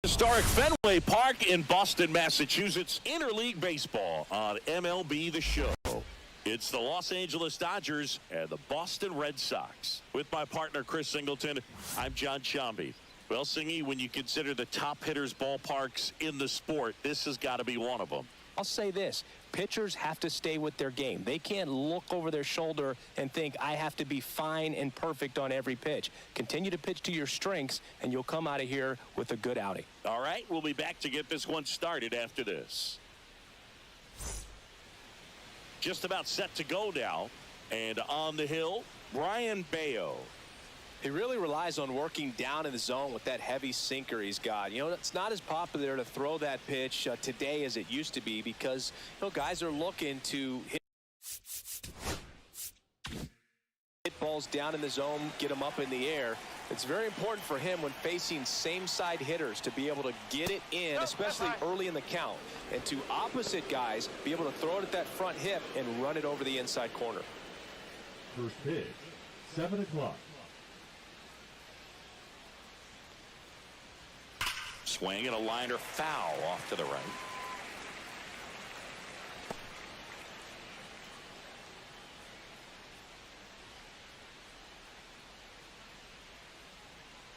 Historic Fenway Park in Boston, Massachusetts. Interleague baseball on MLB The Show. It's the Los Angeles Dodgers and the Boston Red Sox. With my partner, Chris Singleton, I'm John Shambi. Well, Singy, when you consider the top hitters' ballparks in the sport, this has got to be one of them. I'll say this. Pitchers have to stay with their game. They can't look over their shoulder and think, I have to be fine and perfect on every pitch. Continue to pitch to your strengths, and you'll come out of here with a good outing. All right, we'll be back to get this one started after this. Just about set to go now. And on the hill, Brian Bayo. He really relies on working down in the zone with that heavy sinker he's got. You know, it's not as popular to throw that pitch today as it used to be because, you know, guys are looking to hit balls down in the zone, get them up in the air. It's very important for him when facing same-side hitters to be able to get it in, especially early in the count, and to opposite guys be able to throw it at that front hip and run it over the inside corner. First pitch, 7 o'clock. Swing and a liner foul off to the right.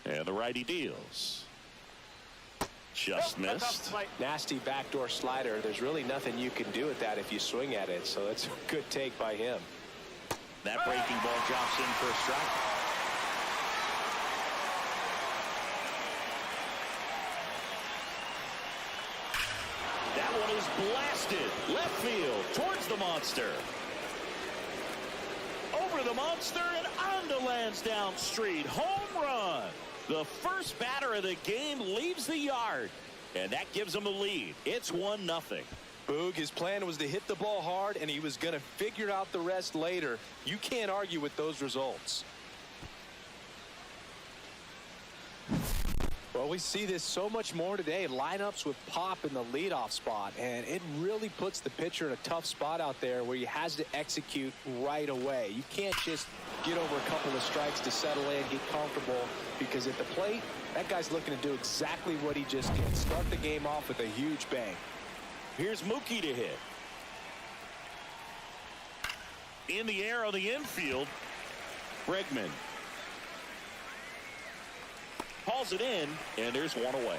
And the righty deals. Just missed. Nasty backdoor slider. There's really nothing you can do with that if you swing at it. So that's a good take by him. That breaking ball drops in for a strike. That one is blasted left field towards the monster. Over the monster and onto Lansdowne Street. Home run. The first batter of the game leaves the yard, and that gives them a lead. It's 1-0. Boog, his plan was to hit the ball hard, and he was going to figure out the rest later. You can't argue with those results. Well, we see this so much more today. Lineups with pop in the leadoff spot, and it really puts the pitcher in a tough spot out there where he has to execute right away. You can't just get over a couple of strikes to settle in, get comfortable, because at the plate, that guy's looking to do exactly what he just did. Start the game off with a huge bang. Here's Mookie to hit. In the air on the infield, Bregman hauls it in, and there's one away.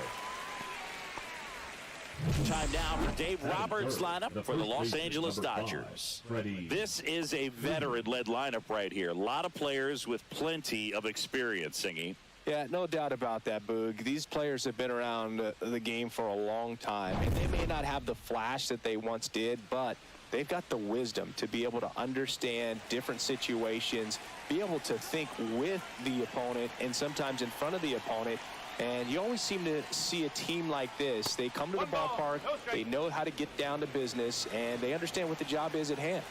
Time now for Dave Roberts' lineup for the Los Angeles Dodgers. This is a veteran-led lineup right here. A lot of players with plenty of experience, Singy. Yeah, no doubt about that, Boog. These players have been around the game for a long time, and they may not have the flash that they once did, but they've got the wisdom to be able to understand different situations, be able to think with the opponent and sometimes in front of the opponent. And you always seem to see a team like this. They come to the ballpark, they know how to get down to business, and they understand what the job is at hand.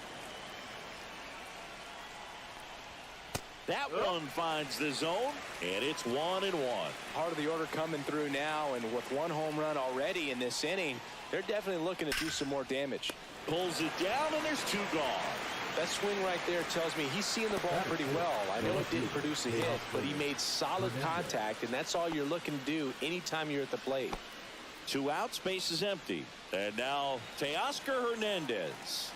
That one finds the zone, and it's 1-1. Part of the order coming through now, and with one home run already in this inning, they're definitely looking to do some more damage. Pulls it down, and there's 2 gone. That swing right there tells me he's seeing the ball pretty well. I know it didn't produce a hit, but he made solid contact, and that's all you're looking to do anytime you're at the plate. 2 outs, base is empty. And now Teoscar Hernandez.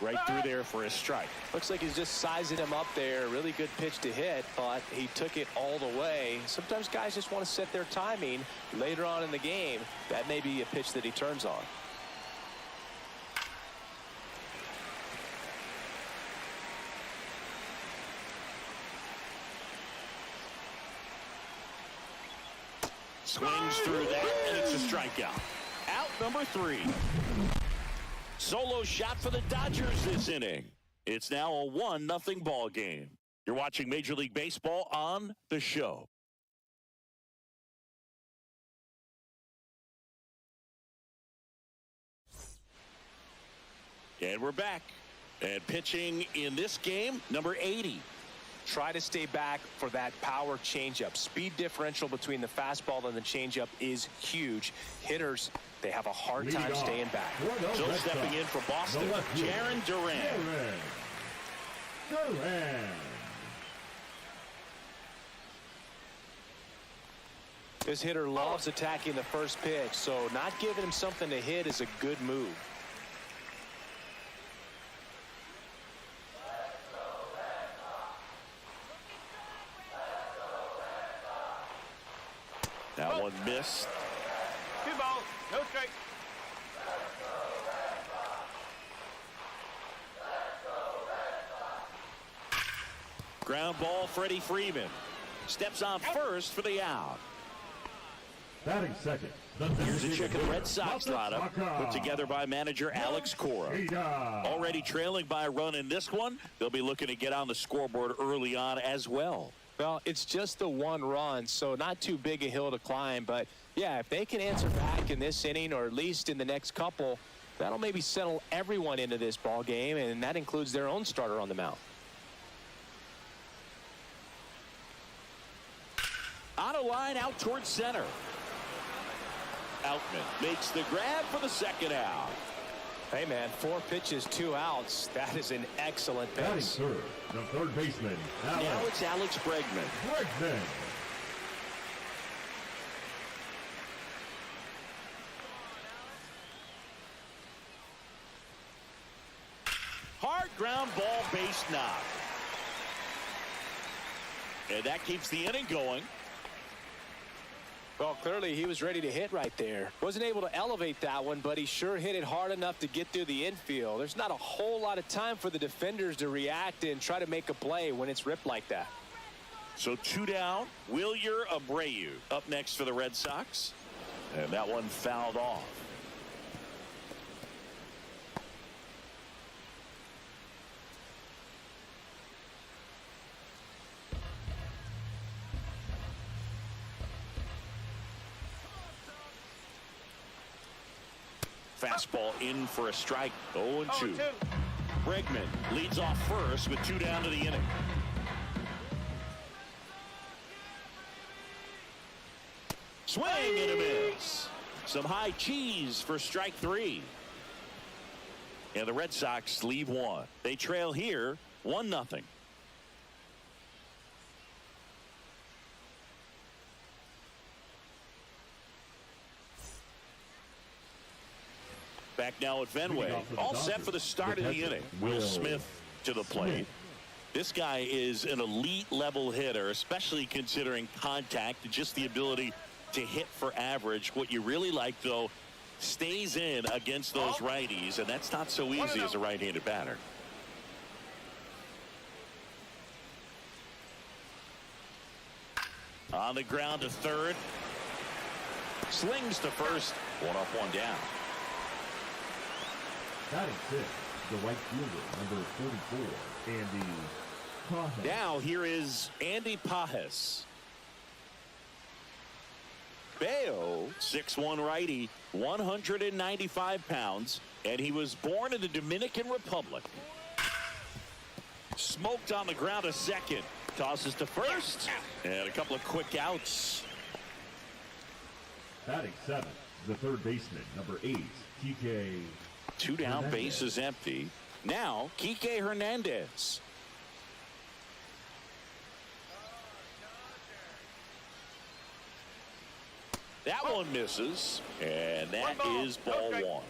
Right through there for a strike. Looks like he's just sizing him up there. Really good pitch to hit, but he took it all the way. Sometimes guys just want to set their timing later on in the game. That may be a pitch that he turns on. Swings through that, and it's a strikeout. Out number 3. Solo shot for the Dodgers this inning. It's now a 1-0 ball game. You're watching Major League Baseball on The Show. And we're back. And pitching in this game, number 80. Try to stay back for that power changeup. Speed differential between the fastball and the changeup is huge. Hitters, they have a hard time staying back. So stepping in for Boston, Jaron Duran. This hitter loves attacking the first pitch, so not giving him something to hit is a good move. That one missed. 2 balls, no strike. Ground ball, Freddie Freeman. Steps on first for the out. Batting second. Here's a check of the Red Sox lineup put together by manager Alex Cora. Already trailing by a run in this one. They'll be looking to get on the scoreboard early on as well. Well, it's just the 1 run, so not too big a hill to climb. But, yeah, if they can answer back in this inning or at least in the next couple, that'll maybe settle everyone into this ball game, and that includes their own starter on the mound. On a line out towards center. Outman makes the grab for the second out. Hey, man, 4 pitches, 2 outs. That is an excellent Batting pace. third, the third baseman, Now it's Alex Bregman. Bregman. Hard ground ball, base knock. And that keeps the inning going. Well, clearly he was ready to hit right there. Wasn't able to elevate that one, but he sure hit it hard enough to get through the infield. There's not a whole lot of time for the defenders to react and try to make a play when it's ripped like that. So 2 down. Wilyer Abreu up next for the Red Sox. And that one fouled off. Fastball in for a strike. 0-2. Bregman leads off first with 2 down to the inning. Swing and a miss. Some high cheese for strike 3. And the Red Sox leave 1. They trail here 1-0. Back now at Fenway. All set for the start of the inning. Will Smith to the plate. This guy is an elite level hitter, especially considering contact and just the ability to hit for average. What you really like, though, stays in against those righties, and that's not so easy as a right-handed batter. On the ground to third. Slings to first. 1 up, 1 down. Batting sixth, the right fielder, number 44, Andy Pajes. Now here is Andy Pajes. Bayo, 6'1" righty, 195 pounds, and he was born in the Dominican Republic. Smoked on the ground a second. Tosses to first, and a couple of quick outs. Batting seventh, the third baseman, number 8, TK. 2 down, base is empty. Now, Kike Hernandez. That one misses, and that is ball 1.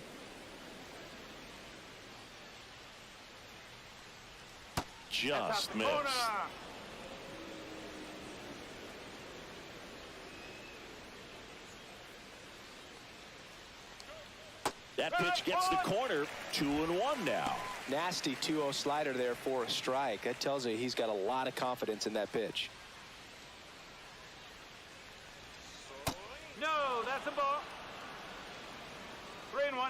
Just missed. That pitch gets the corner. 2-1 now. Nasty 2-0 slider there for a strike. That tells you he's got a lot of confidence in that pitch. No, that's a ball. 3-1.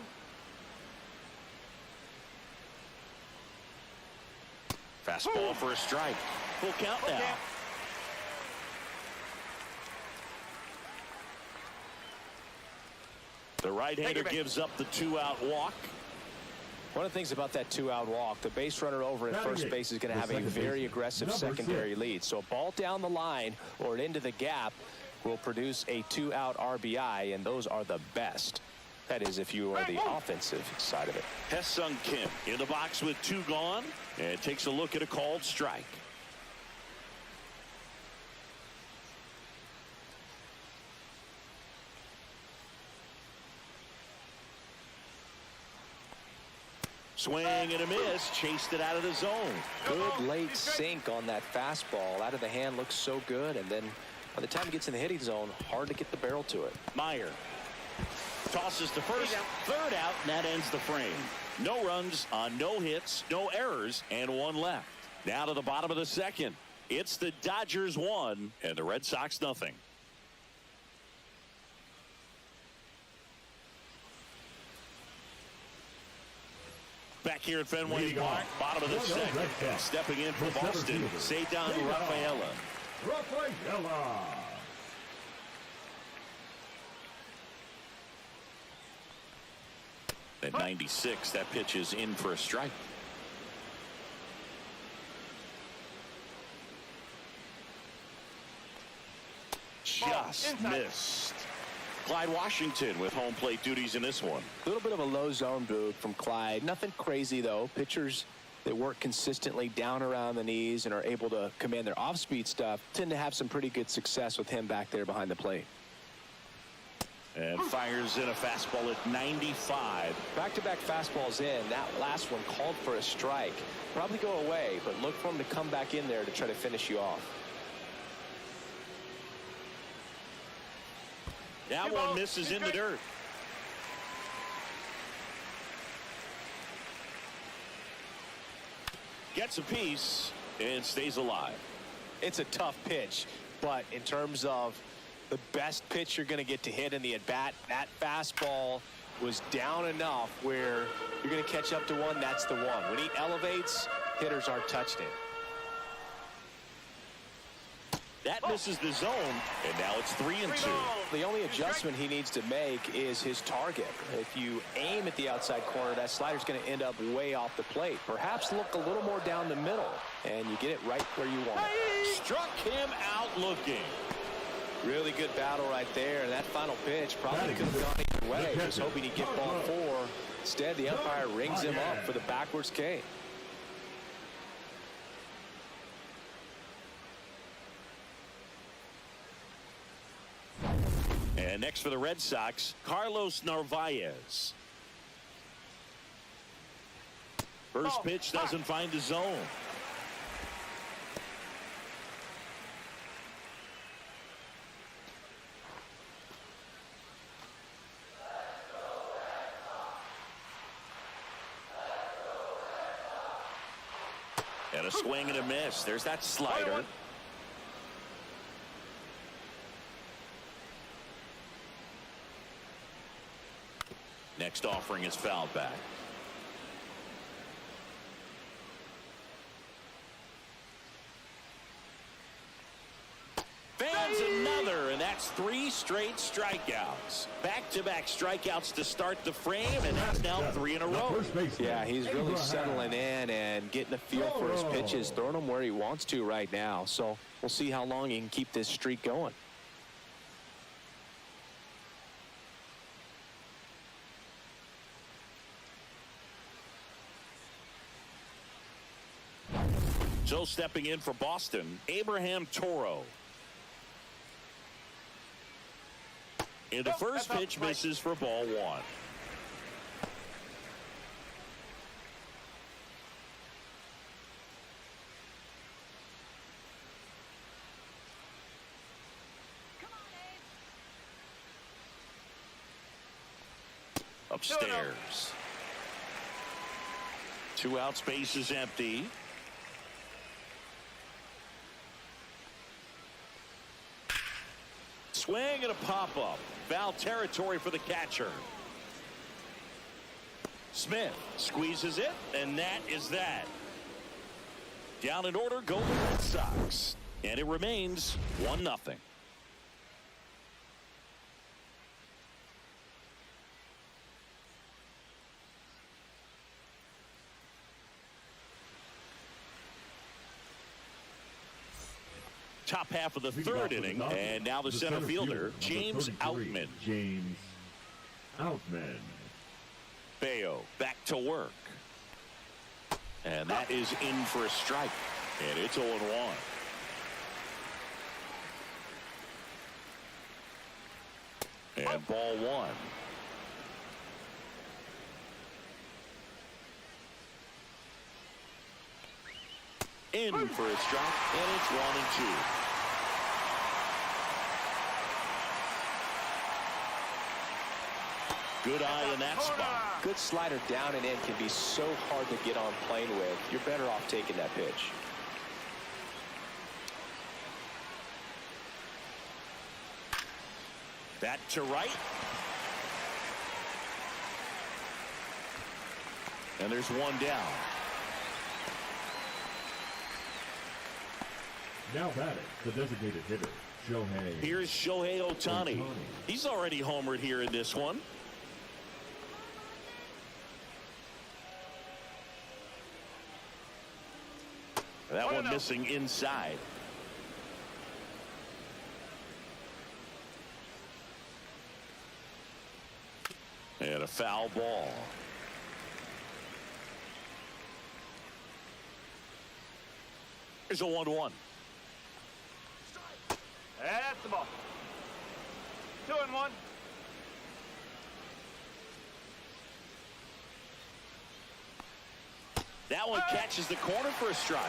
Fastball for a strike. Full count now. The right-hander gives up the 2-out walk. One of the things about that 2-out walk, the base runner over at first base is going to have a very aggressive secondary lead. So a ball down the line or into the gap will produce a 2-out RBI, and those are the best. That is, if you are the offensive side of it. Hesung Kim in the box with 2 gone, and takes a look at a called strike. Swing and a miss. Chased it out of the zone. Good late sink on that fastball. Out of the hand looks so good. And then by the time it gets in the hitting zone, hard to get the barrel to it. Meyer tosses to first. Third out, and that ends the frame. No runs on no hits, no errors, and one left. Now to the bottom of the second. It's the Dodgers 1 and the Red Sox nothing. Back here at Fenway Park, bottom of the second. And stepping in for Boston, Cedar Rafaela. At 96, that pitch is in for a strike. Just missed. Clyde Washington with home plate duties in this one. A little bit of a low zone boot from Clyde. Nothing crazy, though. Pitchers that work consistently down around the knees and are able to command their off-speed stuff tend to have some pretty good success with him back there behind the plate. And fires in a fastball at 95. Back-to-back fastballs in. That last one called for a strike. Probably go away, but look for him to come back in there to try to finish you off. That one misses in the dirt. Gets a piece and stays alive. It's a tough pitch, but in terms of the best pitch you're going to get to hit in the at-bat, that fastball was down enough where you're going to catch up to one. That's the one. When he elevates, hitters aren't touching it. That misses the zone, and now it's 3-2. The only adjustment he needs to make is his target. If you aim at the outside corner, that slider's going to end up way off the plate. Perhaps look a little more down the middle, and you get it right where you want it. Struck him out looking. Really good battle right there. And that final pitch probably could have gone either way. He was hoping he'd get ball 4. Instead, the umpire rings him up for the backwards K. And next for the Red Sox, Carlos Narvaez. First pitch doesn't find the zone. And a swing and a miss. There's that slider. Next offering is fouled back. Fans another, and that's 3 straight strikeouts. Back-to-back strikeouts to start the frame, and that's now 3 in a row. Yeah, he's really settling in and getting a feel for his pitches, throwing them where he wants to right now. So we'll see how long he can keep this streak going. So stepping in for Boston, Abraham Toro. And the first pitch misses for ball 1. Upstairs. 2 out, space is empty. Swing and a pop-up. Foul territory for the catcher. Smith squeezes it, and that is that. Down in order go the Red Sox. And it remains 1-0. Top half of the third inning, and now the center fielder, James Outman. James Outman. Bayo back to work. And that is in for a strike. And it's 0-1. And ball 1. In for a strike, and it's 1-2. Good eye in that spot. Good slider down and in can be so hard to get on plane with. You're better off taking that pitch. That to right. And there's one down. Now batting, the designated hitter, Shohei. Here's Shohei Ohtani. He's already homered here in this one. That one missing inside. And a foul ball. Here's a 1-1. That's the ball. 2-1. That one catches the corner for a strike.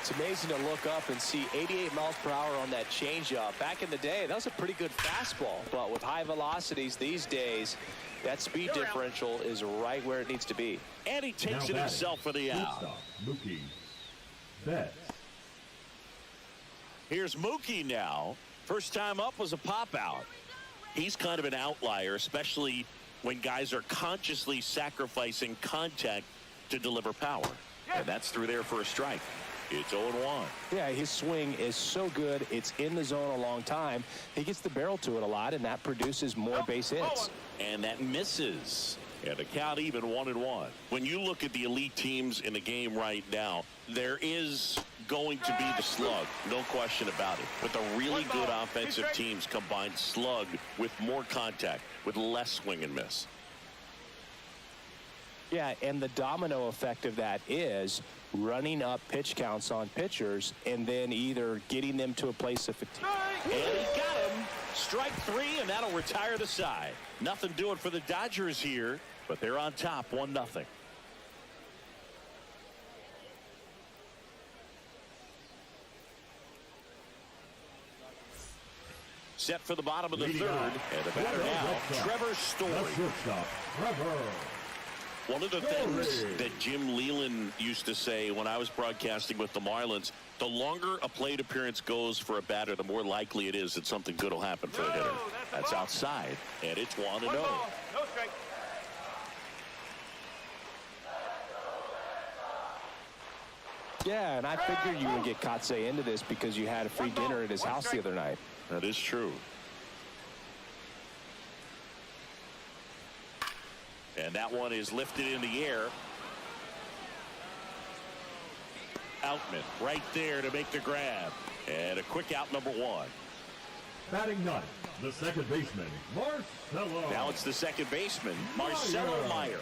It's amazing to look up and see 88 miles per hour on that changeup. Back in the day, that was a pretty good fastball. But with high velocities these days, that speed differential is right where it needs to be. And he takes it himself for the out. Mookie Betts. Here's Mookie now. First time up was a pop out. He's kind of an outlier, especially when guys are consciously sacrificing contact to deliver power. And that's through there for a strike. It's 0-1. Yeah, his swing is so good. It's in the zone a long time. He gets the barrel to it a lot, and that produces more base hits. And that misses. And the count even 1-1. When you look at the elite teams in the game right now, there is going to be the slug, no question about it. But the really good offensive teams combine slug with more contact, with less swing and miss. Yeah, and the domino effect of that is running up pitch counts on pitchers and then either getting them to a place of fatigue. And he got him. Strike three, and that'll retire the side. Nothing doing for the Dodgers here, but they're on top 1-0. Set for the bottom of the third. And the batter now, Trevor Story. One of the things that Jim Leland used to say when I was broadcasting with the Marlins, the longer a plate appearance goes for a batter, the more likely it is that something good will happen for the hitter. That's outside, and it's 1-0. No strike. Yeah, and I figured you would get Kotsay into this because you had a free dinner at his house the other night. That is true. And that one is lifted in the air. Outman right there to make the grab. And a quick out, number one. Batting ninth, the second baseman, Marcelo. Now it's the second baseman, Marcelo Meyer.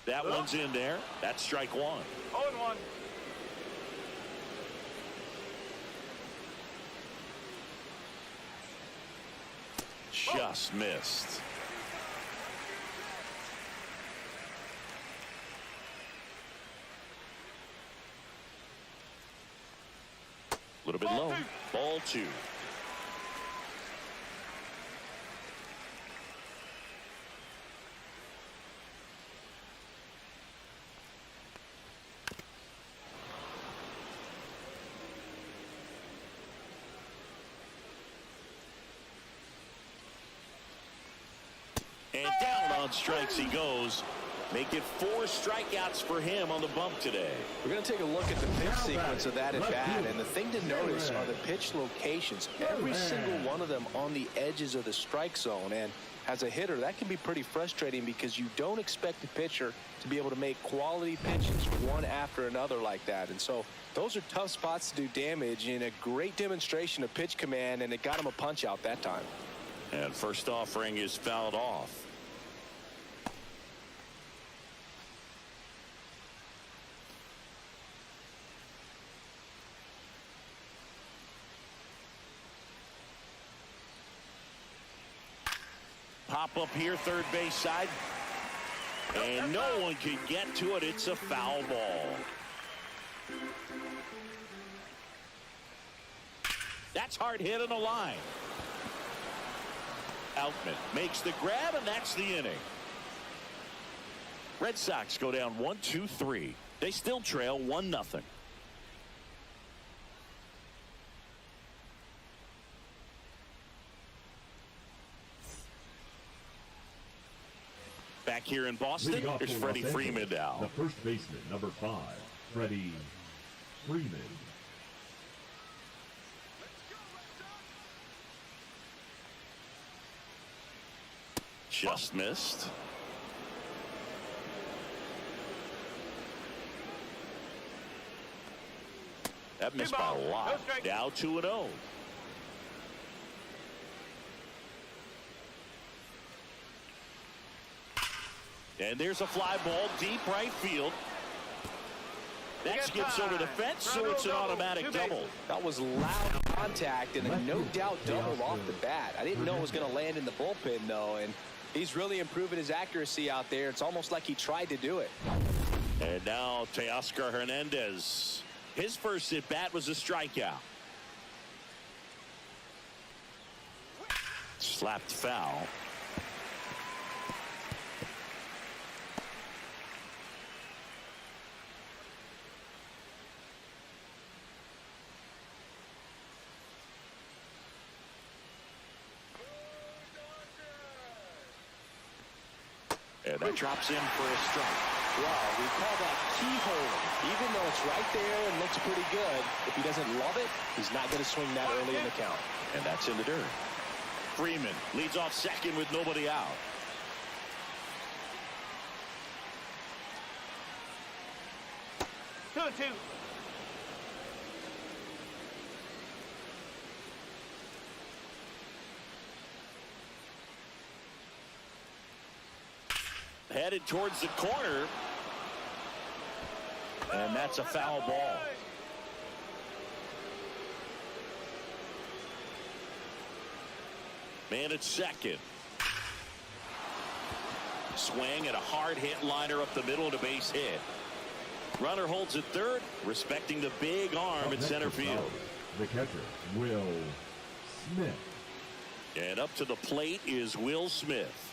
That one's in there. That's strike one. 0-1. Just missed. A little bit low. Ball two. And down on strikes he goes. Make it 4 strikeouts for him on the bump today. We're going to take a look at the pitch sequence of that at bat, and the thing to notice are the pitch locations. Every single one of them on the edges of the strike zone, and as a hitter, that can be pretty frustrating because you don't expect a pitcher to be able to make quality pitches one after another like that. And so those are tough spots to do damage, and a great demonstration of pitch command, and it got him a punch out that time. And first offering is fouled off. pop up here, third base side. And no one can get to it. It's a foul ball. That's hard hit on the line. Outman makes the grab, and that's the inning. Red Sox go down 1-2-3. They still trail 1-0. Back here in Boston, there's Freddie Freeman now. The first baseman, number 5, Freddie Freeman. Just missed. That missed by a lot. Now 2-0. And there's a fly ball deep right field. That skips over the fence, so it's an automatic double. That was loud contact and a no doubt double off the bat. I didn't know it was going to land in the bullpen, though, and he's really improving his accuracy out there. It's almost like he tried to do it. And now Teoscar Hernandez. His first at bat was a strikeout. Slapped foul. And that drops in for a strike. Wow, we call that keyhole. Even though it's right there and looks pretty good, if he doesn't love it, he's not going to swing that early in the count. And that's in the dirt. Freeman leads off second with nobody out. Two and two. Headed towards the corner. And that's a foul ball. Man at second. Swing and a hard hit liner up the middle and a base hit. Runner holds at third, respecting the big arm at center field. The catcher, Will Smith. And up to the plate is Will Smith.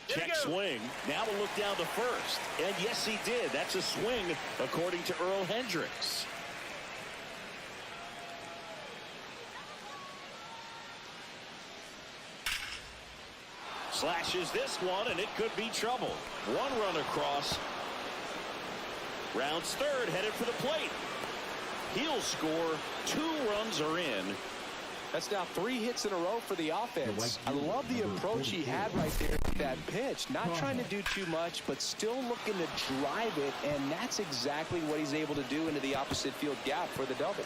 Check swing. Now to look down to first. And yes, he did. That's a swing, according to Earl Hendricks. Slashes this one, and it could be trouble. One run across. Rounds third, headed for the plate. He'll score. 2 runs are in. That's now 3 hits in a row for the offense. I love the approach he had right there with that pitch. Not trying to do too much, but still looking to drive it, and that's exactly what he's able to do into the opposite field gap for the double.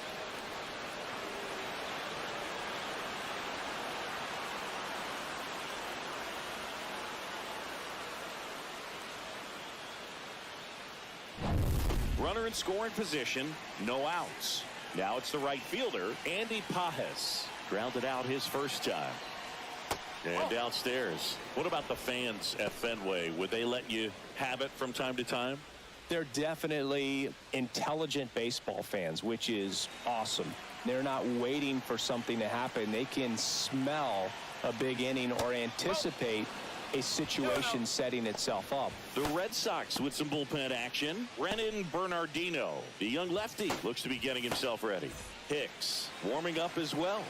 Runner in scoring position, no outs. Now it's the right fielder, Andy Pajes. Grounded out his first time. And downstairs. What about the fans at Fenway? Would they let you have it from time to time? They're definitely intelligent baseball fans, which is awesome. They're not waiting for something to happen. They can smell a big inning or anticipate a situation setting itself up. The Red Sox with some bullpen action. Renan Bernardino, the young lefty, looks to be getting himself ready. Hicks warming up as well.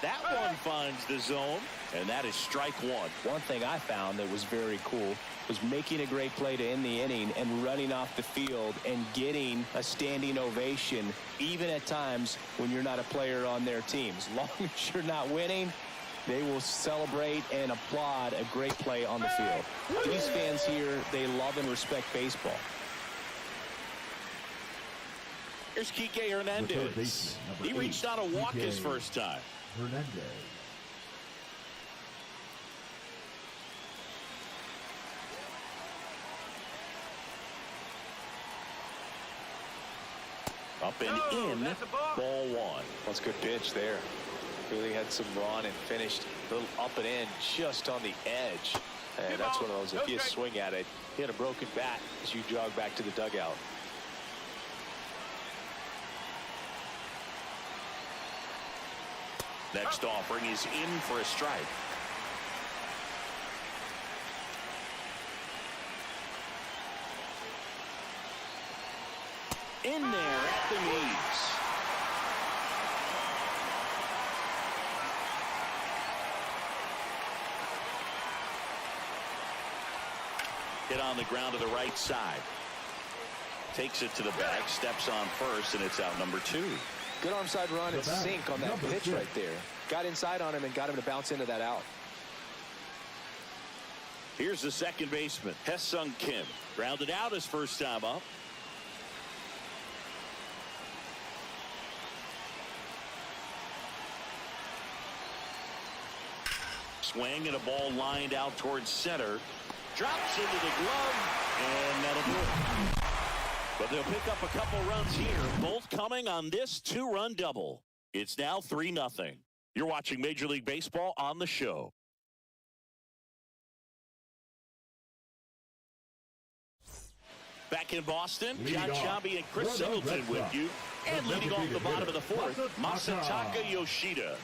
That one finds the zone, and that is strike one. One thing I found that was very cool was making a great play to end the inning and running off the field and getting a standing ovation, even at times when you're not a player on their team. As long as you're not winning, they will celebrate and applaud a great play on the field. These fans here, they love and respect baseball. Here's Kike Hernandez. He reached out a walk his first time. Hernandez. Up and in, ball one. That's a good pitch there. Really had some run and finished a little up and in just on the edge. And that's one of those, if you swing at it, hit a broken bat as you jog back to the dugout. Next offering is in for a strike. In there at the knees. Hit on the ground to the right side. Takes it to the bag, steps on first, and it's out number 2. Good arm side run and sink on that pitch right there. Got inside on him and got him to bounce into that out. Here's the second baseman, Hesung Kim. Grounded out his first time up. Swing and a ball lined out towards center. Drops into the glove, and that'll do it. But they'll pick up a couple runs here, both coming on this 2-run double. It's now 3-0. You're watching Major League Baseball on the show. Back in Boston, John Shambi and Chris Singleton with you. And leading off the bottom of the fourth, Masataka Yoshida.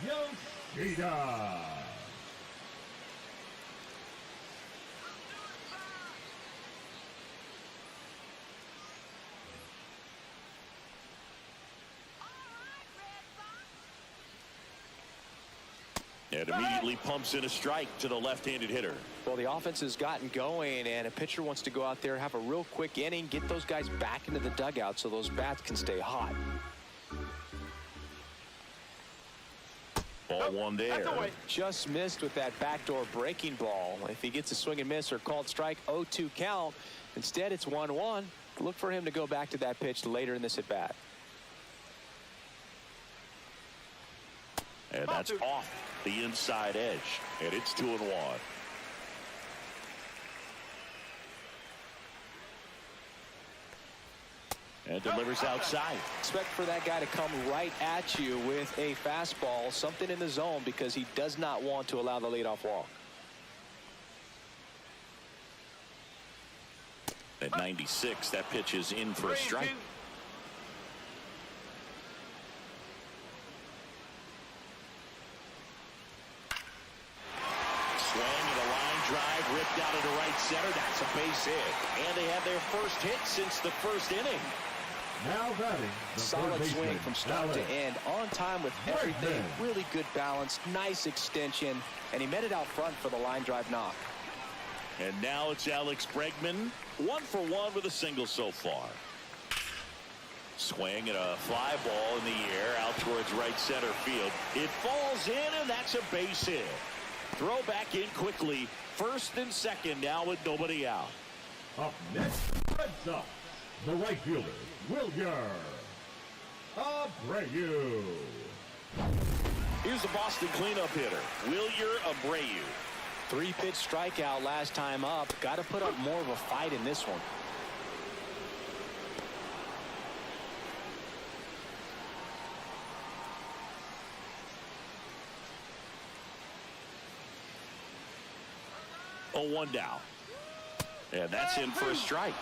And immediately pumps in a strike to the left-handed hitter. Well, the offense has gotten going, and a pitcher wants to go out there, have a real quick inning, get those guys back into the dugout so those bats can stay hot. Ball one there. Just missed with that backdoor breaking ball. If he gets a swing and miss or called strike, 0-2 count. Instead, it's 1-1. Look for him to go back to that pitch later in this at bat. And that's off the inside edge, and it's 2-1. And delivers outside. Expect for that guy to come right at you with a fastball, something in the zone, because he does not want to allow the leadoff walk. At 96, that pitch is in for a strike. Drive ripped out into right center. That's a base hit. And they have their first hit since the first inning. Now batting. Solid swing from start to end. On time with everything. Really good balance. Nice extension. And he met it out front for the line drive knock. And now it's Alex Bregman. 1 for 1 with a single so far. Swing and a fly ball in the air out towards right center field. It falls in, and that's a base hit. Throw back in quickly. First and second now with nobody out. Up next, Red Sox, the right fielder, Julio. Abreu. Here's the Boston cleanup hitter, Julio Abreu. 3-pitch strikeout last time up. Got to put up more of a fight in this one. Oh, 1 down. And that's in for a strike.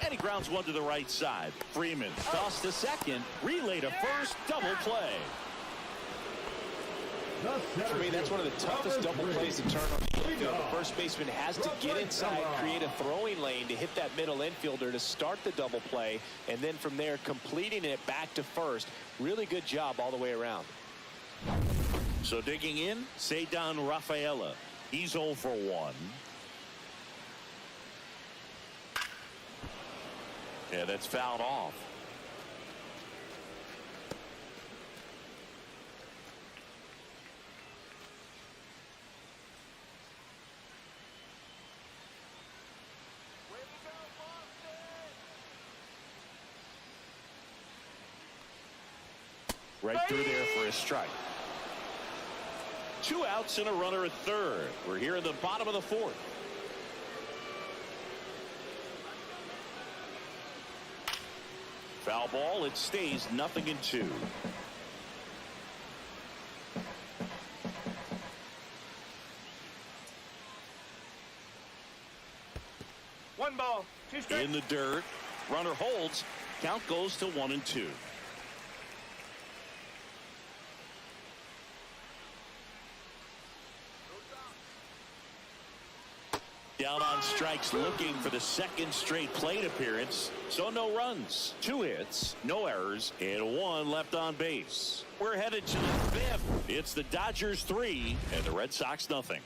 And he grounds one to the right side. Freeman tossed to second. Relay to first. Double play. For me, that's one of the toughest double plays to turn on the infield. The first baseman has to get inside, create a throwing lane to hit that middle infielder to start the double play, and then from there completing it back to first. Really good job all the way around. So digging in, Ceddanne Rafaela. He's 0 for 1. Yeah, that's fouled off. Right through there for a strike. 2 outs and a runner at third. We're here in the bottom of the fourth. Foul ball. It stays 0-2. One ball, 2 strikes. In the dirt. Runner holds. Count goes to 1-2. Down on strikes, looking for the second straight plate appearance. So no runs, 2 hits, no errors, and 1 left on base. We're headed to the 5th. It's the Dodgers 3 and the Red Sox nothing.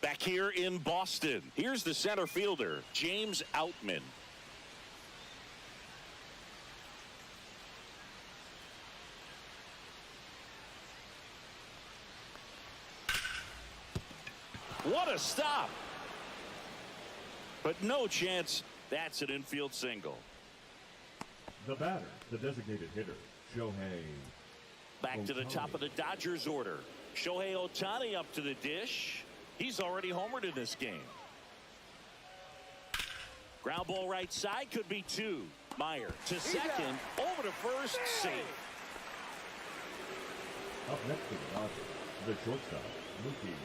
Back here in Boston, here's the center fielder, James Outman. What a stop. But no chance. That's an infield single. The batter, the designated hitter, Shohei. Back to the top of the Dodgers order. Shohei Ohtani up to the dish. He's already homered in this game. Ground ball right side, could be 2. Meyer to second, over to first, safe. Up next to the Dodgers, the shortstop, Mookie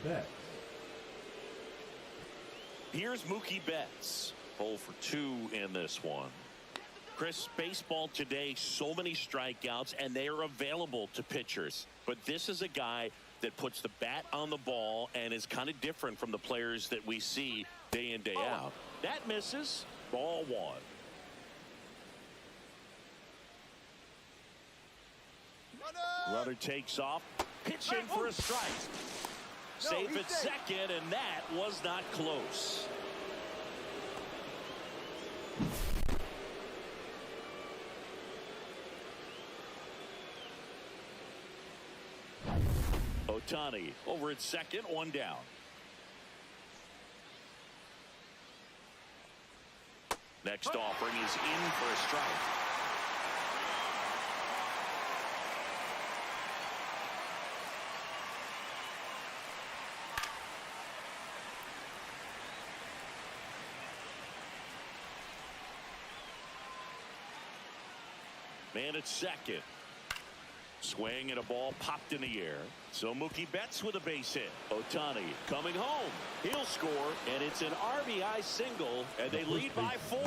Betts. Here's Mookie Betts. 0 for 2 in this one. Chris, baseball today, so many strikeouts, and they are available to pitchers. But this is a guy that puts the bat on the ball and is kind of different from the players that we see day in, day out. That misses. Ball 1. Runner takes off. Pitching for a strike. Safe at second, and that was not close. Ohtani over at second, 1 down. Next offering is in for a strike. Man at second. Swing and a ball popped in the air. So Mookie Betts with a base hit. Ohtani coming home. He'll score, and it's an RBI single, and they lead by 4.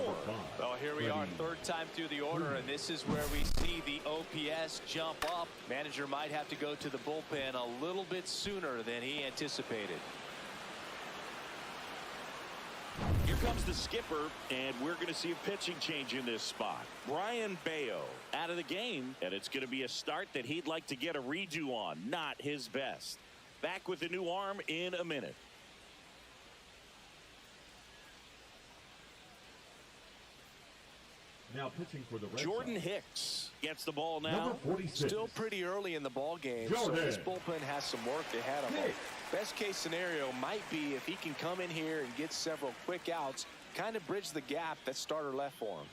Well, here we are, 3rd time through the order, and this is where we see the OPS jump up. Manager might have to go to the bullpen a little bit sooner than he anticipated. Here comes the skipper, and we're going to see a pitching change in this spot. Brian Bayo out of the game, and it's going to be a start that he'd like to get a redo on. Not his best. Back with the new arm in a minute. Now pitching for the Red Jordan Sox. Hicks gets the ball now. Number 46. Still pretty early in the ball game, so this bullpen has some work ahead of him. Best case scenario might be if he can come in here and get several quick outs, kind of bridge the gap that starter left for him.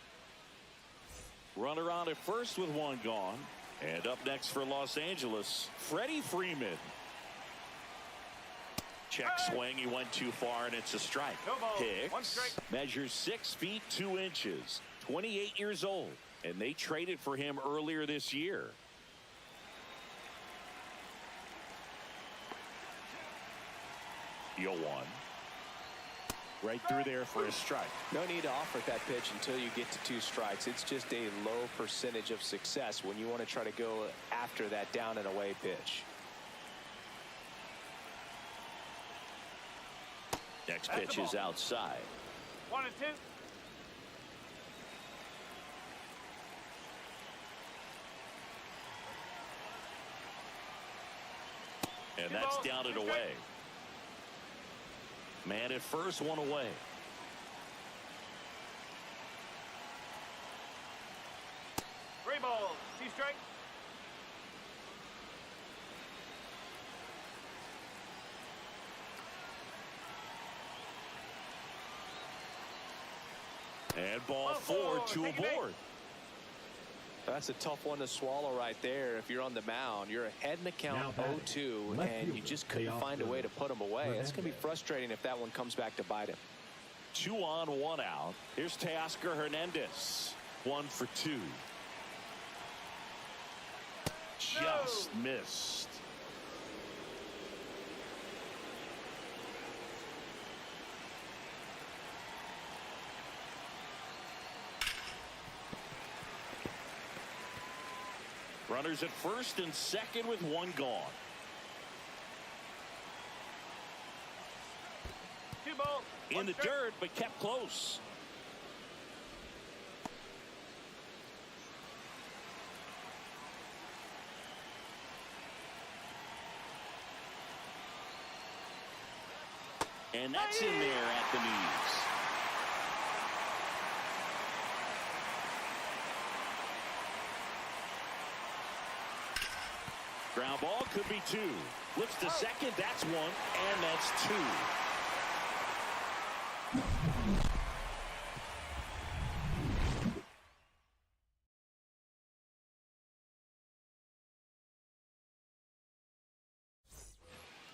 Runner on at first with 1 gone. And up next for Los Angeles, Freddie Freeman. Check swing, he went too far, and it's a strike. No ball. 1 Hicks strike. measures 6 feet 2 inches, 28 years old, and they traded for him earlier this year. Deal 1. Right through there for a strike. No need to offer that pitch until you get to 2 strikes. It's just a low percentage of success when you want to try to go after that down and away pitch. Next pitch is outside. 1 and 2. And that's down and away. Man at first, 1 away. Three balls, 2 strikes. And ball four, two aboard. That's a tough one to swallow right there. If you're on the mound, you're ahead in the count 0-2, and you just couldn't find a way to put them away. That's going to be frustrating if that one comes back to bite him. 2 on, 1 out. Here's Teoscar Hernandez. 1 for 2. Just missed. Runners at first and second with 1 gone. 2 balls. In the dirt, but kept close. And that's in there at the knees. Ground ball could be 2. Looks to second. That's 1. And that's 2.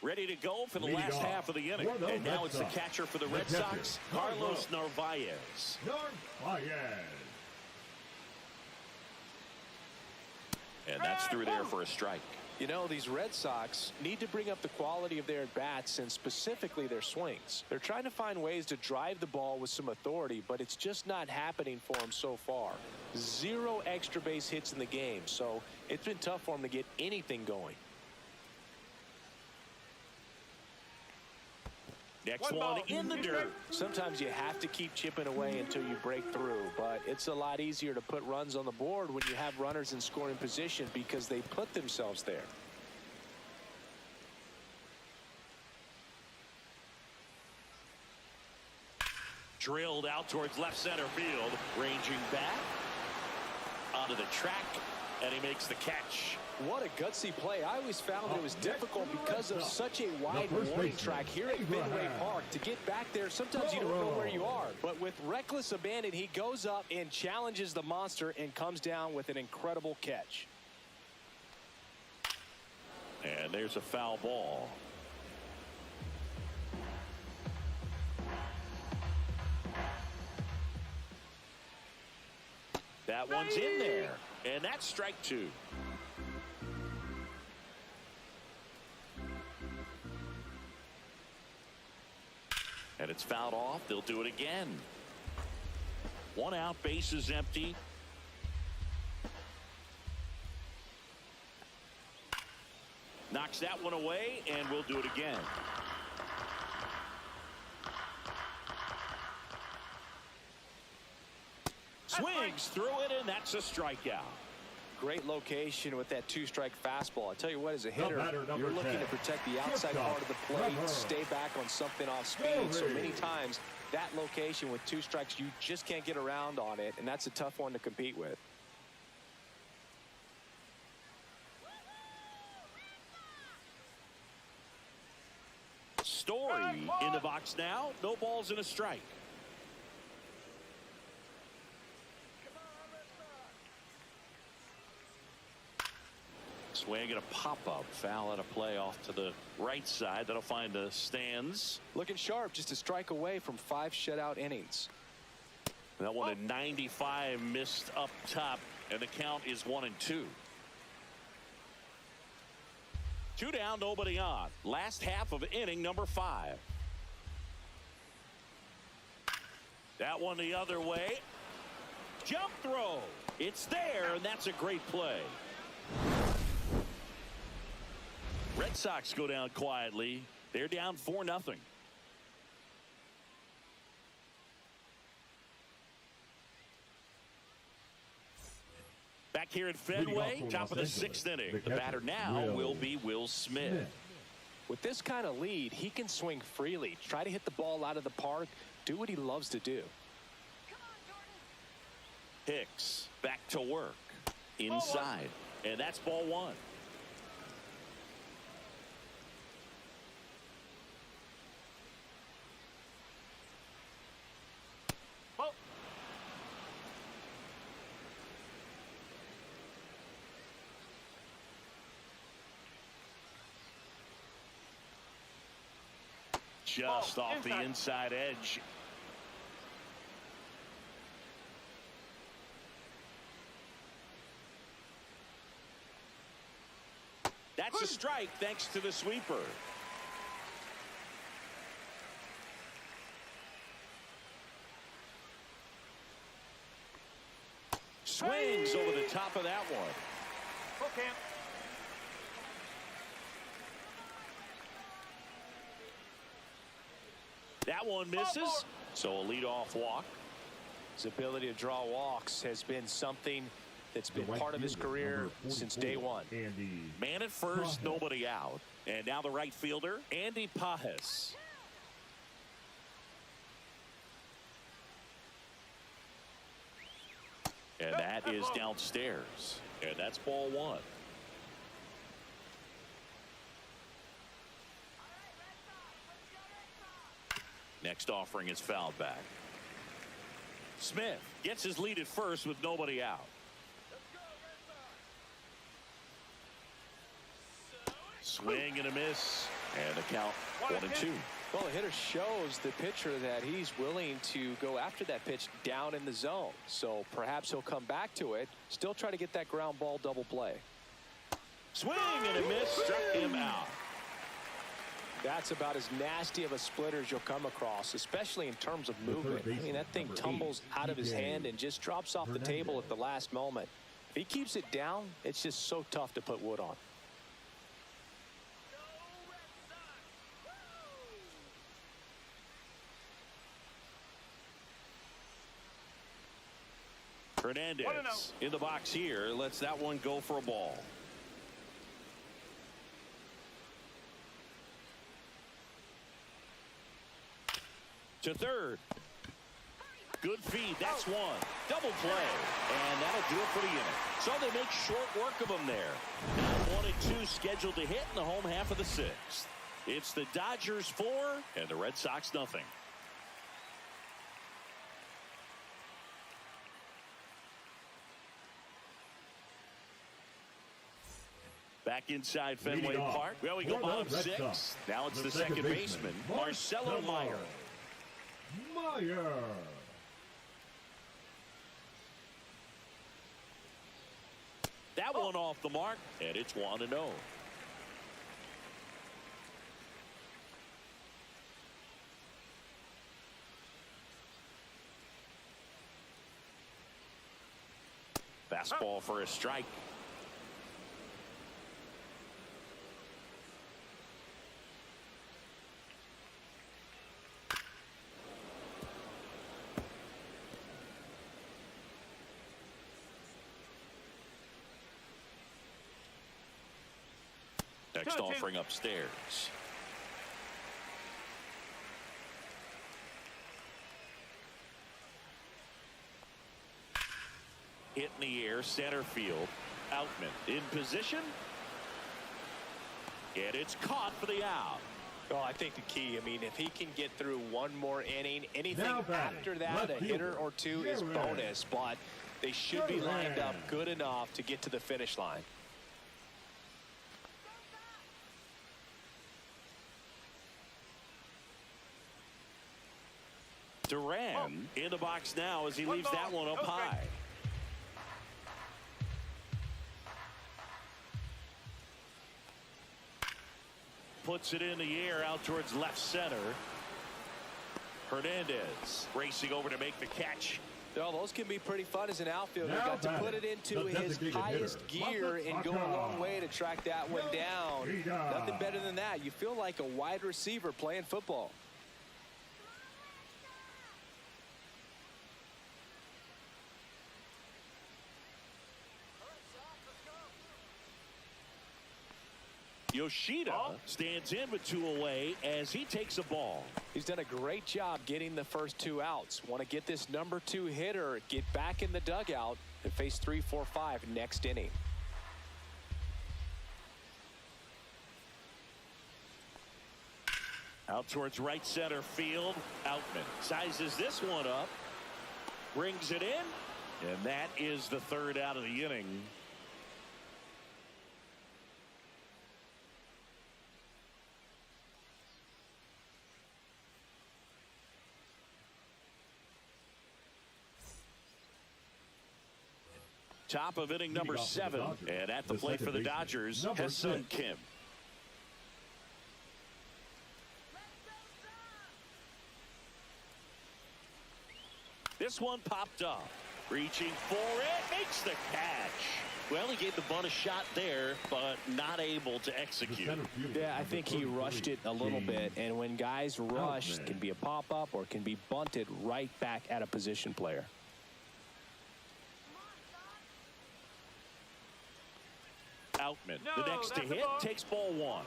Ready to go for the last half of the inning. And now it's the catcher for the Red Sox, Carlos Narvaez. And that's through there for a strike. You know, these Red Sox need to bring up the quality of their at-bats and specifically their swings. They're trying to find ways to drive the ball with some authority, but it's just not happening for them so far. 0 extra base hits in the game, so it's been tough for them to get anything Next one in the dirt. Sometimes you have to keep chipping away until you break through, but it's a lot easier to put runs on the board when you have runners in scoring position because they put themselves there. Drilled out towards left center field, ranging back onto the track, and he makes the catch. What a gutsy play. I always found that it was difficult because of such a wide warning track here at Fenway Park. To get back there, sometimes you don't know where you are. But with reckless abandon, he goes up and challenges the monster and comes down with an incredible catch. And there's a foul ball. That one's in there. And that's strike 2. And it's fouled off. They'll do it again. 1 out, bases empty. Knocks that one away, and we'll do it again. Swings through it, and that's a strikeout. Great location with that 2-strike fastball. I tell you what, as a hitter, you're looking to protect the outside part of the plate, stay back on something off speed. So many times, that location with 2 strikes, you just can't get around on it, and that's a tough one to compete with. Story in the box now. No balls and a strike. Swing and a pop-up. Foul at a play off to the right side. That'll find the stands. Looking sharp, just a strike away from 5 shutout innings. That one at 95 missed up top, and the count is 1-2. 2 down, nobody on. Last half of inning number 5. That one the other way. Jump throw. It's there, and that's a great play. Red Sox go down quietly. They're down 4-0. Back here at Fenway, top of the 6th inning. The batter now will be Will Smith. With this kind of lead, he can swing freely, try to hit the ball out of the park, do what he loves to do. Hicks back to work inside, and that's ball 1. Just off the inside edge. That's a strike thanks to the sweeper. Swings over the top of that one. Full camp. That one misses. So a leadoff walk. His ability to draw walks has been something that's been part of his career since day one. Man at first, nobody out. And now the right fielder, Andy Pajes. And that is downstairs. And that's ball one. Next offering is fouled back. Smith gets his lead at first with nobody out. Swing and a miss. And the count 1-2. Well, the hitter shows the pitcher that he's willing to go after that pitch down in the zone. So perhaps he'll come back to it. Still try to get that ground ball double play. Swing and a miss. Struck him out. That's about as nasty of a splitter as you'll come across, especially in terms of movement. I mean, that thing tumbles out of his hand and just drops off the table at the last moment. If he keeps it down, it's just so tough to put wood on. Hernandez in the box here lets that one go for a ball. To third. Good feed. That's one. Double play. And that'll do it for the inning. So they make short work of them there. Now 1 and 2 scheduled to hit in the home half of the sixth. It's the Dodgers 4 and the Red Sox nothing. Back inside Fenway Park. Well, we go bottom six. Now it's the second baseman, Marcelo Meyer. That one off the mark, and it's 1-0. Fastball for a strike. Next offering upstairs. Hit in the air, center field. Outman in position. And it's caught for the out. Well, I think the key, I mean, if he can get through one more inning, anything after that, a hitter or two is bonus, but they should be lined up good enough to get to the finish line. Duran in the box now as he leaves that one up high. Puts it in the air out towards left center. Hernandez racing over to make the catch. Well, those can be pretty fun as an outfielder. Got to put it into his highest gear and go a long way to track that one down. Nothing better than that. You feel like a wide receiver playing football. Yoshida stands in with 2 away as he takes a ball. He's done a great job getting the first 2 outs. Want to get this number 2 hitter, get back in the dugout, and face 3, 4, 5 next inning. Out towards right center field. Outman sizes this one up. Brings it in. And that is the 3rd out of the inning. Top of inning number 7. And at the plate for the Dodgers, Hyun-Sung Kim. This one popped up. Reaching for it. Makes the catch. Well, he gave the bunt a shot there, but not able to execute. Yeah, I think he rushed it a little bit. And when guys rush, it can be a pop-up or it can be bunted right back at a position player. Outman, the next to hit, takes ball 1.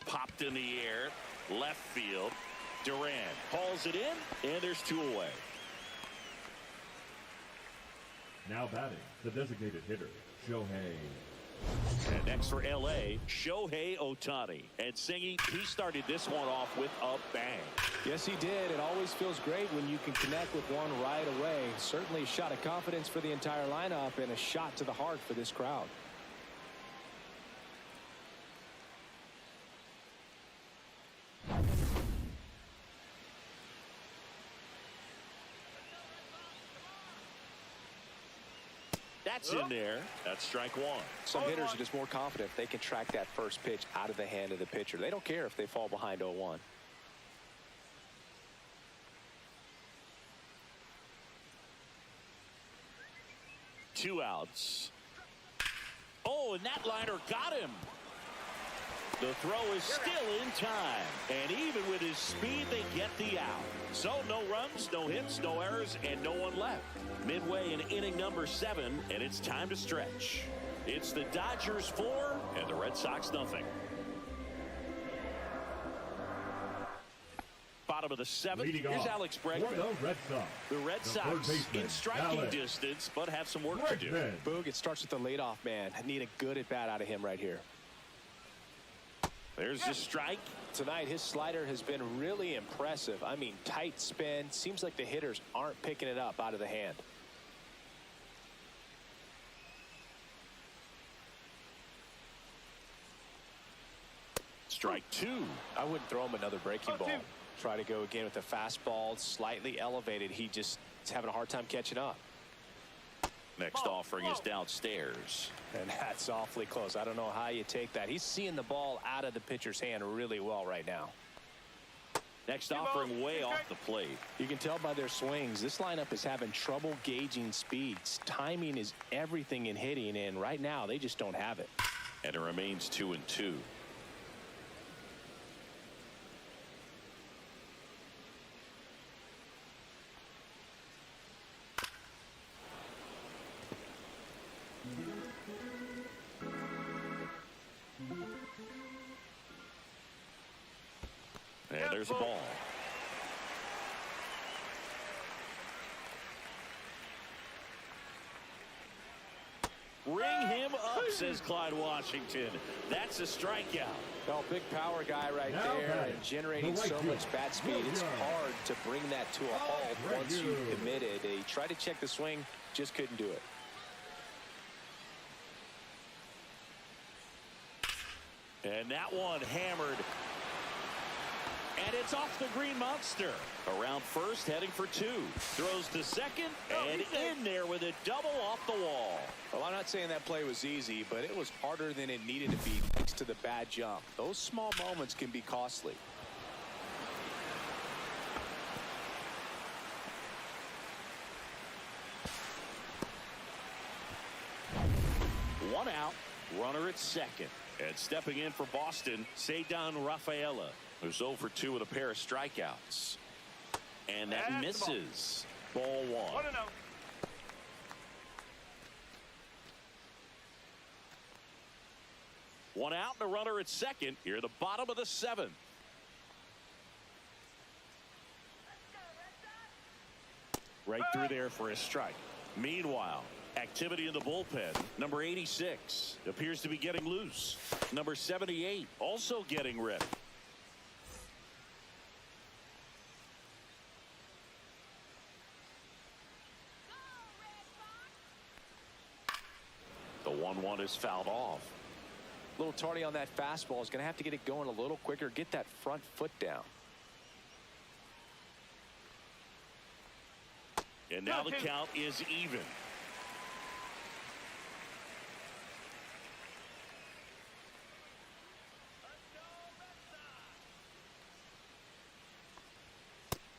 Popped in the air, left field. Duran hauls it in, and there's 2 away. Now batting, the designated hitter, Shohei. And next for L.A., Shohei Ohtani. And Singy, he started this one off with a bang. Yes, he did. It always feels great when you can connect with one right away. Certainly a shot of confidence for the entire lineup and a shot to the heart for this crowd. That's in there. That's strike 1. Some hitters are just more confident if they can track that first pitch out of the hand of the pitcher. They don't care if they fall behind 0-1. Two outs. Oh, and that liner got him. The throw is still in time. And even with his speed, they get the out. So no runs, no hits, no errors, and no one left. Midway in inning number 7, and it's time to stretch. It's the Dodgers 4 and the Red Sox nothing. Bottom of the 7th. Here's Alex Bregman. The Red Sox in striking distance, but have some work to do. Boog, it starts with the leadoff man. I need a good at-bat out of him right here. There's the strike. Tonight, his slider has been really impressive. I mean, tight spin. Seems like the hitters aren't picking it up out of the hand. Strike 2. I wouldn't throw him another breaking ball. Try to go again with the fastball, slightly elevated. He just is having a hard time catching up. Next offering is downstairs. And that's awfully close. I don't know how you take that. He's seeing the ball out of the pitcher's hand really well right now. Next offering way off the plate. You can tell by their swings, this lineup is having trouble gauging speeds. Timing is everything in hitting, and right now they just don't have it. And it remains 2-2. And there's a ball. Ring him up, says Clyde Washington. That's a strikeout. Oh, big power guy right there and generating so much bat speed. It's hard to bring that to a halt once you've committed. He tried to check the swing, just couldn't do it. And that one hammered. And it's off the green monster. Around first, heading for 2. Throws to second, and in there with a double off the wall. Well, I'm not saying that play was easy, but it was harder than it needed to be thanks to the bad jump. Those small moments can be costly. One out, runner at second. And stepping in for Boston, Cedar Rafaela, who's 0 for 2 with a pair of strikeouts. And that misses. Ball 1. 1-0. One out and a runner at second. Here at the bottom of the 7th. Right through there for a strike. Meanwhile, activity in the bullpen. Number 86 appears to be getting loose. Number 78 also getting ripped. The 1-1 is fouled off. A little tardy on that fastball. Is going to have to get it going a little quicker. Get that front foot down. And now the count is even.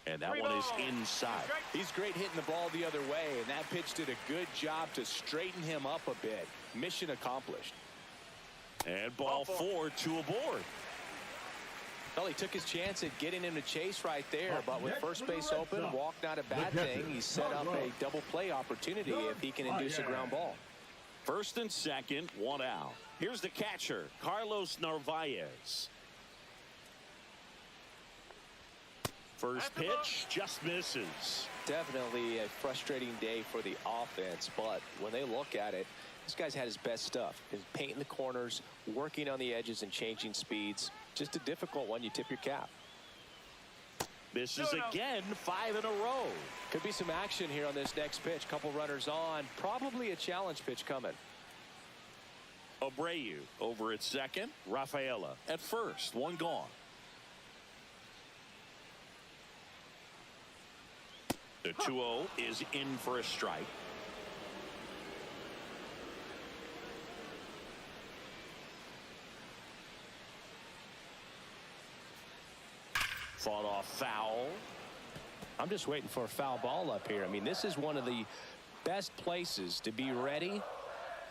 And that one is inside. He's great hitting the ball the other way, and that pitch did a good job to straighten him up a bit. Mission accomplished. And ball 4, 2 aboard. Well, he took his chance at getting him to chase right there, but with first base open, walk not a bad thing. He set up a double play opportunity if he can induce a ground ball. First and second, 1 out. Here's the catcher, Carlos Narvaez. First pitch just misses. Definitely a frustrating day for the offense, but when they look at it, this guy's had his best stuff. He's painting the corners, working on the edges and changing speeds. Just a difficult one. You tip your cap. Misses again, 5 in a row. Could be some action here on this next pitch. Couple runners on. Probably a challenge pitch coming. Abreu over at second. Rafaela at first. 1 gone. The 2-0 is in for a strike. Fought off foul. I'm just waiting for a foul ball up here. I mean, this is one of the best places to be ready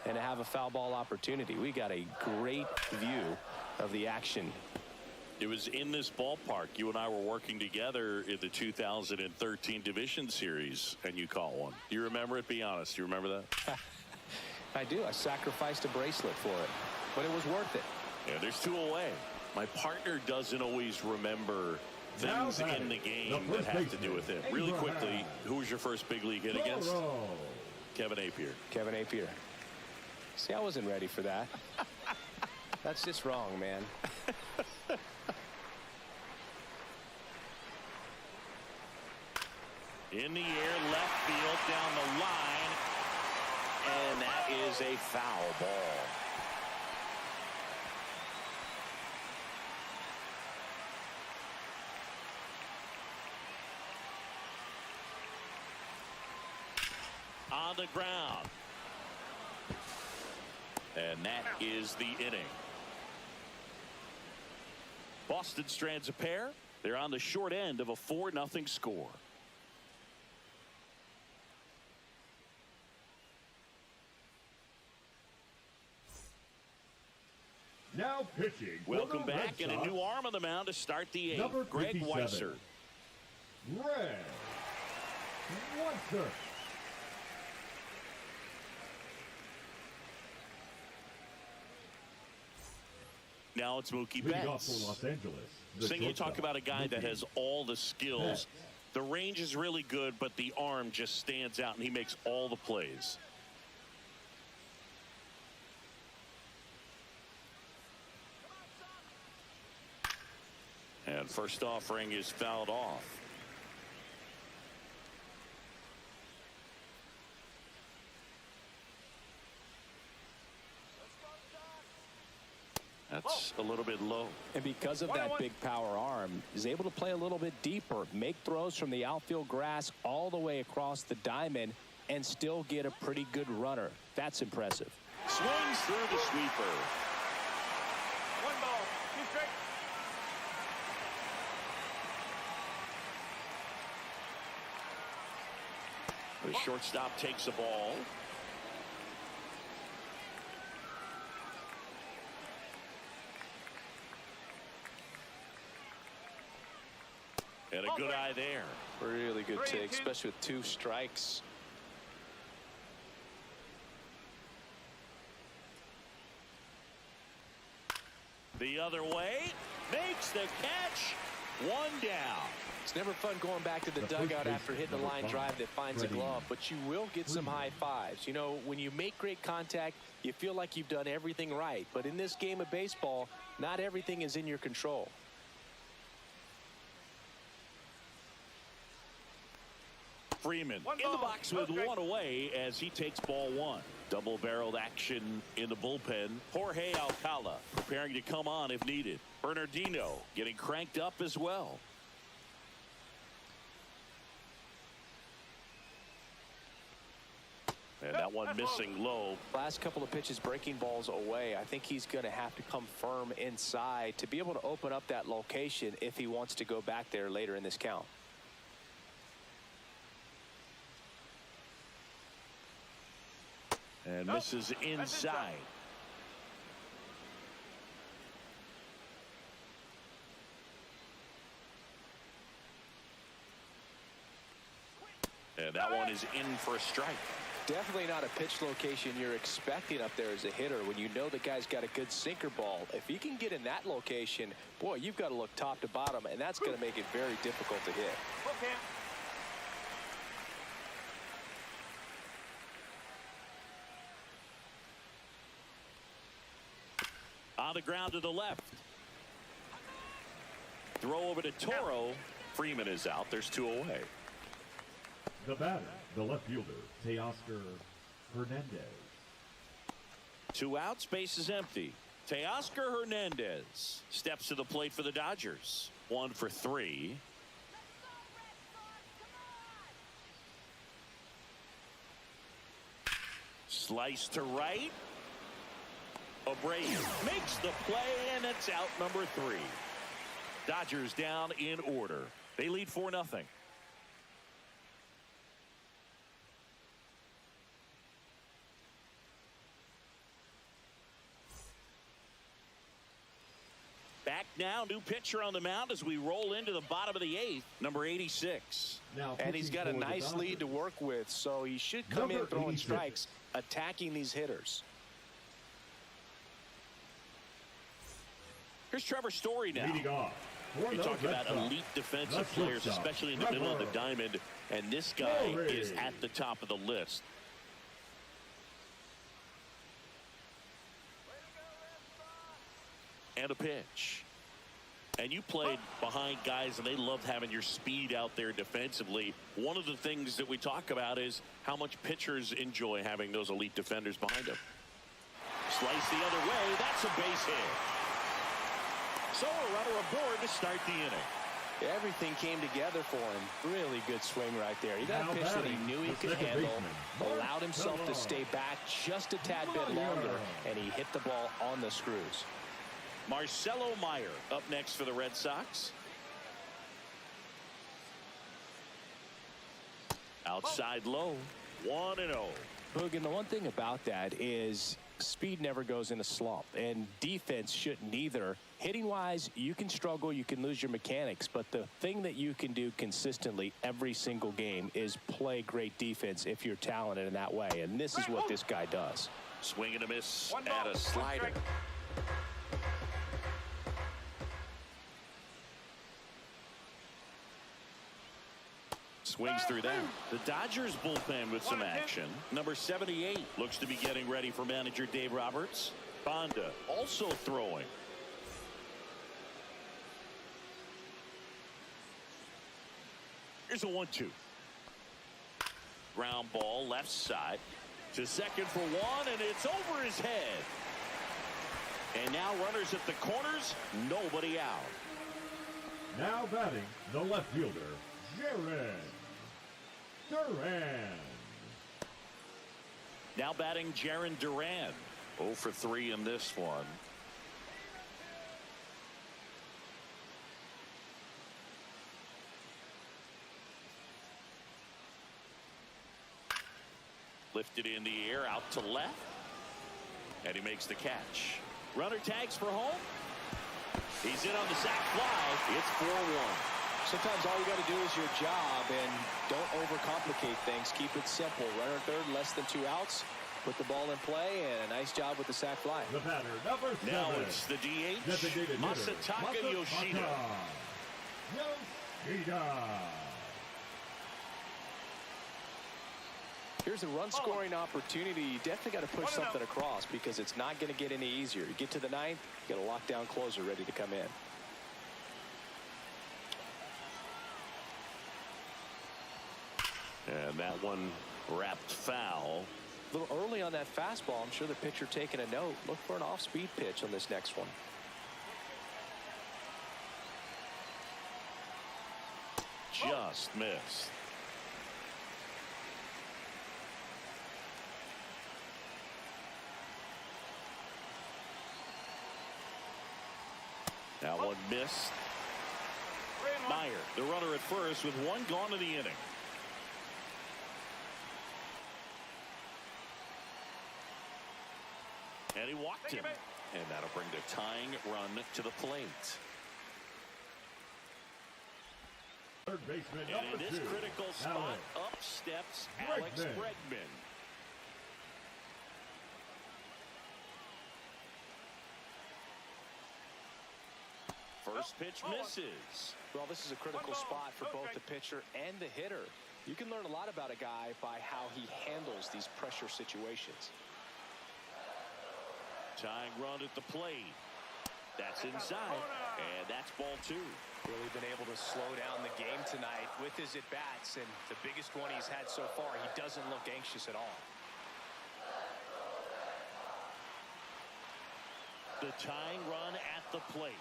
and to have a foul ball opportunity. We got a great view of the action. It was in this ballpark. You and I were working together in the 2013 Division Series, and you caught one. You remember it? Be honest. You remember that? I do. I sacrificed a bracelet for it, but it was worth it. Yeah, there's 2 away. My partner doesn't always remember things in the game that have to do with him. Really quickly, who was your first big league hit against? Kevin Appier. Kevin Appier. See, I wasn't ready for that. That's just wrong, man. In the air, left field, down the line, and that is a foul ball. On the ground. And that is the inning. Boston strands a pair. They're on the short end of a 4-0 score. Now pitching. Welcome back, and a new arm on the mound to start the 8th. Greg Weisser. Greg Weisser. Now it's Mookie Leading off Betts. for Los Angeles. Sing, you talk about a guy that has all the skills. The range is really good, but the arm just stands out, and he makes all the plays. And first offering is fouled off. That's a little bit low. And because of that big power arm, he's able to play a little bit deeper, make throws from the outfield grass all the way across the diamond, and still get a pretty good runner. That's impressive. Swings through the sweeper. 1 ball, 2 strikes. The shortstop takes the ball. And a good eye there. Really good take, especially with 2 strikes. The other way, makes the catch. 1 down. It's never fun going back to the dugout after hitting a line drive that finds a glove, but you will get some high fives. You know, when you make great contact, you feel like you've done everything right. But in this game of baseball, not everything is in your control. Freeman in the box with 1 away as he takes ball 1. Double-barreled action in the bullpen. Jorge Alcala preparing to come on if needed. Bernardino getting cranked up as well. And that one missing low. Last couple of pitches breaking balls away. I think he's going to have to come firm inside to be able to open up that location if he wants to go back there later in this count. And misses inside. And that one is in for a strike. Definitely not a pitch location you're expecting up there as a hitter when you know the guy's got a good sinker ball. If he can get in that location, boy, you've got to look top to bottom, and that's going to make it very difficult to hit. Okay. On the ground to the left. Throw over to Toro. Freeman is out. There's 2 away. The batter, the left fielder, Teoscar Hernandez. 2 outs, base is empty. Teoscar Hernandez steps to the plate for the Dodgers. 1 for 3. Slice to right. Abreu makes the play, and it's out number 3. Dodgers down in order. They lead 4-0. Back now, new pitcher on the mound as we roll into the bottom of the 8th, number 86. Now And he's got a pitching for the nice lead to Dodgers. work with, so he should come Number in throwing 86. strikes, attacking these hitters. Here's Trevor Story now. Leading off. For You the talk Red about Sox, elite defensive the players, shortstop, especially in the middle of the Trevor diamond, and this guy Story. is at the top of the list. And a pitch. And you played behind guys, and they loved having your speed out there defensively. One of the things that we talk about is how much pitchers enjoy having those elite defenders behind them. Slice the other way. That's a base hit. So a runner aboard to start the inning. Everything came together for him. Really good swing right there. He got Now a pitch that he batting, knew he the could second handle, baseman, allowed himself to Marcelo. stay back just a tad bit longer, and he hit the ball on the screws. Marcelo Meyer up next for the Red Sox. Outside low. 1-0. Boog, and the one thing about that is speed never goes in a slump, and defense shouldn't either. Hitting wise, you can struggle, you can lose your mechanics, but the thing that you can do consistently every single game is play great defense if you're talented in that way, and this is what this guy does. Swing and a miss 1 ball, and a 1 slider. strike. Swings through that. The Dodgers bullpen with some action. Number 78 looks to be getting ready for manager Dave Roberts. Bonda also throwing. Here's a 1-2. Ground ball left side to second for 1, and it's over his head. And now runners at the corners, nobody out. Now batting, the left fielder, Jaron Duran. Now batting Jaron Duran. 0 for 3 in this one. Lifted in the air out to left. And he makes the catch. Runner tags for home. He's in on the sac fly. It's 4-1. Sometimes all you got to do is your job, and don't overcomplicate things. Keep it simple. Runner third, less than 2 outs. Put the ball in play, and a nice job with the sac fly. The batter, number 7. Now it's the DH, Designated hitter, Masataka Yoshida. Yoshida. Here's a run-scoring opportunity. You definitely got to push something across because it's not going to get any easier. You get to the 9th, you got a lockdown closer ready to come in. And that one wrapped foul. A little early on that fastball. I'm sure the pitcher taking a note. Look for an off-speed pitch on this next one. Just missed. Now one missed. Meyer, the runner at first with one gone in the inning. And he walked him. And that'll bring the tying run to the plate. Third baseman And in number this 2, critical spot, Alex up steps Alex Bregman. First pitch misses. Well, this is a critical spot for both the pitcher and the hitter. You can learn a lot about a guy by how he handles these pressure situations. Tying run at the plate. That's inside. And that's ball 2. Really been able to slow down the game tonight with his at-bats, and the biggest one he's had so far, he doesn't look anxious at all. The tying run at the plate.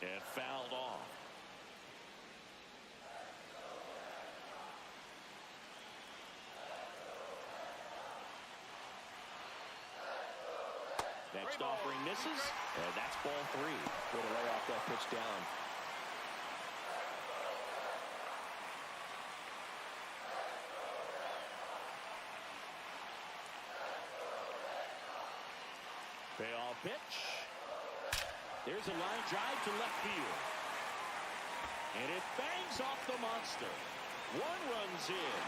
And fouled off. Next offering misses, and that's ball 3. Way to lay off that pitch down. Payoff pitch. There's a line drive to left field. And it bangs off the monster. One runs in.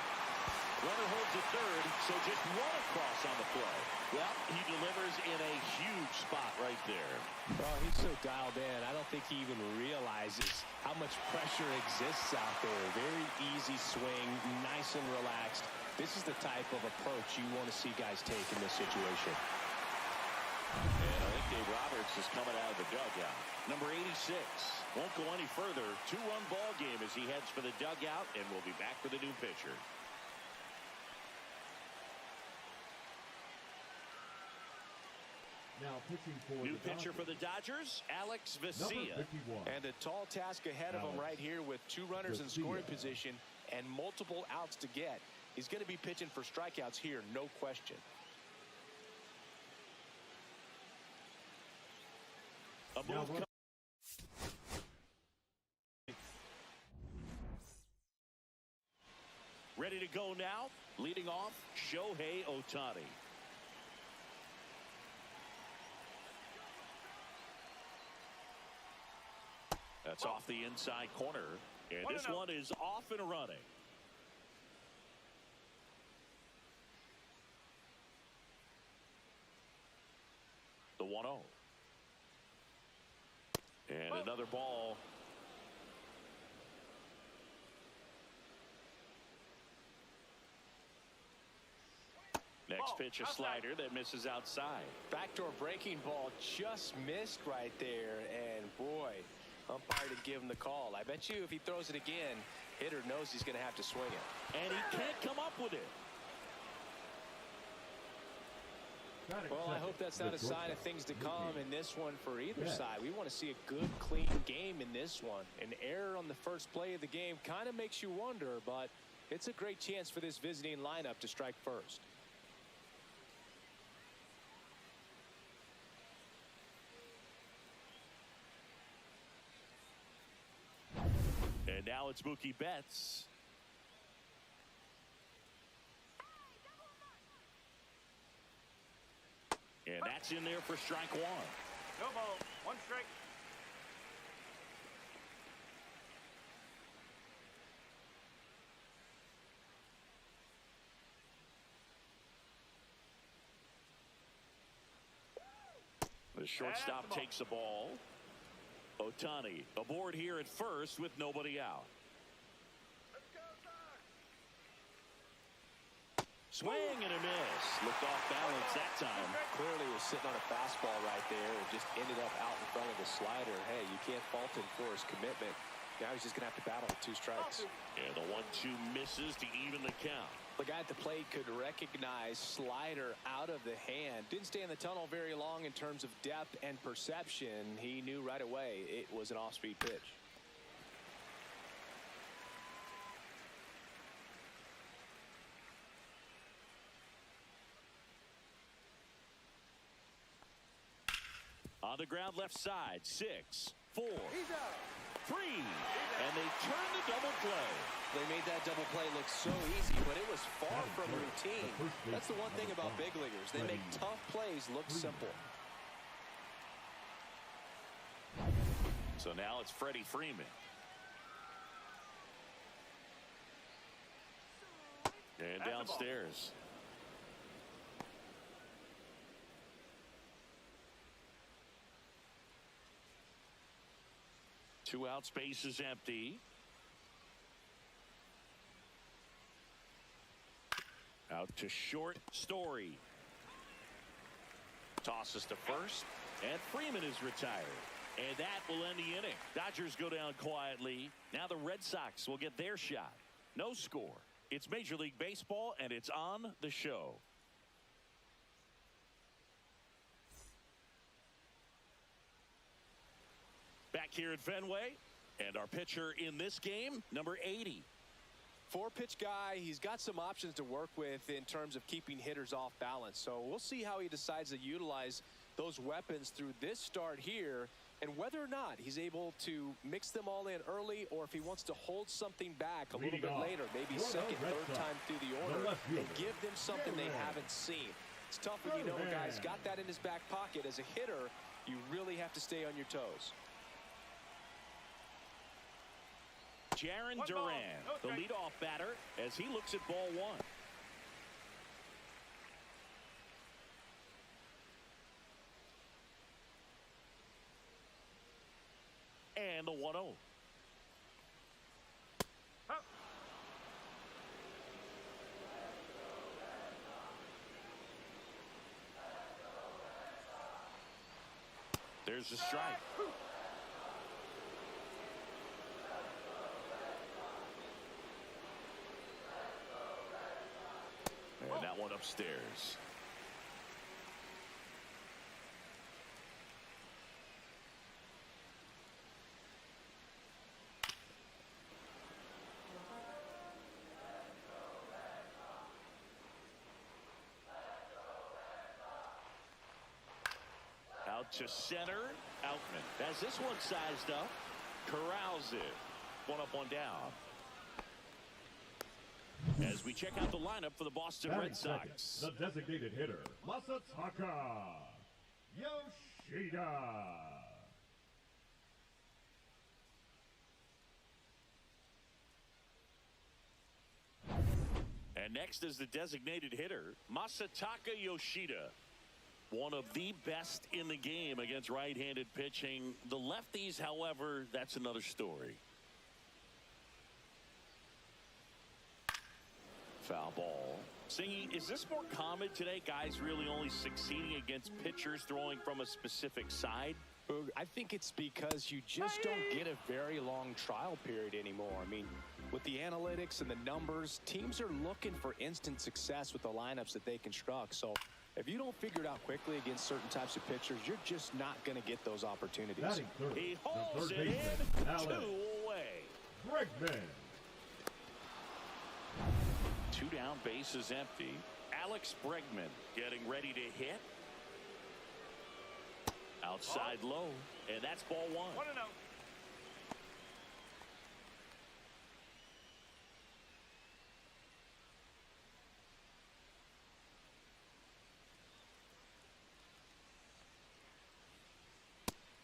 Runner holds at third, so just one across on the play. Well, he delivers in a huge spot right there. Well, he's so dialed in, I don't think he even realizes how much pressure exists out there. Very easy swing, nice and relaxed. This is the type of approach you want to see guys take in this situation. And I think Dave Roberts is coming out of the dugout. Number 86 won't go any further. 2-run ball game as he heads for the dugout, and we'll be back with a new pitcher. Now pitching for New the pitcher Dodgers, for the Dodgers, Alex number Vesia. 51. And a tall task ahead of him right here with 2 runners in scoring position and multiple outs to get. He's going to be pitching for strikeouts here, no question. A move Now, ready to go now. Leading off, Shohei Ohtani. That's off the inside corner. And this one is off and running. The 1-0. And another ball. Next pitch, a slider that misses outside. Backdoor breaking ball just missed right there. And boy, umpire to give him the call. I bet you if he throws it again, hitter knows he's going to have to swing it. And he can't come up with it. Well, I hope that's not a sign of things to come in this one for either side. We want to see a good, clean game in this one. An error on the first play of the game kind of makes you wonder, but it's a great chance for this visiting lineup to strike first. And now it's Mookie Betts. And that's in there for strike 1. No ball. 1 strike. The shortstop takes the ball. Ohtani aboard here at first with nobody out. Swing and a miss. Looked off balance that time. Clearly was sitting on a fastball right there and just ended up out in front of the slider. Hey, you can't fault him for his commitment. Now he's just going to have to battle with 2 strikes. And the 1-2 misses to even the count. The guy at the plate could recognize slider out of the hand. Didn't stay in the tunnel very long in terms of depth and perception. He knew right away it was an off-speed pitch. On the ground left side, 6, 4, 3, and they turn the double play. They made that double play look so easy, but it was far from routine. That's the one thing about big leaguers. They make tough plays look simple. So now it's Freddie Freeman. And downstairs. Two out, space is empty. Out to short, Story. Tosses to first, and Freeman is retired. And that will end the inning. Dodgers go down quietly. Now the Red Sox will get their shot. No score. It's Major League Baseball, and it's on the show. Back here at Fenway, and our pitcher in this game, number 80. 4-pitch guy. He's got some options to work with in terms of keeping hitters off balance. So we'll see how he decides to utilize those weapons through this start here, and whether or not he's able to mix them all in early, or if he wants to hold something back a little bit later, maybe second, third time through the order, and give them something they haven't seen. It's tough when you know a guy's got that in his back pocket. As a hitter, you really have to stay on your toes. Jarren Duran, the leadoff batter, as he looks at ball 1. And the 1-0. There's a strike. And that one upstairs. Out to center. Outman has this one sized up. Corrals it. One up, one down. As we check out the lineup for the Boston Red Sox. The designated hitter, Masataka Yoshida. And next is the designated hitter, Masataka Yoshida. One of the best in the game against right-handed pitching. The lefties, however, that's another story. Foul ball. Singy, is this more common today? Guys really only succeeding against pitchers throwing from a specific side? I think it's because you just don't get a very long trial period anymore. I mean, with the analytics and the numbers, teams are looking for instant success with the lineups that they construct. So if you don't figure it out quickly against certain types of pitchers, you're just not going to get those opportunities. He holds it in. 2 away. Bregman. 2 down, base is empty. Alex Bregman getting ready to hit. Outside low, and that's ball 1. 1-0.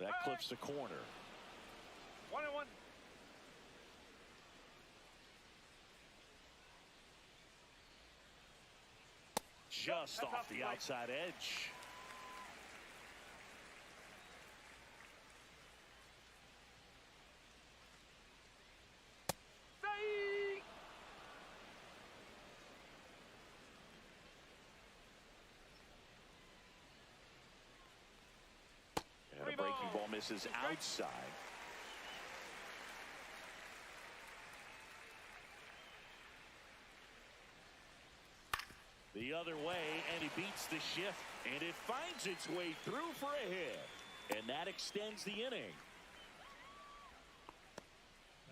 That clips the corner. 1-1. Just off the outside edge. misses outside. The other way, and he beats the shift, and it finds its way through for a hit. And that extends the inning.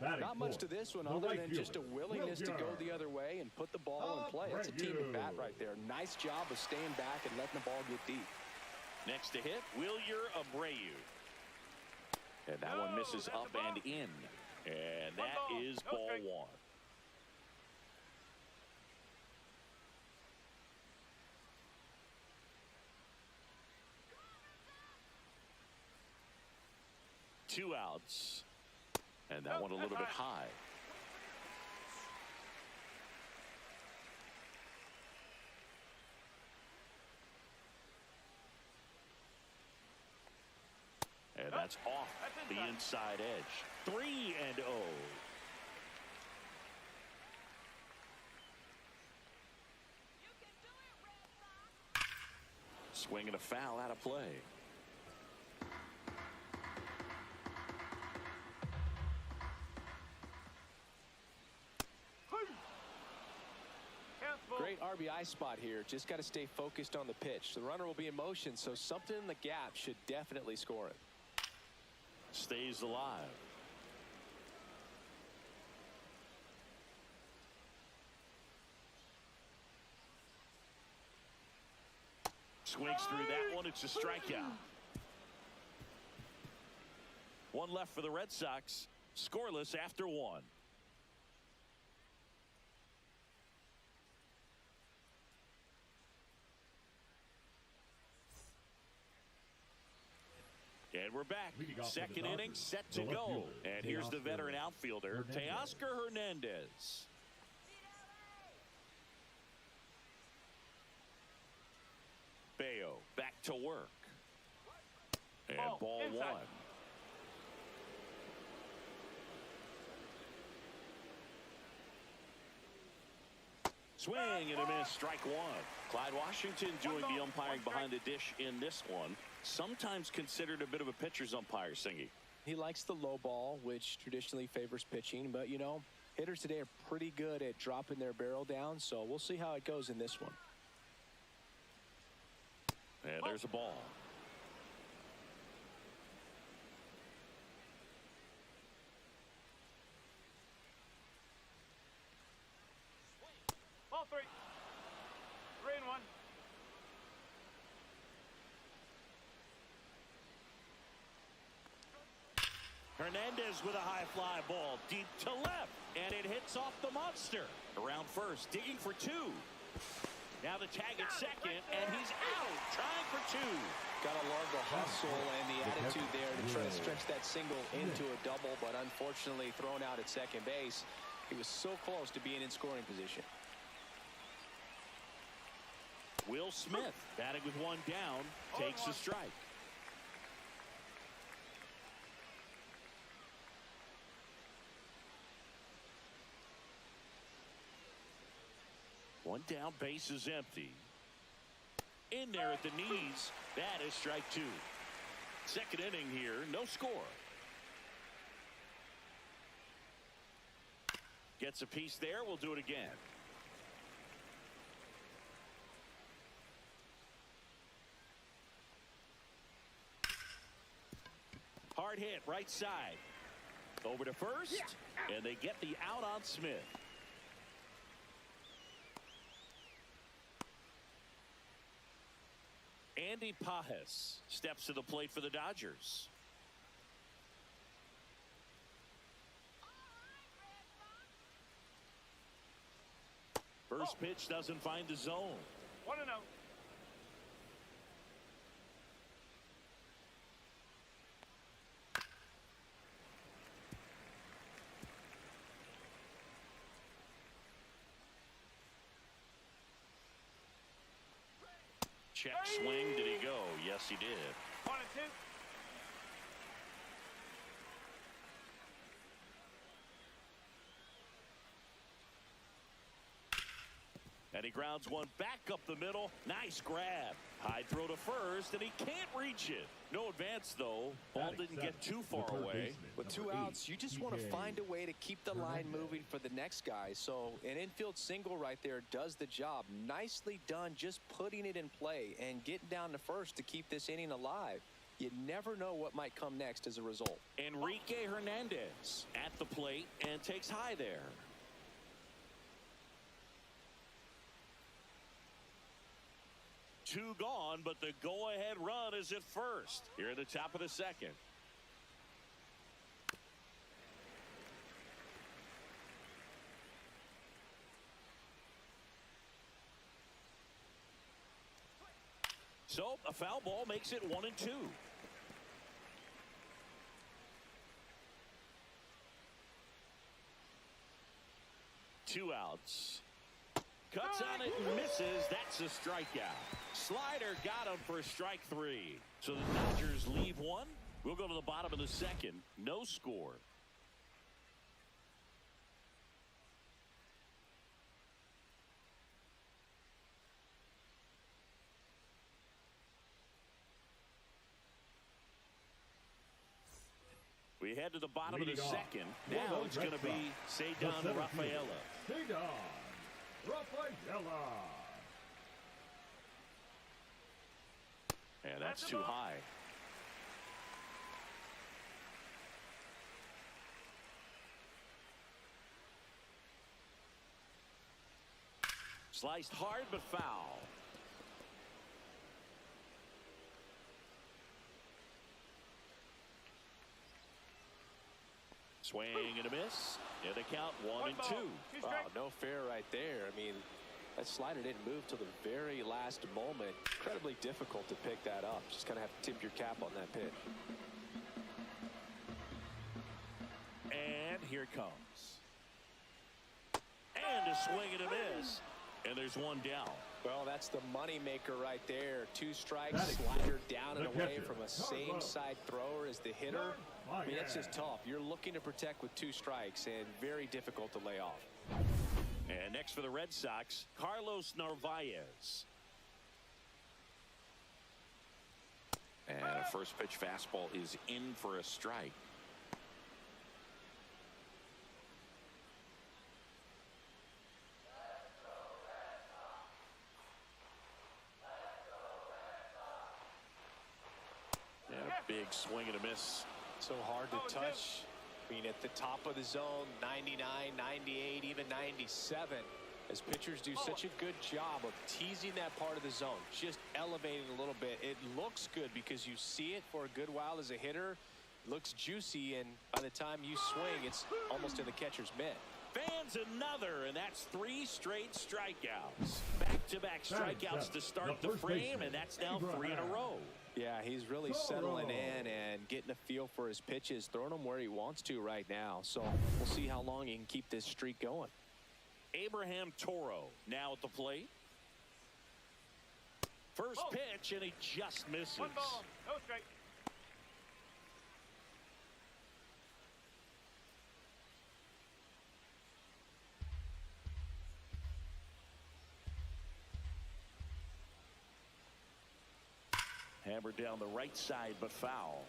Not much to this one other than just a willingness to go the other way and put the ball in play. It's a team at bat right there. Nice job of staying back and letting the ball get deep. Next to hit, Wilyer Abreu. And that one misses up and in. And that is ball one. Two outs. And that one a little bit high. And that's off the inside edge. 3-0. Swing and a foul out of play. Great RBI spot here. Just got to stay focused on the pitch. The runner will be in motion, so something in the gap should definitely score it. Stays alive. Swings through that one. It's a strikeout. One left for the Red Sox. Scoreless after one. And we're back. Second inning set to go. And here's the veteran outfielder, Teoscar Hernandez. Bayo back to work. And ball one. Swing and a miss, strike one. Clyde Washington doing the umpiring behind the dish in this one. Sometimes considered a bit of a pitcher's umpire, Singy. He likes the low ball, which traditionally favors pitching. But, you know, hitters today are pretty good at dropping their barrel down. So we'll see how it goes in this one. And there's a ball. Ball three. 3-1. Hernandez with a high fly ball deep to left, and it hits off the monster. Around first, digging for two. Now the tag at second, and he's out, trying for two. Gotta love the hustle and the attitude there to try to stretch that single into a double, but unfortunately thrown out at second base. He was so close to being in scoring position. Will Smith, batting with one down, takes a strike. One down, base is empty. In there at the knees, that is strike two. Second inning here, no score. Gets a piece there, we'll do it again. Hard hit, right side. Over to first, and they get the out on Smith. Andy Pajes steps to the plate for the Dodgers. First pitch doesn't find the zone. 1-0. Check swing. Did he go? Yes, he did. 1-2. And he grounds one back up the middle. Nice grab. High throw to first, and he can't reach it. No advance, though. Ball didn't get too far away. With 2 outs, you just want to find a way to keep the line moving for the next guy. So an infield single right there does the job. Nicely done, just putting it in play and getting down to first to keep this inning alive. You never know what might come next as a result. Enrique Hernandez at the plate and takes high there. Two gone, but the go-ahead run is at first here at the top of the second. So a foul ball makes it 1-2. Two outs. Cuts on it and misses. That's a strikeout. Slider got him for strike 3. So the Dodgers leave one. We'll go to the bottom of the second. No score. We head to the bottom of the second. Now it's going to be Cedar Rafaela. Cedar Rafaela. And that's too high. Sliced hard but foul. Swing and a miss. And the count 1-2. Wow, no fair right there. I mean, that slider didn't move till the very last moment. Incredibly difficult to pick that up. Just kind of have to tip your cap on that pitch. And here it comes. And a swing and a miss. And there's one down. Well, that's the money maker right there. 2 strikes, slider down and away from a same side thrower as the hitter. I mean, that's just tough. You're looking to protect with 2 strikes and very difficult to lay off. And next for the Red Sox, Carlos Narvaez. And a first pitch fastball is in for a strike. And a big swing and a miss. So hard to touch. I mean, at the top of the zone, 99, 98, even 97. As pitchers do such a good job of teasing that part of the zone, just elevating a little bit. It looks good because you see it for a good while as a hitter. It looks juicy, and by the time you swing, it's almost in the catcher's mitt. Fans another, and that's 3 straight strikeouts. Back-to-back strikeouts to start the frame, and that's now 3 in a row. Yeah, he's really settling in and getting a feel for his pitches, throwing them where he wants to right now. So we'll see how long he can keep this streak going. Abraham Toro now at the plate. First pitch, and he just misses. 1 ball, no strike. Hammered down the right side, but foul.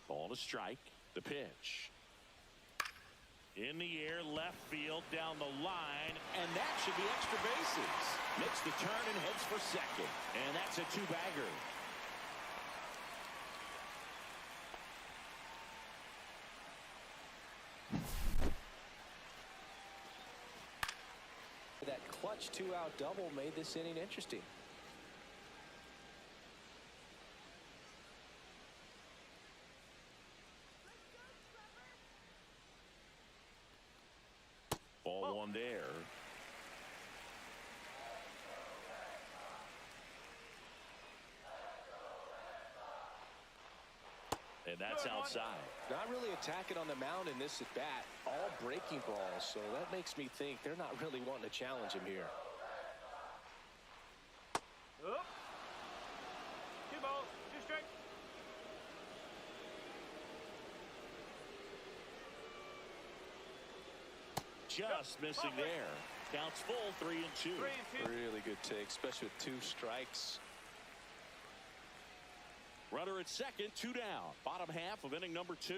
Ball to strike. The pitch. In the air, left field, down the line, and that should be extra bases. Makes the turn and heads for second. And that's a 2-bagger. That clutch 2-out double made this inning interesting. Ball 1 there. And that's outside. Not really attacking on the mound in this at bat. All breaking balls, so that makes me think they're not really wanting to challenge him here. 2 balls, 2 strikes. just missing there. Counts full, 3-2. Really good take, especially with 2 strikes. Runner at second, 2 down. Bottom half of inning number 2.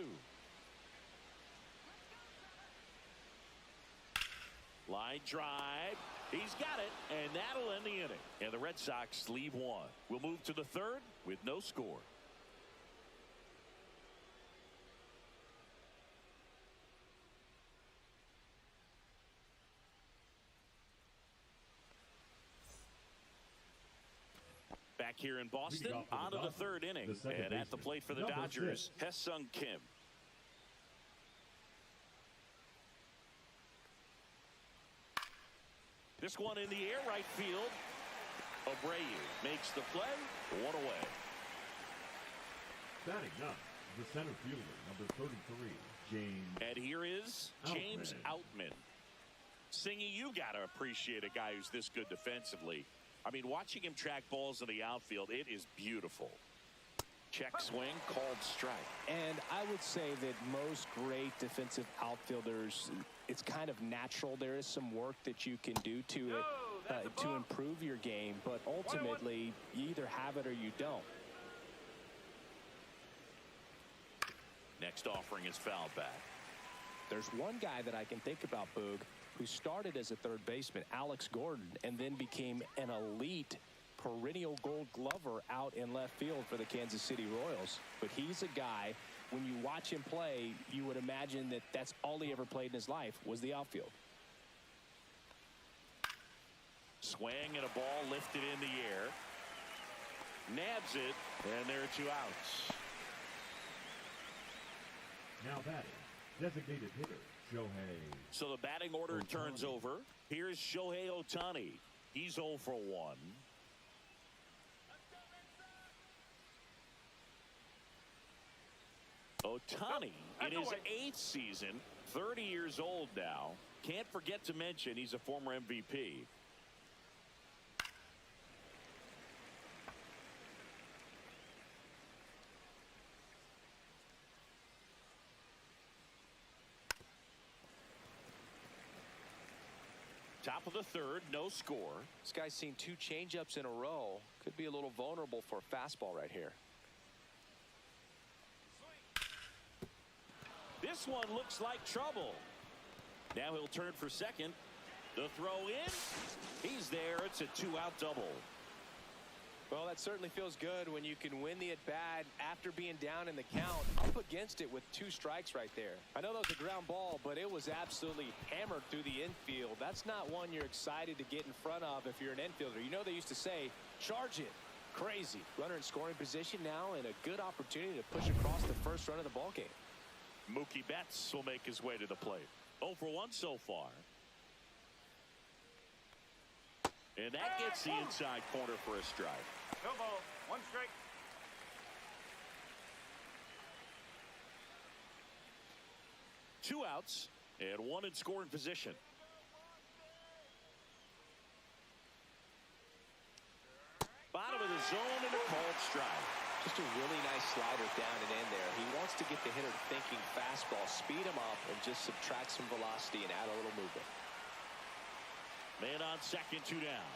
Line drive. He's got it, and that'll end the inning. And the Red Sox leave 1. We'll move to the 3rd with no score. Back here in Boston, on to the 3rd inning. And at the plate for the Dodgers, Hae-Sung Kim. This one in the air, right field. Abreu makes the play. 1 away. Batting up, the center fielder, number 33, James. And here is James Outman. Singy, you got to appreciate a guy who's this good defensively. I mean, watching him track balls in the outfield, it is beautiful. Check swing, called strike. And I would say that most great defensive outfielders, it's kind of natural. There is some work that you can do to improve your game, but ultimately you either have it or you don't. Next offering is fouled back. There's one guy that I can think about, Boog, who started as a third baseman, Alex Gordon, and then became an elite perennial Gold Glover out in left field for the Kansas City Royals. But he's a guy, when you watch him play, you would imagine that that's all he ever played in his life was the outfield. Swing and a ball lifted in the air. Nabs it, and there are 2 outs. Now batting, designated hitter, Shohei. So the batting order turns over. Here's Shohei Ohtani. He's 0 for 1. Ohtani in his 8th season, 30 years old now. Can't forget to mention he's a former MVP. Top of the 3rd, no score. This guy's seen 2 changeups in a row. Could be a little vulnerable for a fastball right here. This one looks like trouble. Now he'll turn for second. The throw in. He's there. It's a 2-out double. Well, that certainly feels good when you can win the at-bat after being down in the count, up against it with 2 strikes right there. I know that was a ground ball, but it was absolutely hammered through the infield. That's not one you're excited to get in front of if you're an infielder. You know they used to say, charge it. Crazy. Runner in scoring position now and a good opportunity to push across the first run of the ballgame. Mookie Betts will make his way to the plate. 0 for 1 so far. And that gets the inside corner for a strike. No ball. 1 strike. Two outs and 1 in scoring position. Bottom of the zone and a called strike. Just a really nice slider down and in there. He wants to get the hitter thinking fastball, speed him up, and just subtract some velocity and add a little movement. Man on second, 2 down.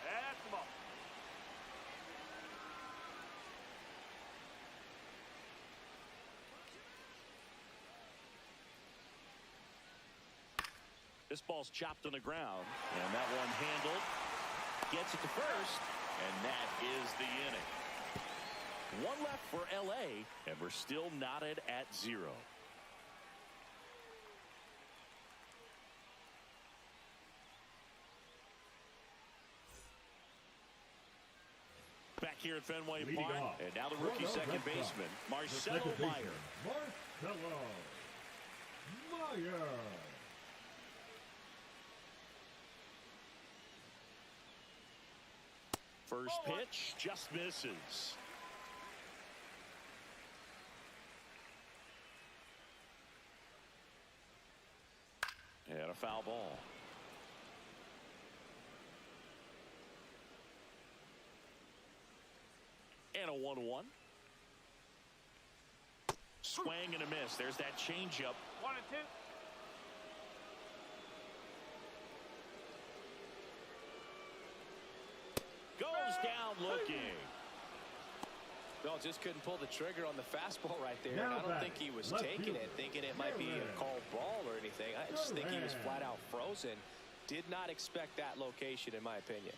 That's the ball. This ball's chopped on the ground, and that one handled. Gets it to first, and that is the inning. 1 left for LA, and we're still knotted at 0. Back here at Fenway Park, and now the rookie second baseman, Marcelo Meyer. Marcelo Meyer. First pitch just misses. And a foul ball. And a 1-1. Swing and a miss. There's that changeup. 1 and 2. goes down looking. Well, just couldn't pull the trigger on the fastball right there. Now And I don't batting, think he was left taking fielder, it, thinking it might be a called ball or anything. I just think he was flat out frozen. Did not expect that location, in my opinion.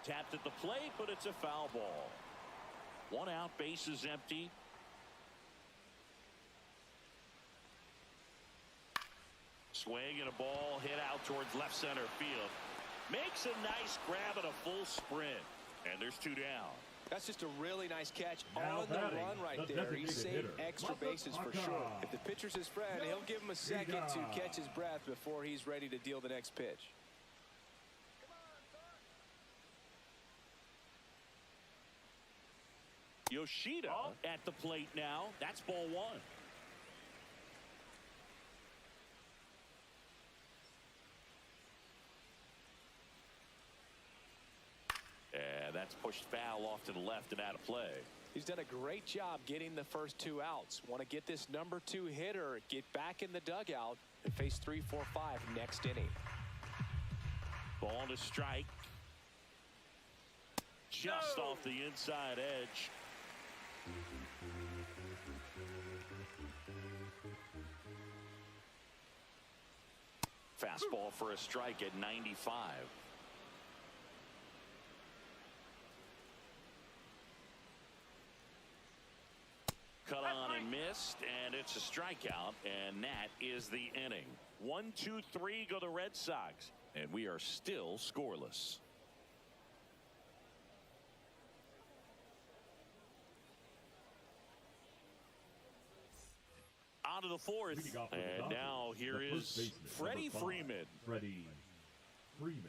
Tapped at the plate, but it's a foul ball. 1 out, base is empty. Swing and a ball hit out towards left center field. Makes a nice grab and a full sprint. And there's 2 down. That's just a really nice catch Now on the batting, run right the there. He designated saved hitter, extra Mlb bases for The sure. Show. If the pitcher's his friend, he'll give him a second to catch his breath before he's ready to deal the next pitch. Yoshida at the plate now. That's ball 1. And that's pushed foul off to the left and out of play. He's done a great job getting the first 2 outs. Want to get this number 2 hitter, get back in the dugout, and face 3, 4, 5 next inning. Ball to strike. Just off the inside edge. Fastball for a strike at 95. Cut on and missed, and it's a strikeout, and that is the inning. 1, 2, 3 go the Red Sox, and we are still scoreless. On to the 4th, and now here is Freddie Freeman. Freddie Freeman.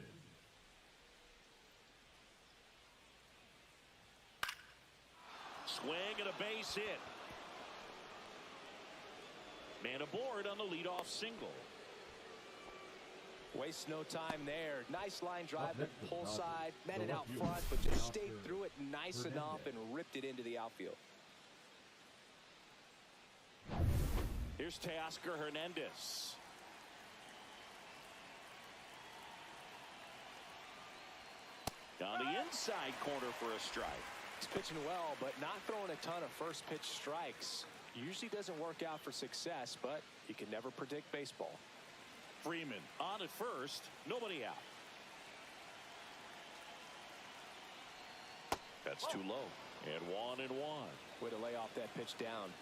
Swing and a base hit. Man aboard on the leadoff single. Wastes no time there. Nice line drive to the pull side. Met it out front, but just stayed through it nice enough and ripped it into the outfield. Here's Teoscar Hernandez. Down the inside corner for a strike. He's pitching well, but not throwing a ton of first pitch strikes. Usually doesn't work out for success, but you can never predict baseball. Freeman on at first, nobody out. That's too low. And 1-1. Way to lay off that pitch down.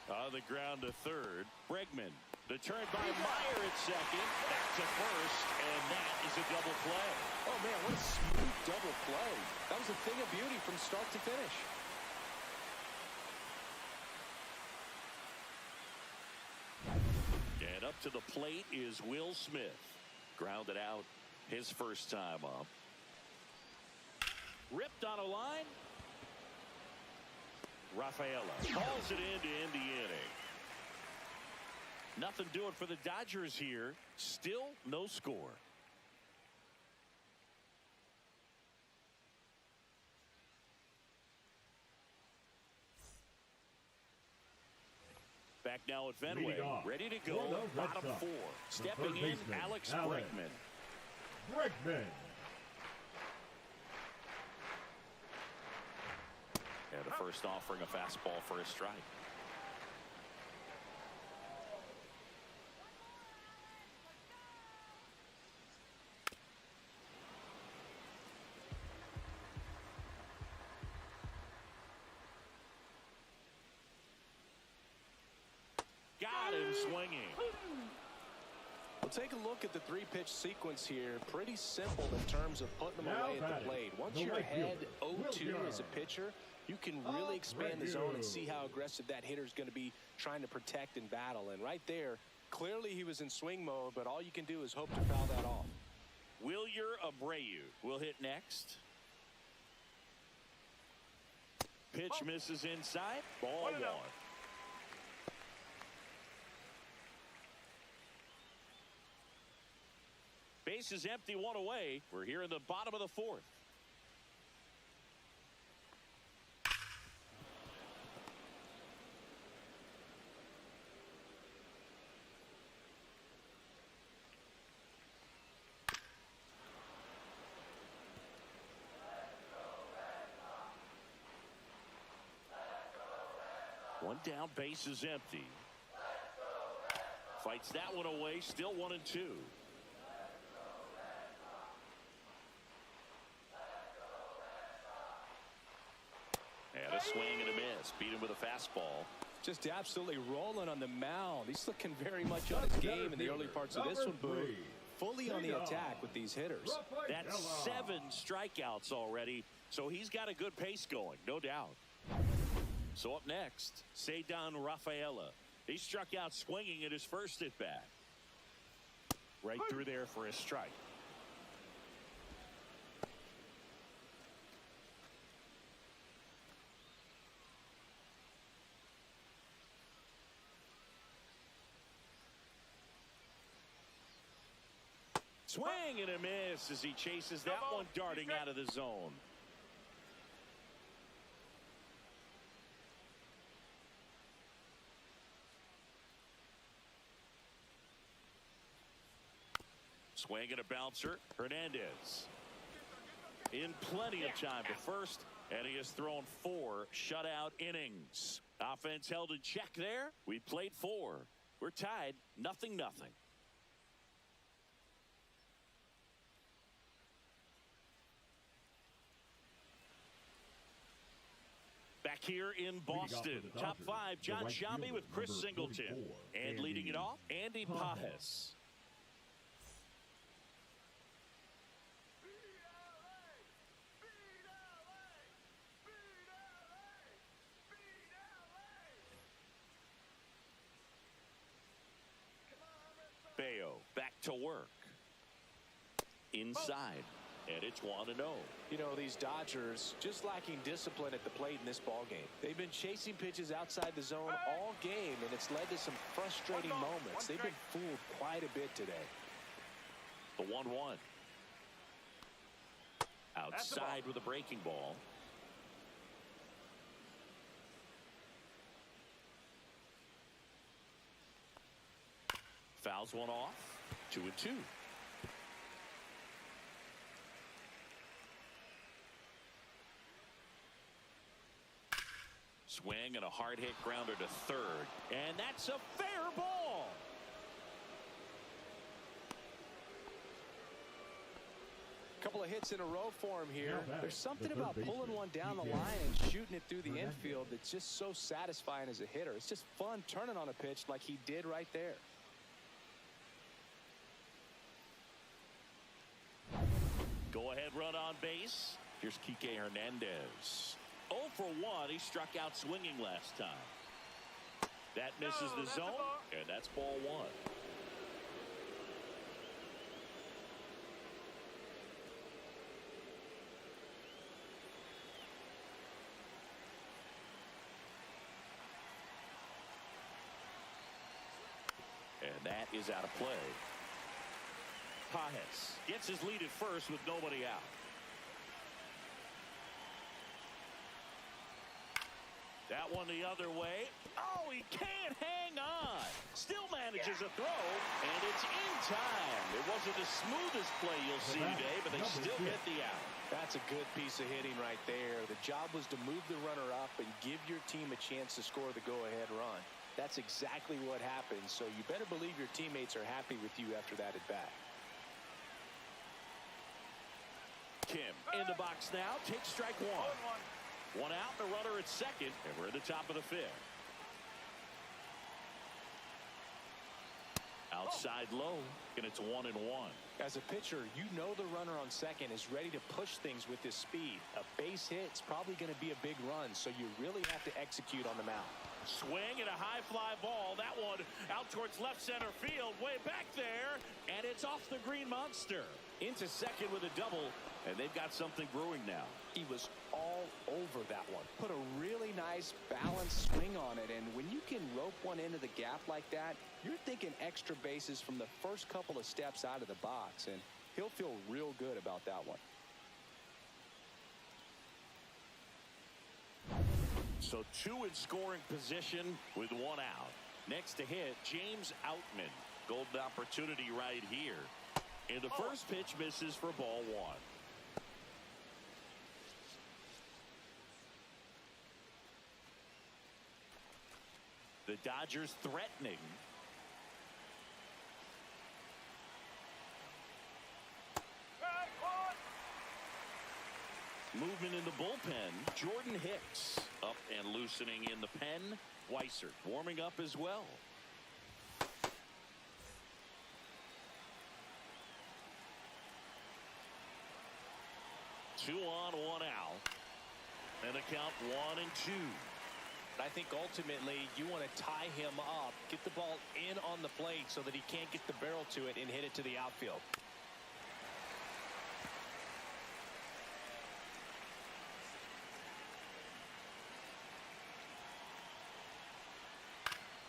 On the ground to third. Bregman. The turn by Meyer at second. Back to first. And that is a double play. Oh, man, what a smooth double play. That was a thing of beauty from start to finish. And up to the plate is Will Smith. Grounded out his first time up. Ripped on a line. Rafaela calls it in to end the inning. Nothing doing for the Dodgers here. Still no score. Back now at Fenway. Ready to go. Bottom 4. Stepping in, Alex Bregman. Bregman. And the first offering a fastball for a strike. Got him swinging. Well, take a look at the 3-pitch sequence here. Pretty simple in terms of putting them away at the plate. Once you're ahead 0-2 as a pitcher, you can really expand the zone and see how aggressive that hitter is going to be trying to protect and battle. And right there, clearly he was in swing mode, but all you can do is hope to foul that off. Wilyer Abreu will hit next. Pitch misses inside. Ball 1. Base is empty, 1 away. We're here in the bottom of the 4th. One down, base is empty. Fights that one away, still 1-2. And a swing and a miss. Beat him with a fastball. Just absolutely rolling on the mound. He's looking very much on his game in the early parts of this one, Boo. Fully on the attack with these hitters. That's 7 strikeouts already, so he's got a good pace going, no doubt. So up next, Ceddanne Rafaela. He struck out swinging at his first at-bat. Right through there for a strike. Swing and a miss as he chases that one darting out of the zone. Swing and a bouncer. Hernandez in plenty of time to first, and he has thrown 4 shutout innings. Offense held in check there. We played 4. We're tied 0-0. Back here in Boston, top 5, John Shambi with Chris Singleton. And leading it off, Andy Pajes. Bayo back to work. Inside. And it's 1-0. You know, these Dodgers just lacking discipline at the plate in this ball game. They've been chasing pitches outside the zone all game, and it's led to some frustrating moments. They've been fooled quite a bit today. The 1-1. Outside with a breaking ball. Fouls one off. 2-2. Swing and a hard hit grounder to third. And that's a fair ball. Couple of hits in a row for him here. There's something about pulling one down the line and shooting it through the infield that's just so satisfying as a hitter. It's just fun turning on a pitch like he did right there. Go ahead run on base. Here's Kike Hernandez. 0 for 1. He struck out swinging last time. That misses the zone, and that's ball 1. And that is out of play. Pajes gets his lead at first with nobody out. That one the other way. Oh, he can't hang on. Still manages a throw, and it's in time. It wasn't the smoothest play you'll see today, but they still get the out. That's a good piece of hitting right there. The job was to move the runner up and give your team a chance to score the go-ahead run. That's exactly what happened, so you better believe your teammates are happy with you after that at-bat. Kim in the box now. Takes strike 1. One out, the runner at second, and we're at the top of the 5th. Outside low, and it's 1-1. As a pitcher, you know the runner on second is ready to push things with his speed. A base hit's probably going to be a big run, so you really have to execute on the mound. Swing and a high fly ball. That one out towards left center field, way back there, and it's off the green monster. Into second with a double, and they've got something brewing now. He was all over that one. Put a really nice balanced swing on it, and when you can rope one into the gap like that, you're thinking extra bases from the first couple of steps out of the box, and he'll feel real good about that one. So 2 in scoring position with 1 out. Next to hit, James Outman. Golden opportunity right here. And the first pitch misses for ball 1. The Dodgers threatening. Hey, one. Movement in the bullpen. Jordan Hicks up and loosening in the pen. Weiser warming up as well. Two on, one out. And a count 1-2. I think ultimately you want to tie him up, get the ball in on the plate so that he can't get the barrel to it and hit it to the outfield.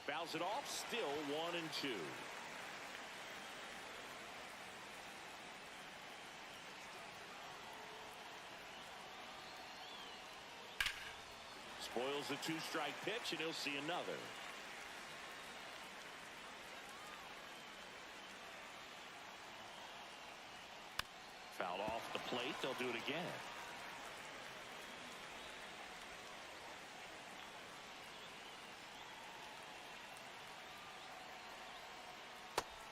Fouls it off, still 1-2. Spoils a two-strike pitch, and he'll see another. Foul off the plate. They'll do it again.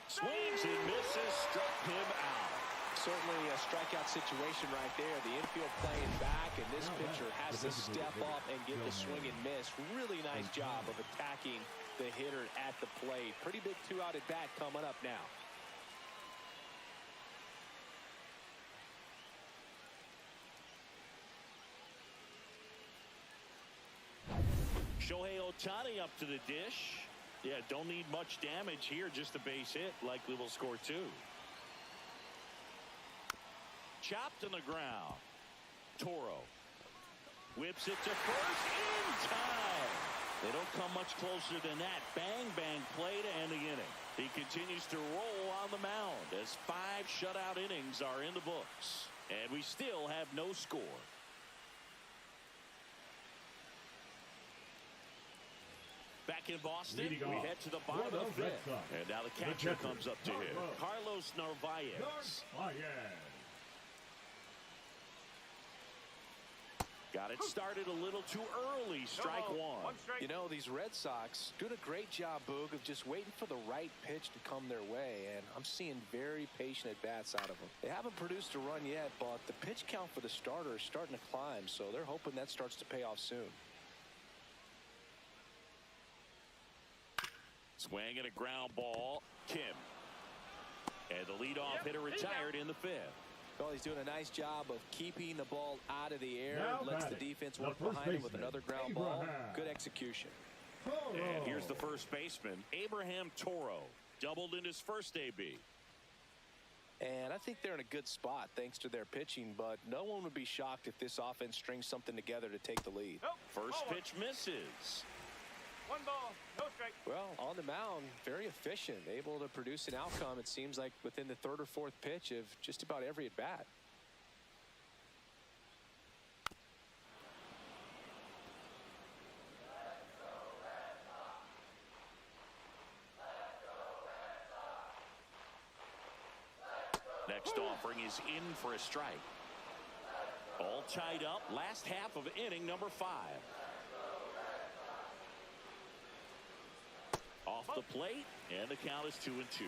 Swings and misses, struck him out. Certainly a strikeout situation right there. The infield playing back, and this pitcher has to step up and get the swing and miss. Really nice job of attacking the hitter at the plate. Pretty big two-out at bat coming up now. Shohei Ohtani up to the dish. Yeah, don't need much damage here, just a base hit. Likely will score two. Chopped on the ground. Toro whips it to first in time. They don't come much closer than that. Bang, bang play to end the inning. He continues to roll on the mound as 5 shutout innings are in the books. And we still have no score. Back in Boston, we head to the bottom of the 5th. And now the catcher comes up to him. Carlos Narvaez. Got it started a little too early. Strike one. You know, these Red Sox doing a great job, Boog, of just waiting for the right pitch to come their way. And I'm seeing very patient at-bats out of them. They haven't produced a run yet, but the pitch count for the starter is starting to climb. So they're hoping that starts to pay off soon. Swing and a ground ball. Kim. And the leadoff hitter retired in the 5th. Well, he's doing a nice job of keeping the ball out of the air. Lets the defense work behind him with another ground ball. Good execution. And here's the first baseman, Abraham Toro. Doubled in his first AB. And I think they're in a good spot thanks to their pitching, but no one would be shocked if this offense strings something together to take the lead. First pitch misses. 1 ball, no strike. Well, on the mound, very efficient, able to produce an outcome, it seems like, within the 3rd or 4th pitch of just about every at-bat. Next offering is in for a strike. All tied up, last half of inning number 5. Off the plate, and the count is 2-2.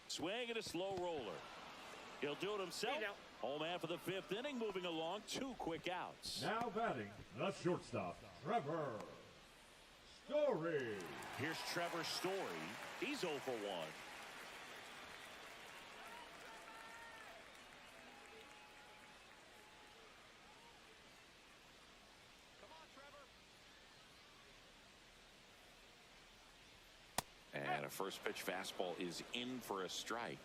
Swing and a slow roller. He'll do it himself. Home half of the 5th inning, moving along. 2 quick outs. Now batting, the shortstop, Trevor Story. Here's Trevor Story. He's 0 for 1. And a first pitch fastball is in for a strike.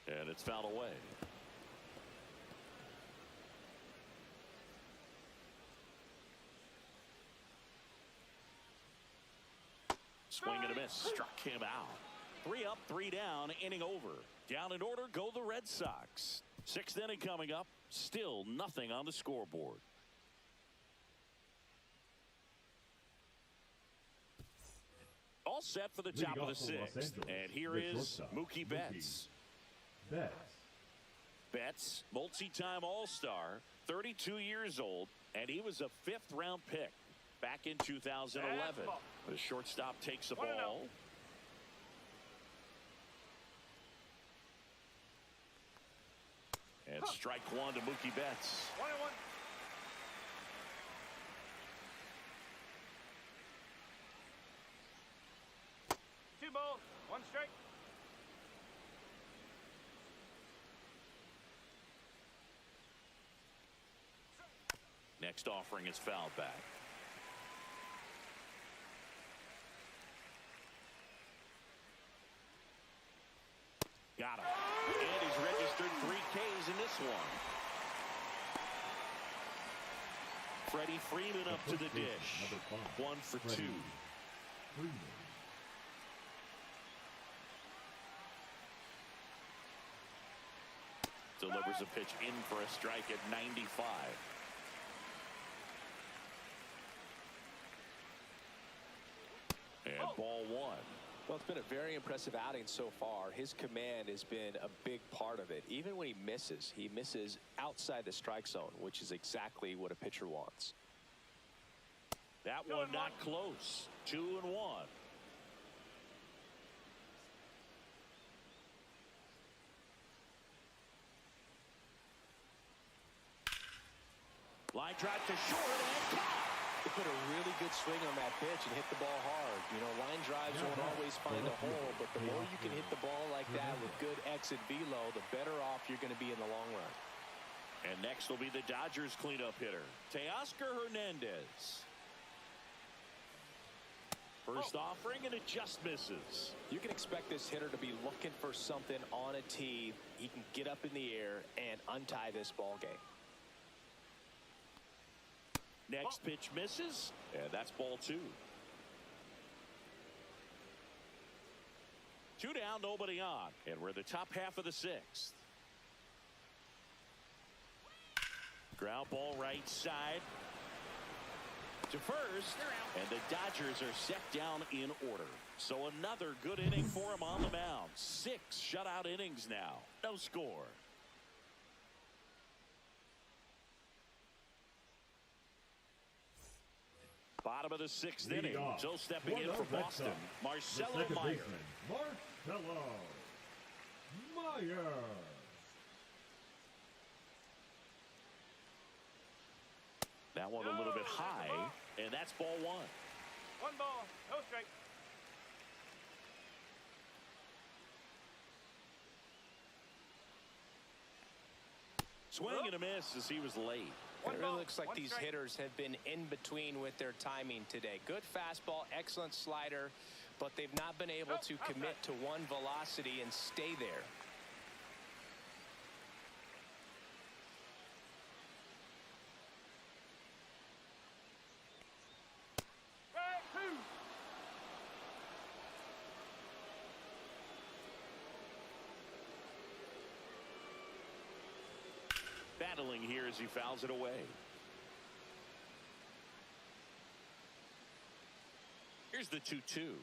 And it's fouled away. Swing and a miss. Struck him out. 3 up, 3 down, inning over. Down in order go the Red Sox. 6th inning coming up. Still nothing on the scoreboard. all set for the top of the sixth. And here is Mookie Betts. Betts, multi-time All-Star, 32 years old, and he was a fifth-round pick back in 2011. The shortstop takes the ball. And strike one to Mookie Betts. 1-1. Two balls, one strike. Next offering is fouled back. Got him. And he's registered 3 Ks in this one. Freddie Freeman up to the dish. 1 for 2. Delivers a pitch in for a strike at 95. And ball 1. Well, it's been a very impressive outing so far. His command has been a big part of it. Even when he misses outside the strike zone, which is exactly what a pitcher wants. That one not close. 2-1. Line drive to short and caught. He put a really good swing on that pitch and hit the ball hard. You know, line drives won't always find a hole, but the more you can hit the ball like that with good exit velo, the better off you're going to be in the long run. And next will be the Dodgers cleanup hitter, Teoscar Hernandez. First offering, and it just misses. You can expect this hitter to be looking for something on a tee. He can get up in the air and untie this ball game. Next pitch misses, and that's ball 2. 2 down, nobody on, and we're in the top half of the 6th. Ground ball right side to first, and the Dodgers are set down in order. So another good inning for him on the mound. 6 shutout innings now. No score. Bottom of the 6th inning. So stepping in for Boston, Marcelo Meyer. Marcelo Meyer. That one a little bit high, and that's ball 1. 1 ball, no strike. Swing and a miss as he was late. It really looks like these hitters have been in between with their timing today. Good fastball, excellent slider, but they've not been able to commit to one velocity and stay there. Battling here as he fouls it away. Here's the 2-2.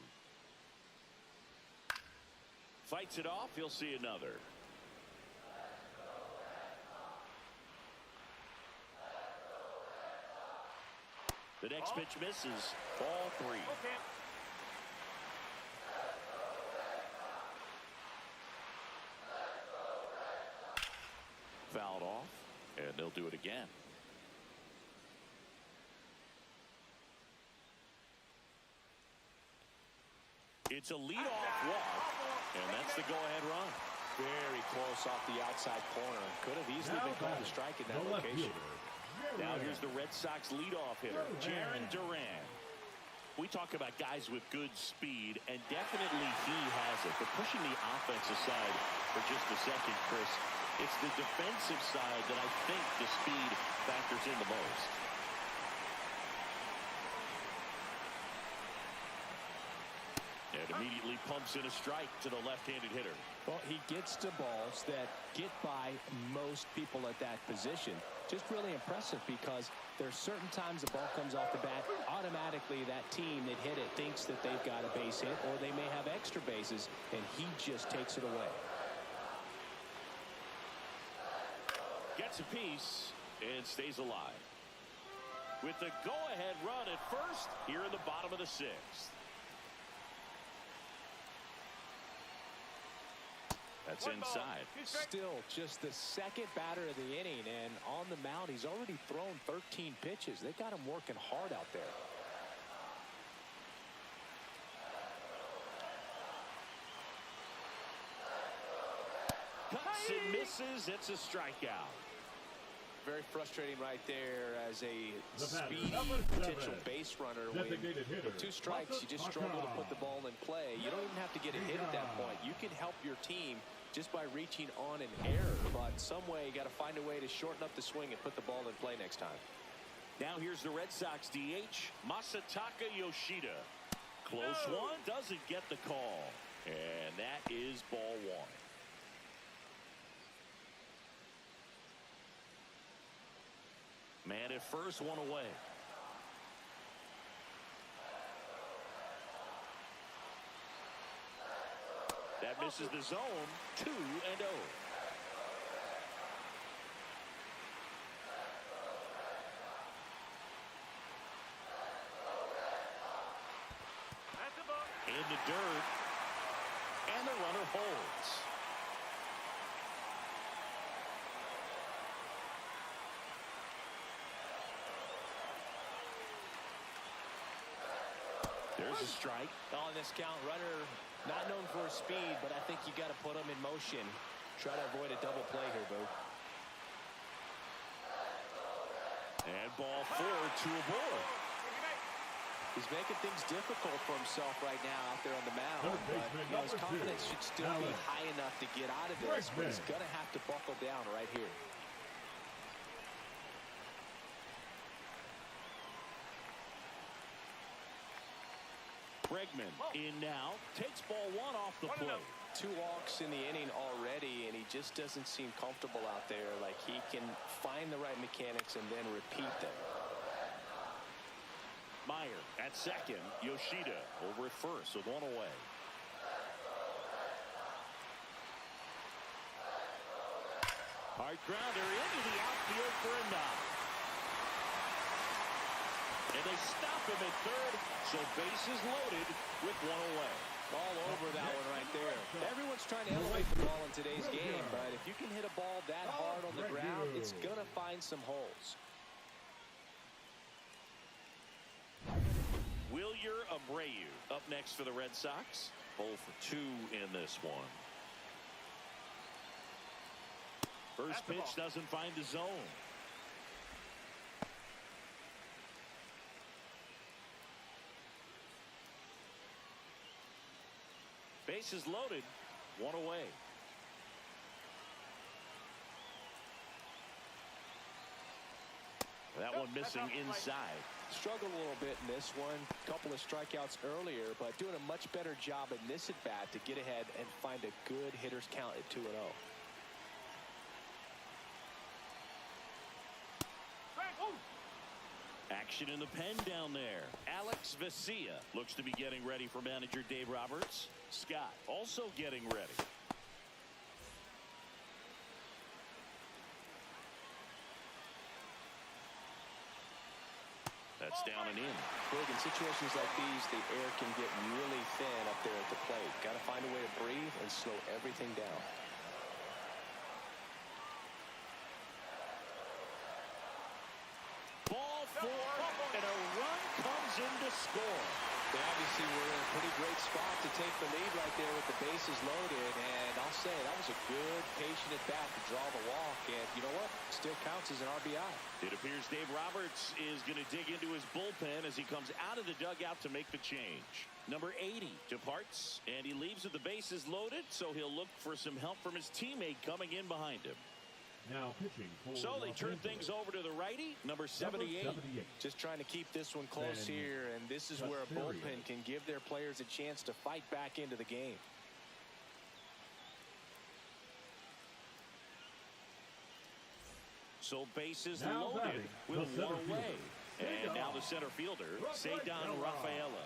Fights it off. He'll see another. The next pitch misses. Ball 3. Okay. Fouled off, and they'll do it again. It's a leadoff walk, and that's the go-ahead run. Very close off the outside corner. Could have easily been called a strike in that location. Now here's the Red Sox leadoff hitter, Jarren Duran. We talk about guys with good speed, and definitely he has it. But pushing the offense aside for just a second, Chris, it's the defensive side that I think the speed factors in the most. And immediately pumps in a strike to the left-handed hitter. Well, he gets to balls that get by most people at that position. Just really impressive because There's certain times the ball comes off the bat, automatically that team that hit it thinks that they've got a base hit, or they may have extra bases, and he just takes it away. Gets a piece and stays alive. With the go-ahead run at first here in the bottom of the sixth. That's inside. Still just the second batter of the inning, and on the mound he's already thrown 13 pitches. They got him working hard out there. Cuts and misses. It's a strikeout. Very frustrating right there as a speedy number potential 7. base runner. Designated hitter, With 2 strikes, you just struggle to put the ball in play. You don't even have to get a hit at that point. You can help your team just by reaching on an error, but some way you got to find a way to shorten up the swing and put the ball in play next time. Now here's the Red Sox DH, Masataka Yoshida. Close one, doesn't get the call, and that is ball 1. Man at first, 1 away. That misses the zone. 2-0. That's a ball. In the dirt. And the runner holds. There's a strike. On this count, runner not known for his speed, but I think you got to put him in motion. Try to avoid a double play here, Boo. And ball 4, 2 aboard. He's making things difficult for himself right now out there on the mound. But his confidence should still be high enough to get out of this, but he's going to have to buckle down right here. Bregman in now, takes ball 1 off the plate. 2 walks in the inning already, and he just doesn't seem comfortable out there. Like he can find the right mechanics and then repeat them. Meyer at second. Yoshida over at first with 1 away. Hard grounder into the outfield for a knock. And they stop him at third, so bases loaded with 1 away. All over that one right there. Everyone's trying to elevate the ball in today's game, but if you can hit a ball that hard on the ground, it's going to find some holes. Wilyer Abreu up next for the Red Sox. 0 for 2 in this one. First pitch doesn't find the zone. Bases loaded, 1 away. That one missing inside. Struggled a little bit in this one. Couple of strikeouts earlier, but doing a much better job in this at bat to get ahead and find a good hitter's count at 2-0. Action in the pen down there. Alex Vesia looks to be getting ready for manager Dave Roberts. Scott also getting ready. That's down and in. Big, in situations like these, the air can get really thin up there at the plate. Got to find a way to breathe and slow everything down. Ball 4, and a run comes in to score. They obviously were in a pretty great spot to take the lead right there with the bases loaded, and I'll say that was a good, patient at bat to draw the walk, and you know what? Still counts as an RBI. It appears Dave Roberts is going to dig into his bullpen as he comes out of the dugout to make the change. Number 80 departs, and he leaves with the bases loaded, so he'll look for some help from his teammate coming in behind him. Now pitching for So they Los turn Angeles. things over to the righty, number 78. Just trying to keep this one close Then here, and this is where a Casario. bullpen can give their players a chance to fight back into the game. So bases Now loaded batting, with the center one away. fielder, And now the Cedar center fielder, Cedar Rafaela.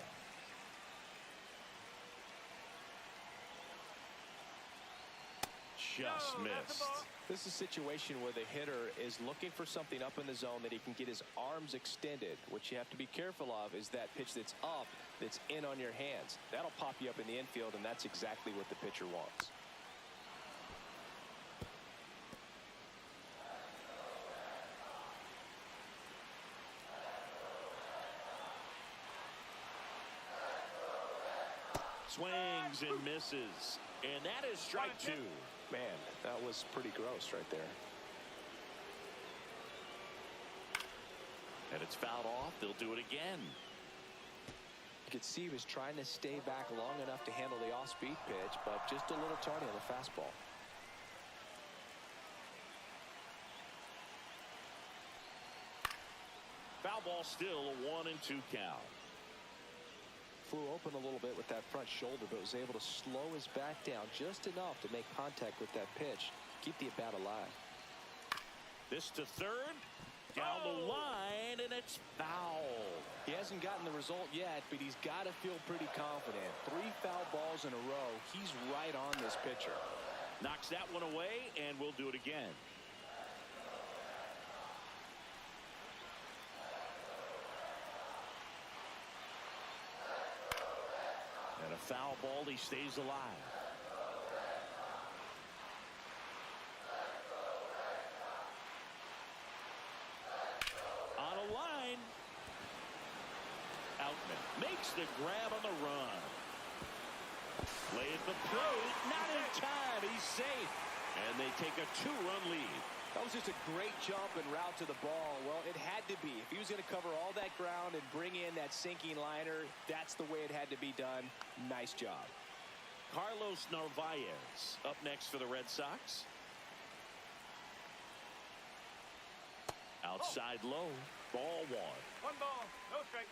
Just No, that's a missed. ball. This is a situation where the hitter is looking for something up in the zone that he can get his arms extended. What you have to be careful of is that pitch that's up, that's in on your hands. That'll pop you up in the infield, and that's exactly what the pitcher wants. Swings and misses. And that is strike two. Man, that was pretty gross right there. And it's fouled off. They'll do it again. You could see he was trying to stay back long enough to handle the off-speed pitch, but just a little tardy on the fastball. Foul ball still, a 1-2 count. Flew open a little bit with that front shoulder, but was able to slow his back down just enough to make contact with that pitch, keep the at-bat alive. This to third, down the line, and it's foul. He hasn't gotten the result yet, but he's got to feel pretty confident. 3 foul balls in a row. He's right on this pitcher. Knocks that one away, and we'll do it again. And a foul ball, he stays alive. On a line. Outman makes the grab on the run. Lay at the plate, not in time, he's safe. And they take a 2-run lead. That was just a great jump and route to the ball. Well, it had to be. If he was going to cover all that ground and bring in that sinking liner, that's the way it had to be done. Nice job. Carlos Narvaez up next for the Red Sox. Outside low, ball 1. 1 ball, no strike.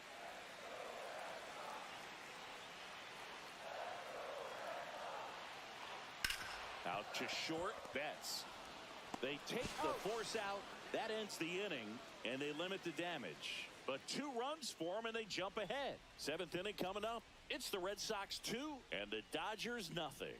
Out to short, Betts. They take the force out. That ends the inning, and they limit the damage. But 2 runs for them, and they jump ahead. 7th inning coming up. It's the Red Sox 2, and the Dodgers nothing.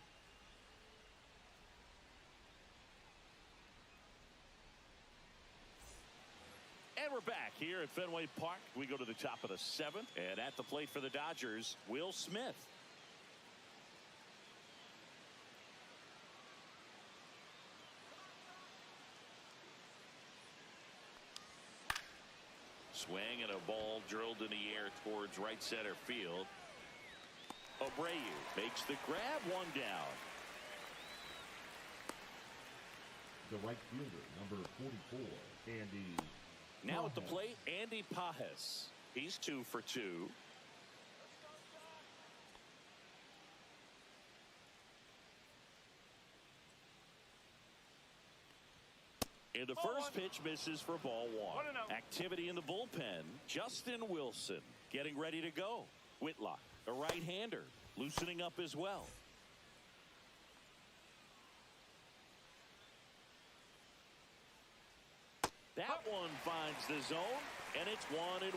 And we're back here at Fenway Park. We go to the top of the 7th, and at the plate for the Dodgers, Will Smith. Swing and a ball drilled in the air towards right center field. Abreu makes the grab, 1 down. The right fielder, number 44, Andy. Now at the plate, Andy Pajes. He's 2 for 2. And the first pitch misses for ball 1. 1-0. Activity in the bullpen. Justin Wilson getting ready to go. Whitlock, a right-hander, loosening up as well. That one finds the zone, and it's 1-1.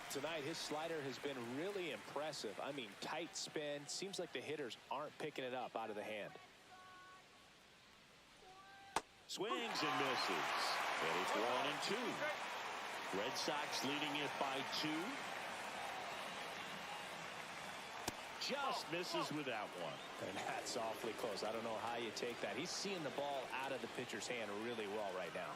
Tonight, his slider has been really impressive. I mean, tight spin. Seems like the hitters aren't picking it up out of the hand. Swings and misses. And it's 1-2. Red Sox leading it by 2. Just misses with that one. And that's awfully close. I don't know how you take that. He's seeing the ball out of the pitcher's hand really well right now.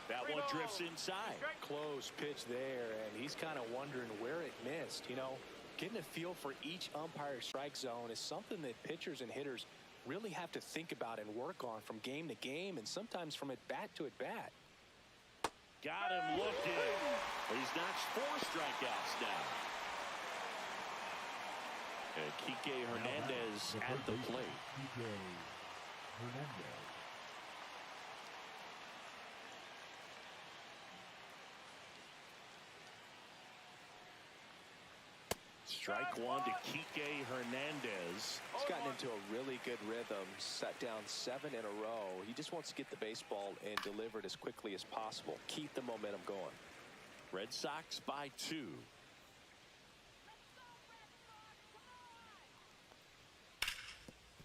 That one drifts inside. Close pitch there, and he's kind of wondering where it missed. You know, getting a feel for each umpire's strike zone is something that pitchers and hitters really have to think about and work on from game to game, and sometimes from at bat to at bat. Got him looking. He's notched 4 strikeouts now. And Kike Hernandez at the plate. Kike Hernandez. Strike one to Kike Hernandez. He's gotten into a really good rhythm, set down 7 in a row. He just wants to get the baseball and deliver it as quickly as possible. Keep the momentum going. Red Sox by 2.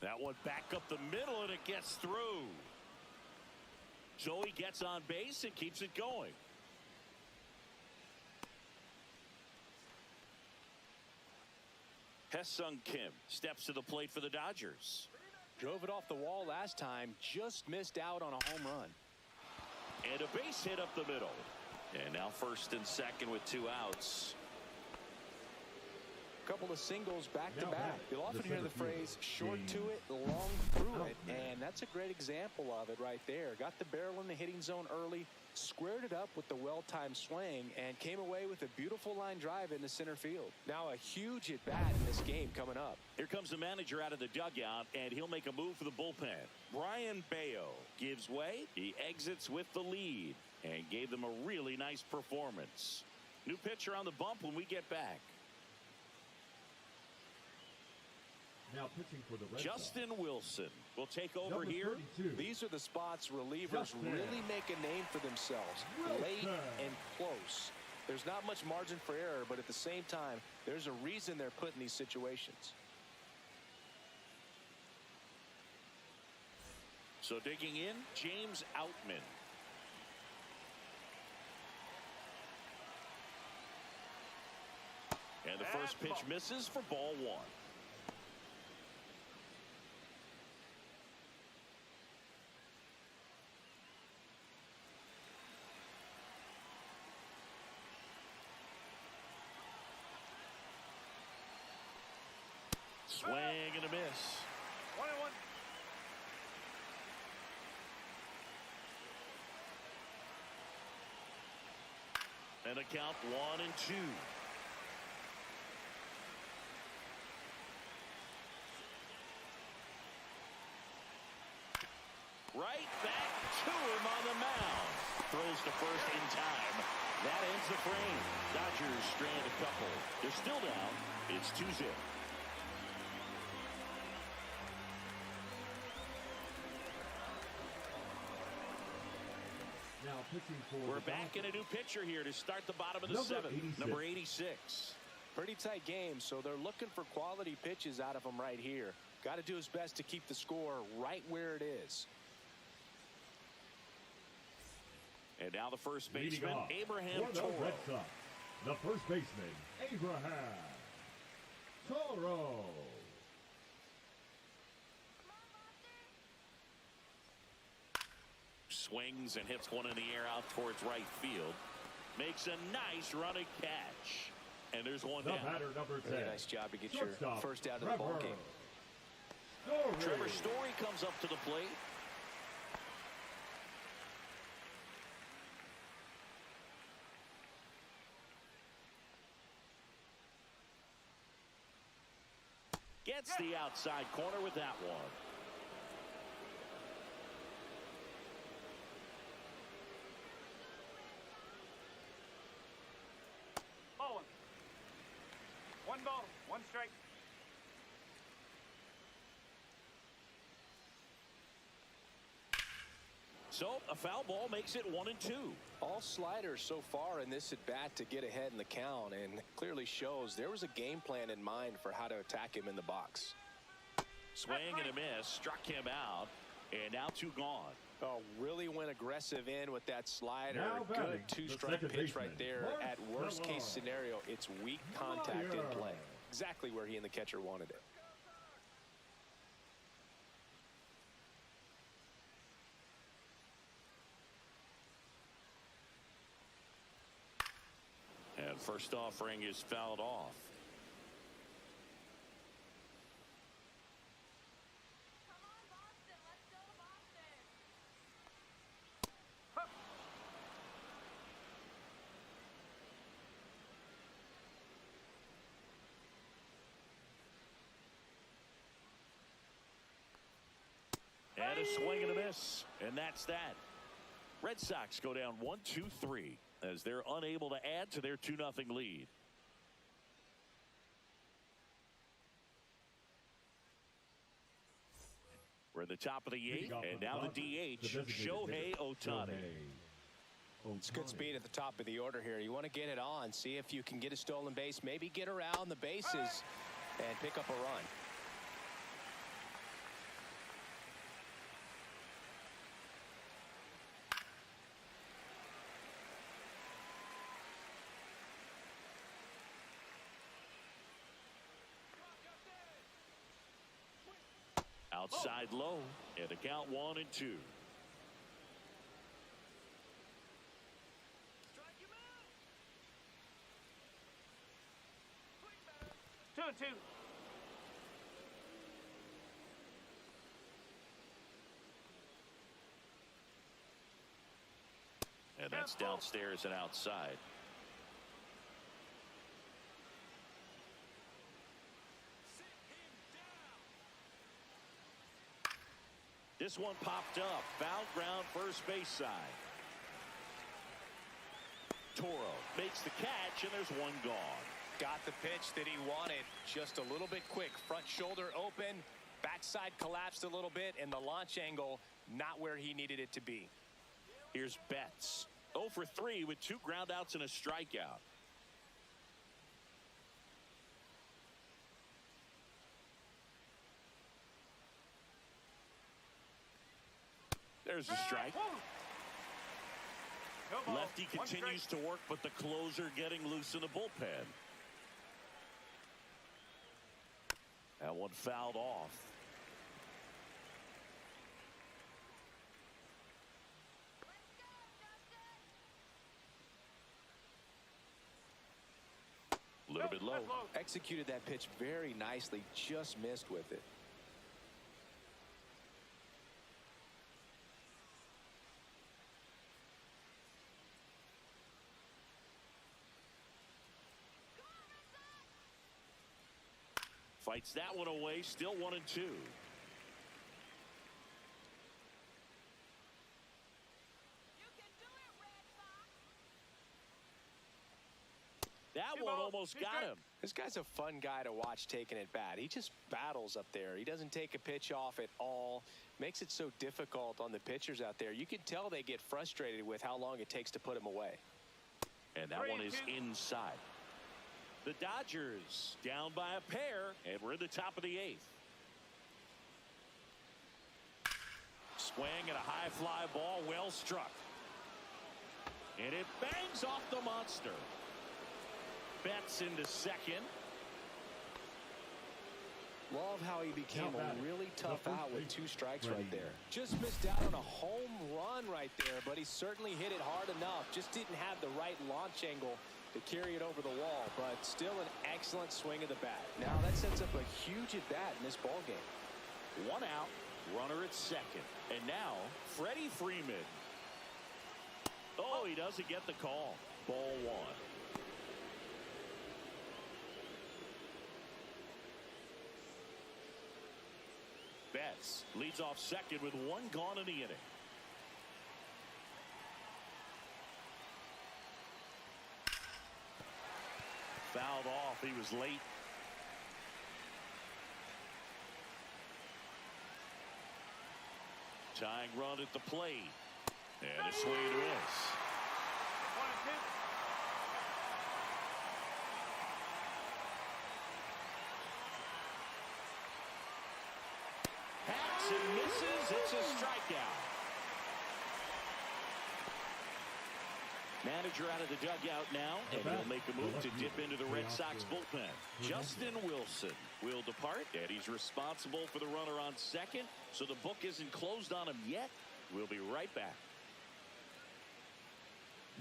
That one back up the middle, and it gets through. So he gets on base and keeps it going. Hye-Sung Kim steps to the plate for the Dodgers. Drove it off the wall last time, just missed out on a home run. And a base hit up the middle. And now first and second with 2 outs. Couple of singles back to back. You'll often hear the phrase short to it, long through it, and that's a great example of it right there. Got the barrel in the hitting zone early, squared it up with the well-timed swing, and came away with a beautiful line drive into center field. Now a huge at bat in this game coming up. Here comes the manager out of the dugout, and he'll make a move for the bullpen. Brian Bayo gives way. He exits with the lead and gave them a really nice performance. New pitcher on the bump when we get back. Now pitching for the Red Justin Sox. Wilson will take over Number here. 32. These are the spots relievers Justin really make a name for themselves. Wilson. Late and close. There's not much margin for error, but at the same time, there's a reason they're put in these situations. So digging in, James Outman. And the first pitch misses for ball 1. Swing and a miss. 1-1. And a count 1-2. Right back to him on the mound. Throws to first in time. That ends the frame. Dodgers strand a couple. They're still down. It's 2-0. Now pitching for We're the back in a new pitcher here to start the bottom of the Number 7th. 86. Number 86. Pretty tight game, so they're looking for quality pitches out of him right here. Got to do his best to keep the score right where it is. And now the first Leading baseman, off Abraham for the Toro. Red Sox, the first baseman, Abraham Toro. Swings and hits one in the air out towards right field. Makes a nice running catch. And there's one The down. batter, number 10. Really nice job to get your Shortstop, first out of the ball game. Trevor Story comes up to the plate. Gets the outside corner with that one. Ball 1. 1 ball, 1 strike. So a foul ball makes it 1-2. All sliders so far in this at bat to get ahead in the count, and clearly shows there was a game plan in mind for how to attack him in the box. Swing and a miss, struck him out, and now 2 gone. Oh, really went aggressive in with that slider. Now batting, Good 2-strike the pitch second right there. baseman, At worst case Mark scenario, it's weak contact in play. Exactly where he and the catcher wanted it. And first offering is fouled off. Come on, Boston. Let's go, Boston. And a swing and a miss. And that's that. Red Sox go down 1-2-3 as they're unable to add to their 2-0 lead. We're in the top of the Leading 8th, off and on the now the Dodgers, DH, the designated Shohei hitter, Ohtani. Shohei It's good Ohtani. speed at the top of the order here. You want to get it on, see if you can get a stolen base, maybe get around the bases and pick up a run. Outside low, and the count 1-2. Strike him out. 2-2. And that's downstairs and outside. This one popped up. Foul ground, first base side. Toro makes the catch, and there's one gone. Got the pitch that he wanted, just a little bit quick. Front shoulder open, backside collapsed a little bit, and the launch angle not where he needed it to be. Here's Betts. 0 for 3 with 2 groundouts and a strikeout. There's a strike. No ball. Lefty One continues to strike. work, but the closer getting loose in the bullpen. That one fouled off. A little bit low. That's low. Executed that pitch very nicely, just missed with it. Fights that one away, still 1-2. You can do it, Red Sox. That Two one balls, almost two got strikes. him. This guy's a fun guy to watch taking it bat. He just battles up there. He doesn't take a pitch off at all. Makes it so difficult on the pitchers out there. You can tell they get frustrated with how long it takes to put him away. And that one is 3-2. inside. The Dodgers down by a pair, and we're in the top of the 8th. Swing and a high fly ball, well struck. And it bangs off the monster. Betts into second. Love how he became Now a batting, really tough the first out with baseman, 2 strikes Freddie. right there. Just missed out on a home run right there, but he certainly hit it hard enough. Just didn't have the right launch angle to carry it over the wall, but still an excellent swing of the bat. Now that sets up a huge at bat in this ball game. 1 out, runner at second. And now Freddie Freeman. Oh, he doesn't get the call. Ball 1. Betts leads off second with 1 gone in the inning. Fouled off. He was late. Tying run at the plate. And a swing and a miss. 1-2. Hacks and misses. It's a strikeout. Manager out of the dugout now, and he'll make a move to dip into the Red Sox bullpen. Justin Wilson will depart, and he's responsible for the runner on second, so the book isn't closed on him yet. We'll be right back.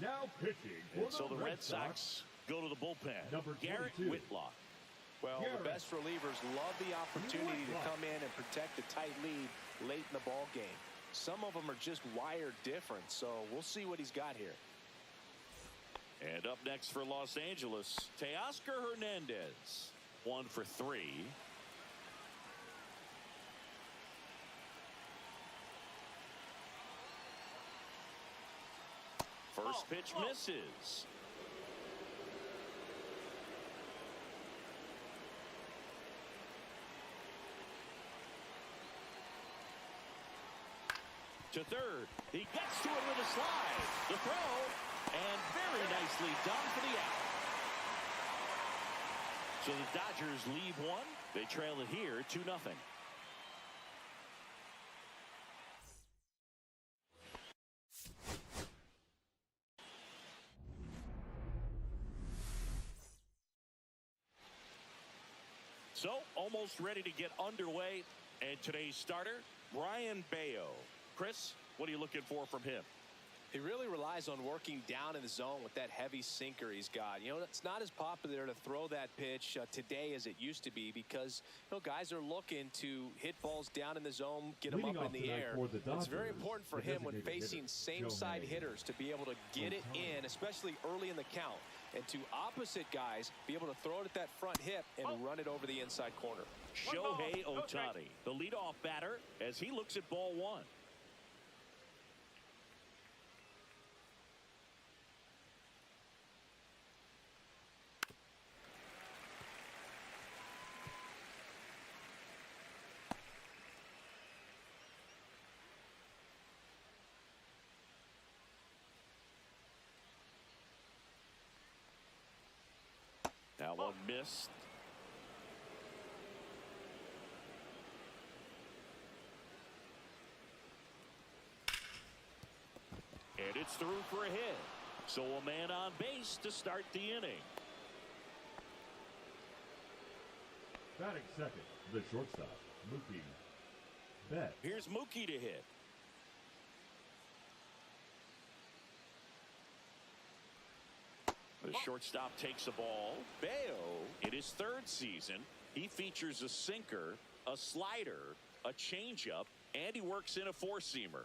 Now pitching for And so the Red Sox go to the bullpen. Number Garrett 22. Whitlock. Well, Garrett. the best relievers love the opportunity to come in and protect a tight lead late in the ball game. Some of them are just wired different, so we'll see what he's got here. And up next for Los Angeles, Teoscar Hernandez. 1 for 3. First pitch misses. To third. He gets to it with a slide. The throw. And very nicely done for the out. So the Dodgers lead one. They trail it here 2-0. So, almost ready to get underway. And today's starter, Brayan Bello. Chris, what are you looking for from him? He really relies on working down in the zone with that heavy sinker he's got. You know, it's not as popular to throw that pitch today as it used to be because, you know, guys are looking to hit balls down in the zone, get them up in the air. It's very important for him when facing same-side hitters to be able to get it in, especially early in the count. And to opposite guys, be able to throw it at that front hip and run it over the inside corner. Shohei Ohtani, the leadoff batter, as he looks at ball one. That one missed. And it's through for a hit. So a man on base to start the inning. Batting second, the shortstop, Mookie Betts. Here's Mookie to hit. The shortstop takes the ball. Bello, in his third season, he features a sinker, a slider, a changeup, and he works in a four-seamer.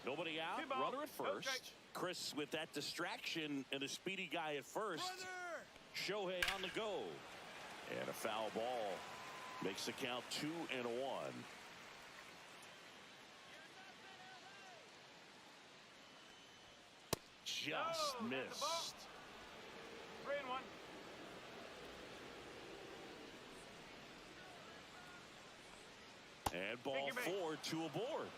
Nobody out. Runner at first. Okay. Chris with that distraction and a speedy guy at first. Shohei on the go. And a foul ball. Makes the count 2-1. Just missed. 3-1. And ball 4, 2 aboard.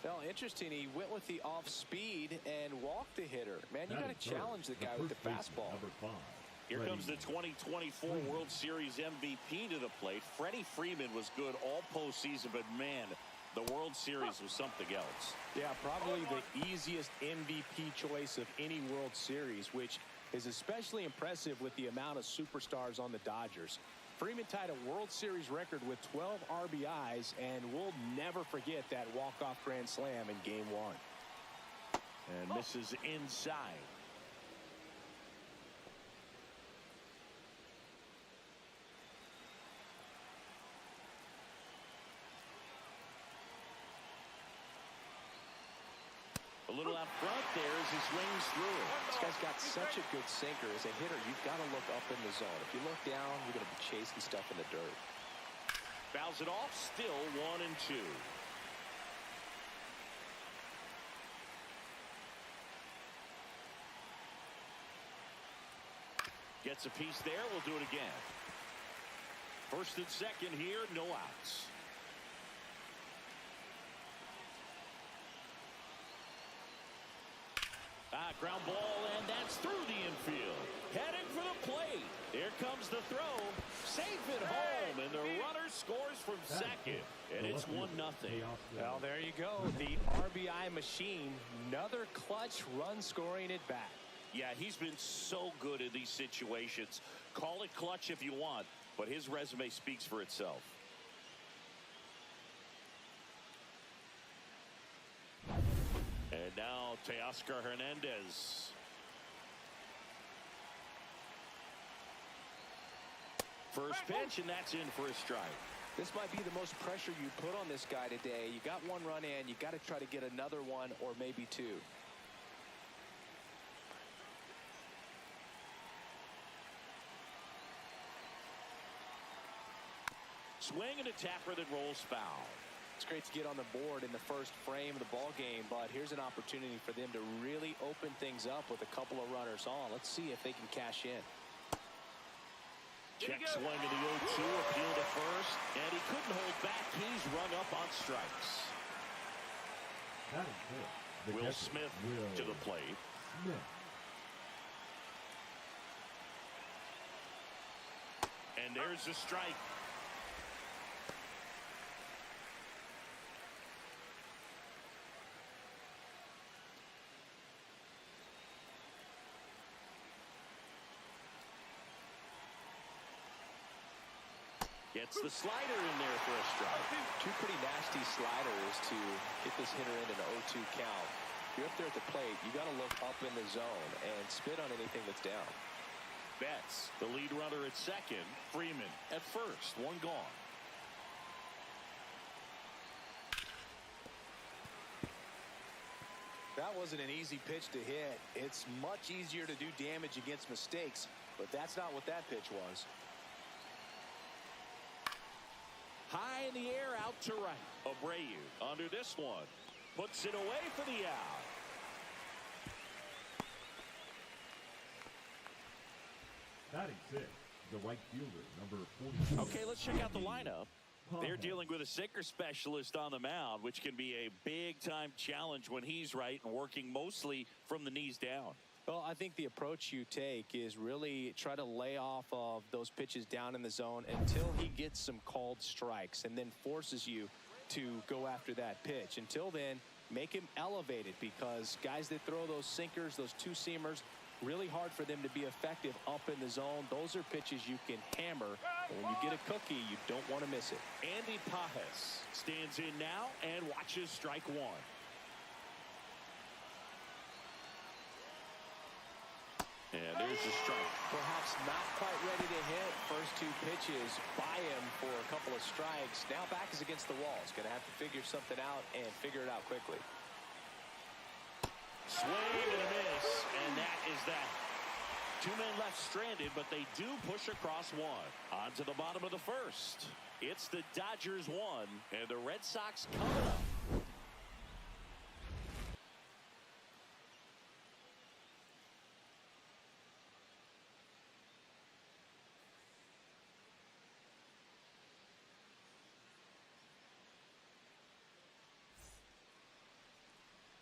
Well, interesting. He went with the off speed and walked the hitter. Man, you got to challenge the guy with the fastball. Here comes the 2024 World Series MVP to the plate. Freddie Freeman was good all postseason, but man, the World Series was something else. Yeah, probably the easiest MVP choice of any World Series, which is especially impressive with the amount of superstars on the Dodgers. Freeman tied a World Series record with 12 RBIs, and we'll never forget that walk-off grand slam in Game 1. And misses inside. A little out front there as he swings through it. This guy's got such a good sinker. As a hitter, you've got to look up in the zone. If you look down, you're going to be chasing stuff in the dirt. Fouls it off. Still 1-2. Gets a piece there. We'll do it again. First and second here. No outs. Ground ball, and that's through the infield. Heading for the plate. Here comes the throw. Safe at home, and the runner scores from second. And it's 1-0. Well, there you go. The RBI machine. Another clutch run scoring at bat. Yeah, he's been so good in these situations. Call it clutch if you want, but his resume speaks for itself. And now Teoscar Hernandez. First pitch, and that's in for a strike. This might be the most pressure you put on this guy today. You got one run in. You got to try to get another one or maybe two. Swing and a tapper that rolls foul. It's great to get on the board in the first frame of the ball game, but here's an opportunity for them to really open things up with a couple of runners on. Let's see if they can cash in. Check swing to the 0-2, appeal to first, and he couldn't hold back. He's rung up on strikes. That is good. Will Smith to the plate. Smith. And there's the strike. Gets the slider in there for a strike. Two pretty nasty sliders to get this hitter into an 0-2 count. If you're up there at the plate, you got to look up in the zone and spit on anything that's down. Betts, the lead runner at second. Freeman at first. One gone. That wasn't an easy pitch to hit. It's much easier to do damage against mistakes, but that's not what that pitch was. High in the air, out to right. Abreu under this one. Puts it away for the out. Batting six, the right fielder, number 44. Okay, let's check out the lineup. They're dealing with a sinker specialist on the mound, which can be a big-time challenge when he's right and working mostly from the knees down. Well, I think the approach you take is really try to lay off of those pitches down in the zone until he gets some called strikes and then forces you to go after that pitch. Until then, make him elevated, because guys that throw those sinkers, those two-seamers, really hard for them to be effective up in the zone. Those are pitches you can hammer. And when you get a cookie, you don't want to miss it. Andy Pajes stands in now and watches strike one. And there's the strike. Perhaps not quite ready to hit. First two pitches by him for a couple of strikes. Now back is against the wall. He's going to have to figure something out and figure it out quickly. Swing and a miss, and that is that. Two men left stranded, but they do push across one. On to the bottom of the first. It's the Dodgers 1 and the Red Sox coming up.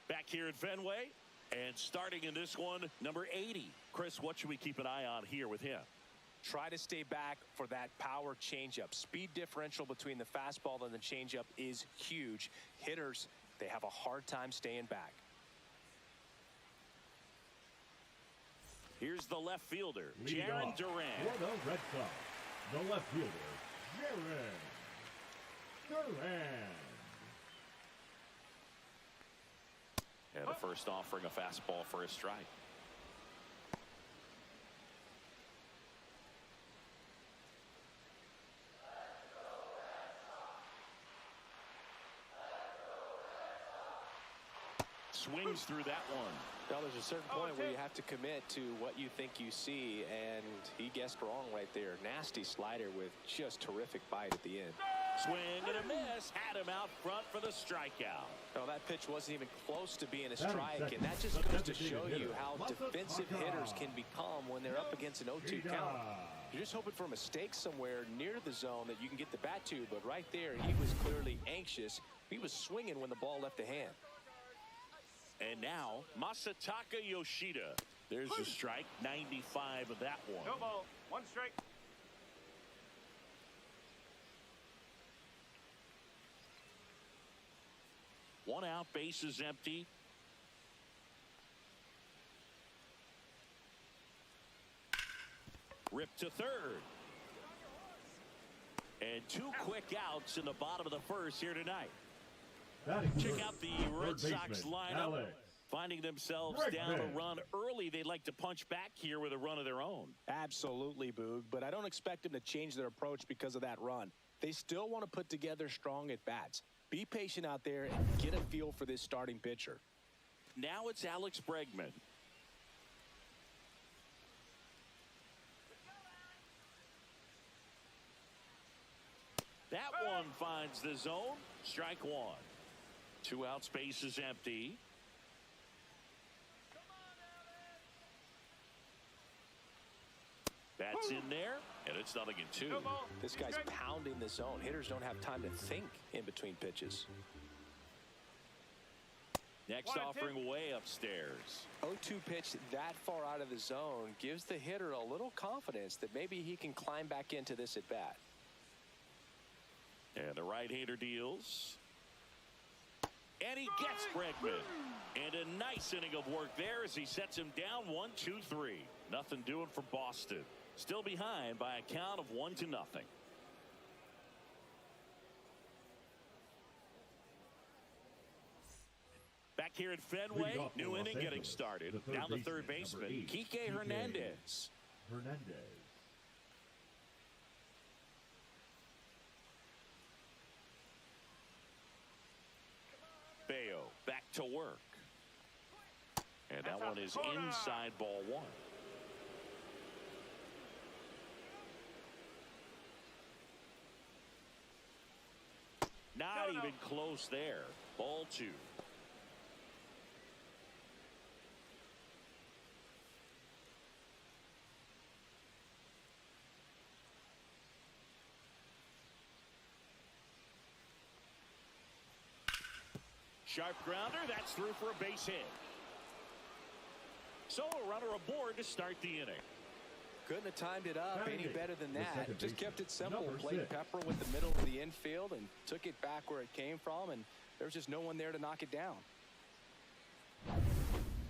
Back here at Fenway, and starting in this one, number 80. Chris, what should we keep an eye on here with him? Try to stay back for that power changeup. Speed differential between the fastball and the changeup is huge. Hitters, they have a hard time staying back. Here's the left fielder, Lead Jaron off Duran. for the Red Sox, the left fielder, Jaron Duran. And the first offering a fastball for a strike. Swings through that one. Well, there's a certain point where you have to commit to what you think you see, and he guessed wrong right there. Nasty slider with just terrific bite at the end. Swing and a miss. Had him out front for the strikeout. Well, that pitch wasn't even close to being a strike, and that just goes to show you how defensive hitters can become when they're up against an 0-2 count. You're just hoping for a mistake somewhere near the zone that you can get the bat to, but right there, he was clearly anxious. He was swinging when the ball left the hand. And now, Masataka Yoshida. There's the strike, 95 of that one. No ball, one strike. One out, base is empty. Rip to third. And two quick outs in the bottom of the first here tonight. Check out the Red Sox lineup. Finding themselves down a run early, they'd like to punch back here with a run of their own. Absolutely, Boog, but I don't expect them to change their approach because of that run. They still want to put together strong at-bats. Be patient out there and get a feel for this starting pitcher. Now it's Alex Bregman. That one finds the zone. Strike one. 2 out, space is empty. That's in there, and it's 0-2. This guy's pounding the zone. Hitters don't have time to think in between pitches. Next offering way upstairs. 0-2 pitch that far out of the zone gives the hitter a little confidence that maybe he can climb back into this at bat. And the right-hander deals. And he gets Bregman. And a nice inning of work there as he sets him down 1-2-3. Nothing doing for Boston. Still behind by a count of 1-0. Back here at Fenway, new inning getting started. Down the third baseman, Kike Hernandez. Bayo back to work. And that one is inside ball one. Not even close there. Ball two. Sharp grounder, that's through for a base hit. So a runner aboard to start the inning. Couldn't have timed it up any better than that. Just kept it simple. Played Pepper with the middle of the infield and took it back where it came from, and there was just no one there to knock it down.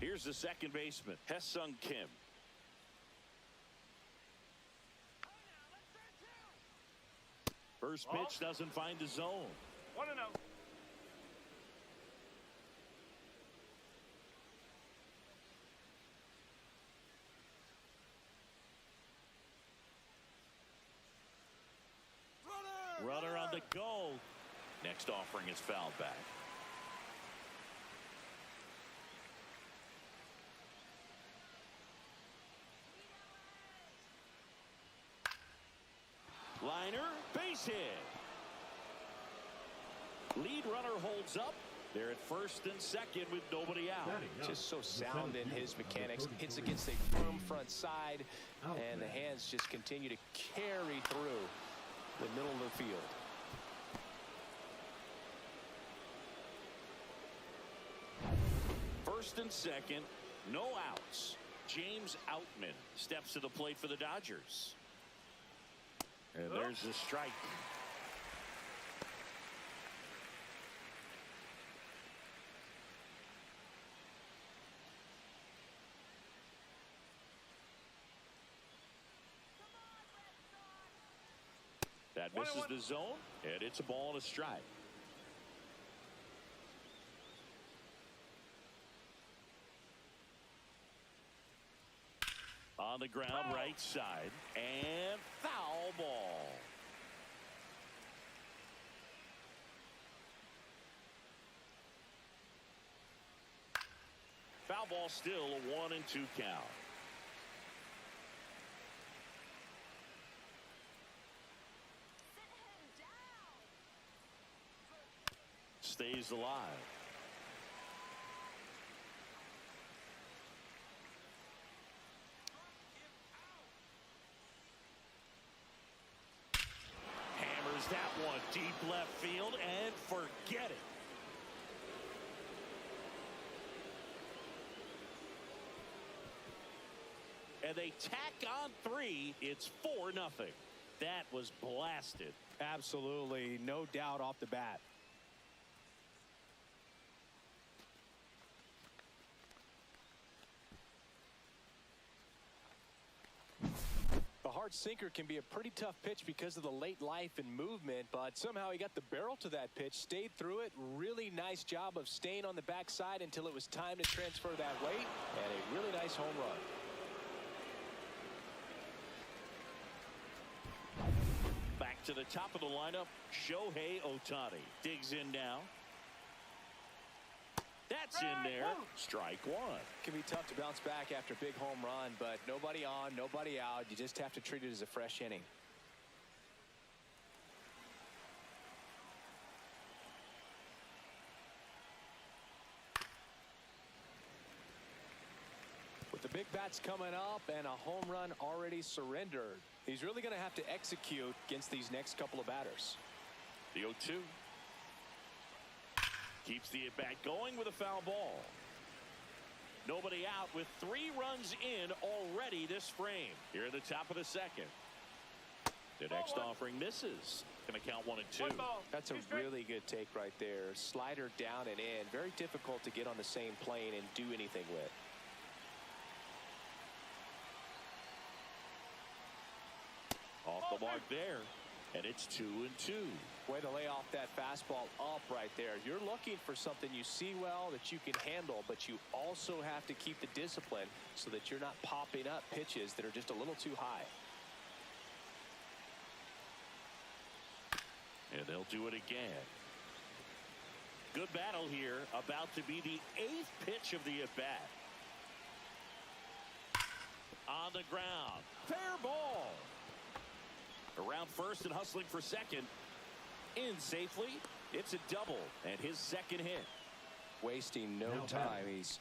Here's the second baseman, Hesung Kim. First pitch doesn't find the zone. 1-0. Runner on the go. Next offering is fouled back. Liner, base hit. Lead runner holds up. They're at first and second with nobody out. Just so sound in his mechanics. Hits against a firm front side, and the hands just continue to carry through the middle of the field. First and second, no outs. James Outman steps to the plate for the Dodgers. And there's the strike. That misses the zone, and it's a ball and a strike. On the ground, right side, and foul ball. Foul ball, still a 1-2 count. Stays alive. Hammers that one deep left field and forget it. And they tack on 3. It's 4-0. That was blasted. Absolutely, no doubt off the bat. The hard sinker can be a pretty tough pitch because of the late life and movement, but somehow he got the barrel to that pitch, stayed through it. Really nice job of staying on the backside until it was time to transfer that weight, and a really nice home run. Back to the top of the lineup, Shohei Ohtani digs in now. That's in there. Strike one. Can be tough to bounce back after a big home run, but nobody on, nobody out. You just have to treat it as a fresh inning. big bat's coming up and a home run already surrendered. He's really going to have to execute against these next couple of batters. The 0-2. Keeps the at-bat going with a foul ball. Nobody out with 3 runs in already this frame. Here at the top of the second. The next offering misses. Going to count 1 and 2. That's a really good take right there. Slider down and in. Very difficult to get on the same plane and do anything with. Off the mark there. And it's 2 and 2. Way to lay off that fastball up right there. You're looking for something you see well that you can handle, but you also have to keep the discipline so that you're not popping up pitches that are just a little too high. And they'll do it again. Good battle here. About to be the 8th pitch of the at-bat. On the ground. Fair ball. Around first and hustling for second. In safely. It's a double and his second hit. Wasting no time. He's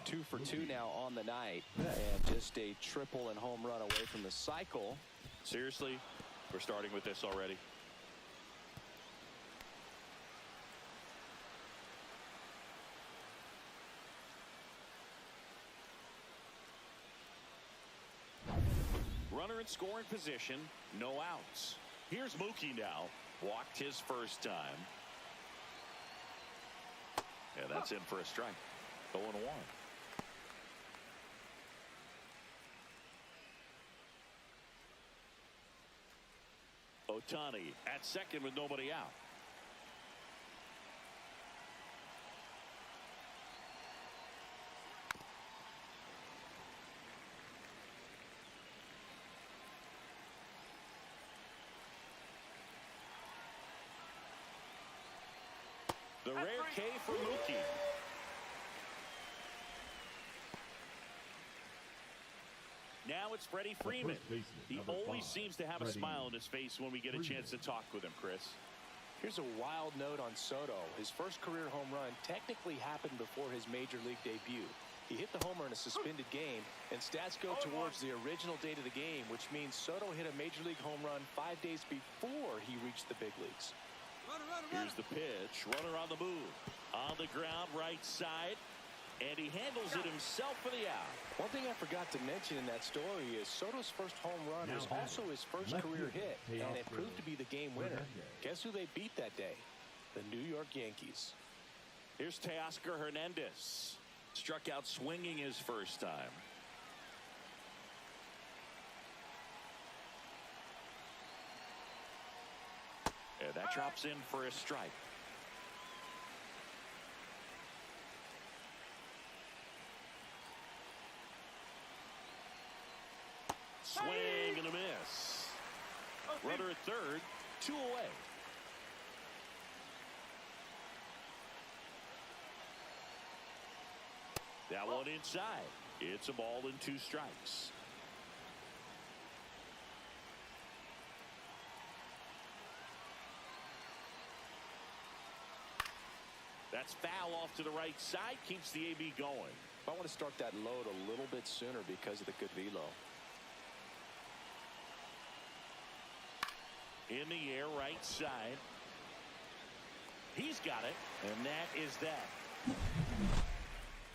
2 for 2 now on the night. And just a triple and home run away from the cycle. Seriously, we're starting with this already. Runner in scoring position, no outs. Here's Mookie now. Walked his first time. Yeah, that's in for a strike. 0-1. Ohtani at second with nobody out. The rare K for Mookie. Now it's Freddie Freeman. He always seems to have a smile on his face when we get a chance to talk with him, Chris. Here's a wild note on Soto. His first career home run technically happened before his major league debut. He hit the homer in a suspended game, and stats go towards the original date of the game, which means Soto hit a major league home run 5 days before he reached the big leagues. Here's the pitch. Runner on the move. On the ground, right side. And he handles it himself for the out. One thing I forgot to mention in that story is Soto's first home run was also his first career hit, and it proved to be the game winner. Guess who they beat that day? The New York Yankees. Here's Teoscar Hernandez. Struck out swinging his first time. And that drops in for a strike. Swing and a miss. Runner at third, 2 away. That one inside. It's a ball and 2 strikes. That's foul off to the right side. Keeps the AB going. I want to start that load a little bit sooner because of the good velo. In the air, right side. He's got it, and that is that.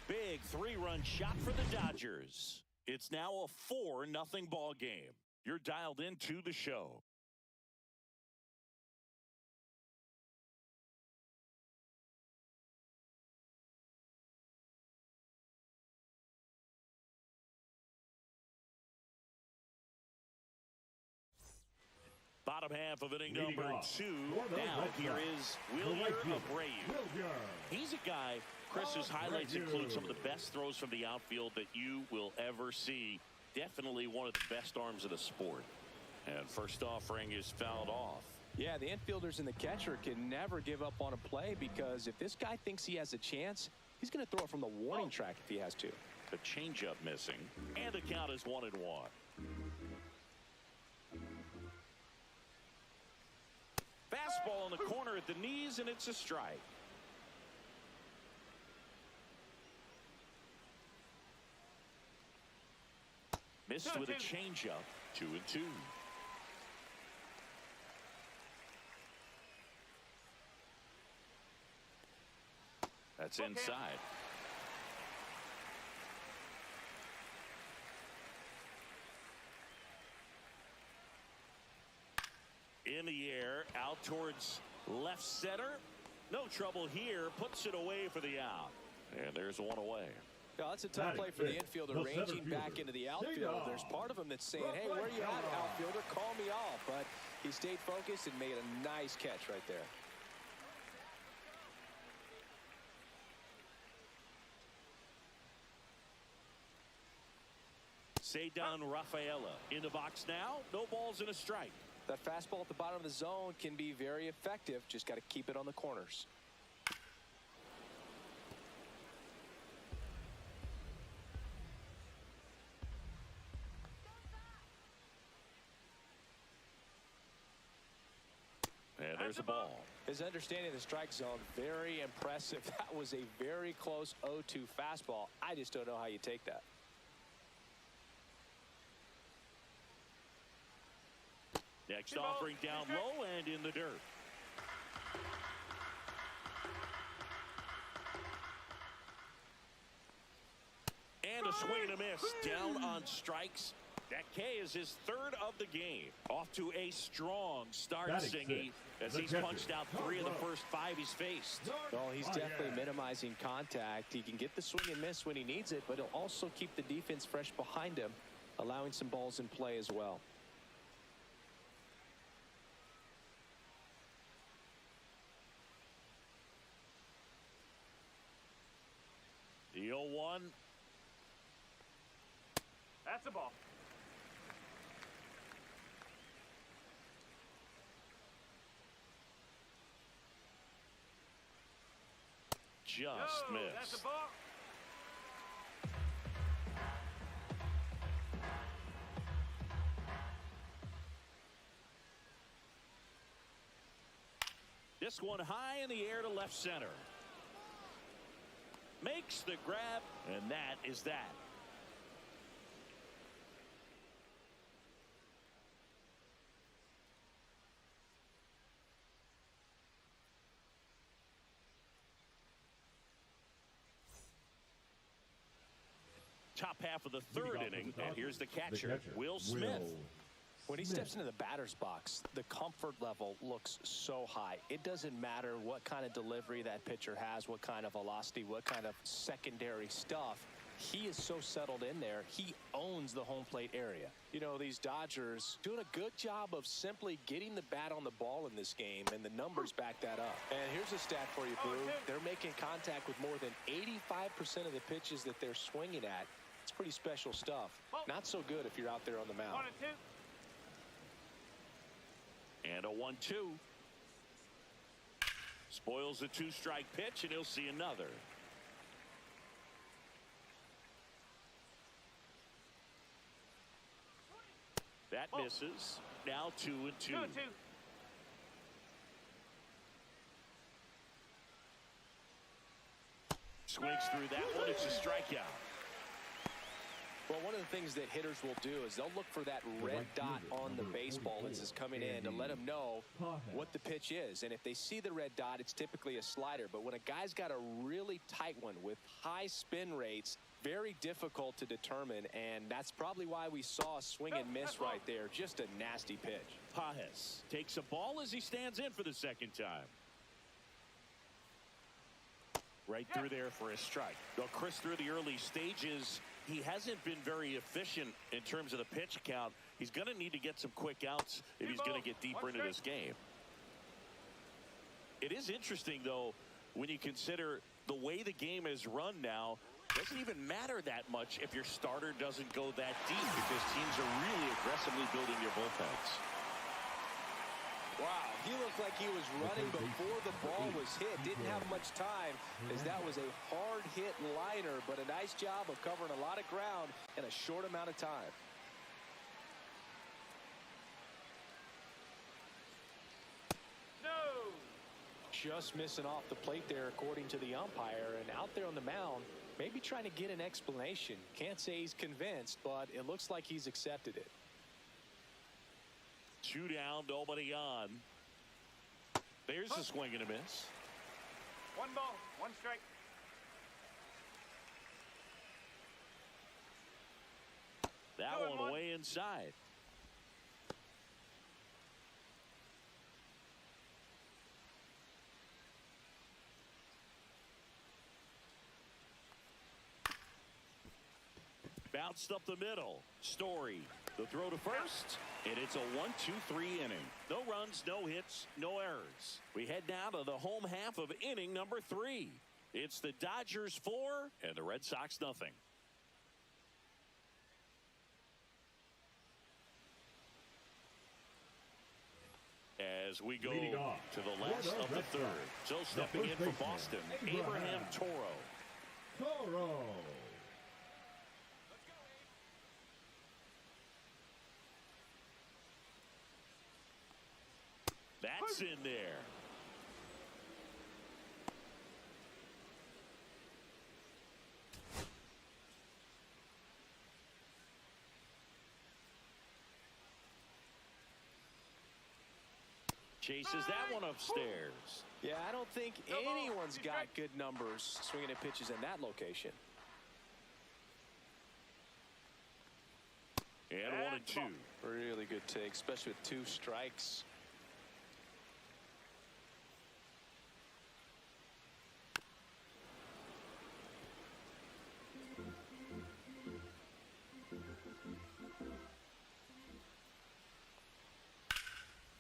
Big 3-run shot for the Dodgers. It's now a 4-0 ball game. You're dialed into the show. Bottom half of inning number 2. Now here is Julio Abreu. He's a guy, Chris, whose highlights include some of the best throws from the outfield that you will ever see. Definitely one of the best arms of the sport. And first offering is fouled off. Yeah, the infielders and the catcher can never give up on a play because if this guy thinks he has a chance, he's going to throw it from the warning track if he has to. The changeup missing, and the count is 1-1. Fastball in the corner at the knees, and it's a strike. Missed with a changeup. 2-2. That's inside. In the air, out towards left center. No trouble here. Puts it away for the out. And there's one away. Yeah, that's a tough play for the infielder, ranging back into the outfield. There's part of him that's saying, hey, where are you at, outfielder? Call me off. But he stayed focused and made a nice catch right there. Cedar Rafaela in the box now. No balls and a strike. That fastball at the bottom of the zone can be very effective. Just got to keep it on the corners. And there's a ball. His understanding of the strike zone, very impressive. That was a very close 0-2 fastball. I just don't know how you take that. Next offering down low and in the dirt. And a swing and a miss. Down on strikes. That K is his third of the game. Off to a strong start, Singy, as he's punched out 3 of the first 5 he's faced. Well, he's definitely minimizing contact. He can get the swing and miss when he needs it, but he'll also keep the defense fresh behind him, allowing some balls in play as well. The 0-1. That's a ball. Just That's missed. a ball. This one high in the air to left center. Makes the grab, and that is that. Top half of the third inning, and here's the catcher, Will Smith. When he steps into the batter's box, the comfort level looks so high. It doesn't matter what kind of delivery that pitcher has, what kind of velocity, what kind of secondary stuff. He is so settled in there. He owns the home plate area. You know, these Dodgers doing a good job of simply getting the bat on the ball in this game, and the numbers back that up. And here's a stat for you, Boo. They're making contact with more than 85% of the pitches that they're swinging at. It's pretty special stuff. Not so good if you're out there on the mound. 1 and 2. And a 1-2. Spoils the 2-strike pitch, and he'll see another. That misses. Now 2-2. 2 and 2. Swings through that one. It's a strikeout. Well, one of the things that hitters will do is they'll look for that red dot on the baseball as it's coming in to let them know what the pitch is. And if they see the red dot, it's typically a slider. But when a guy's got a really tight one with high spin rates, very difficult to determine. And that's probably why we saw a swing and miss right there. Just a nasty pitch. Pajes takes a ball as he stands in for the second time. Right through there for a strike. Well, Chris, through the early stages, he hasn't been very efficient in terms of the pitch count. He's going to need to get some quick outs if he's going to get deeper into this game. It is interesting, though, when you consider the way the game is run now. Doesn't even matter that much if your starter doesn't go that deep, because teams are really aggressively building their bullpens. Wow, he looked like he was running before the ball was hit. Didn't have much time, as that was a hard hit liner, but a nice job of covering a lot of ground in a short amount of time. No. Just missing off the plate there, according to the umpire. And out there on the mound, Maybe trying to get an explanation. Can't say he's convinced, but it looks like he's accepted it. 2 down, nobody on. There's a swing and a miss. 1 ball, 1 strike. That Good one one. way inside. Bounced up the middle. Story. The throw to first. And it's a 1-2-3 inning. No runs, no hits, no errors. We head now to the home half of inning number 3. It's the Dodgers 4 and the Red Sox nothing. As we go Leading off to the last for the of the Red third. Sox, So stepping the in first for baseman, Boston, Abraham Abraham Toro. Toro. That's in there. Chases that one upstairs. Yeah, I don't think anyone's got good numbers swinging at pitches in that location. And 1-2. Really good take, especially with 2 strikes.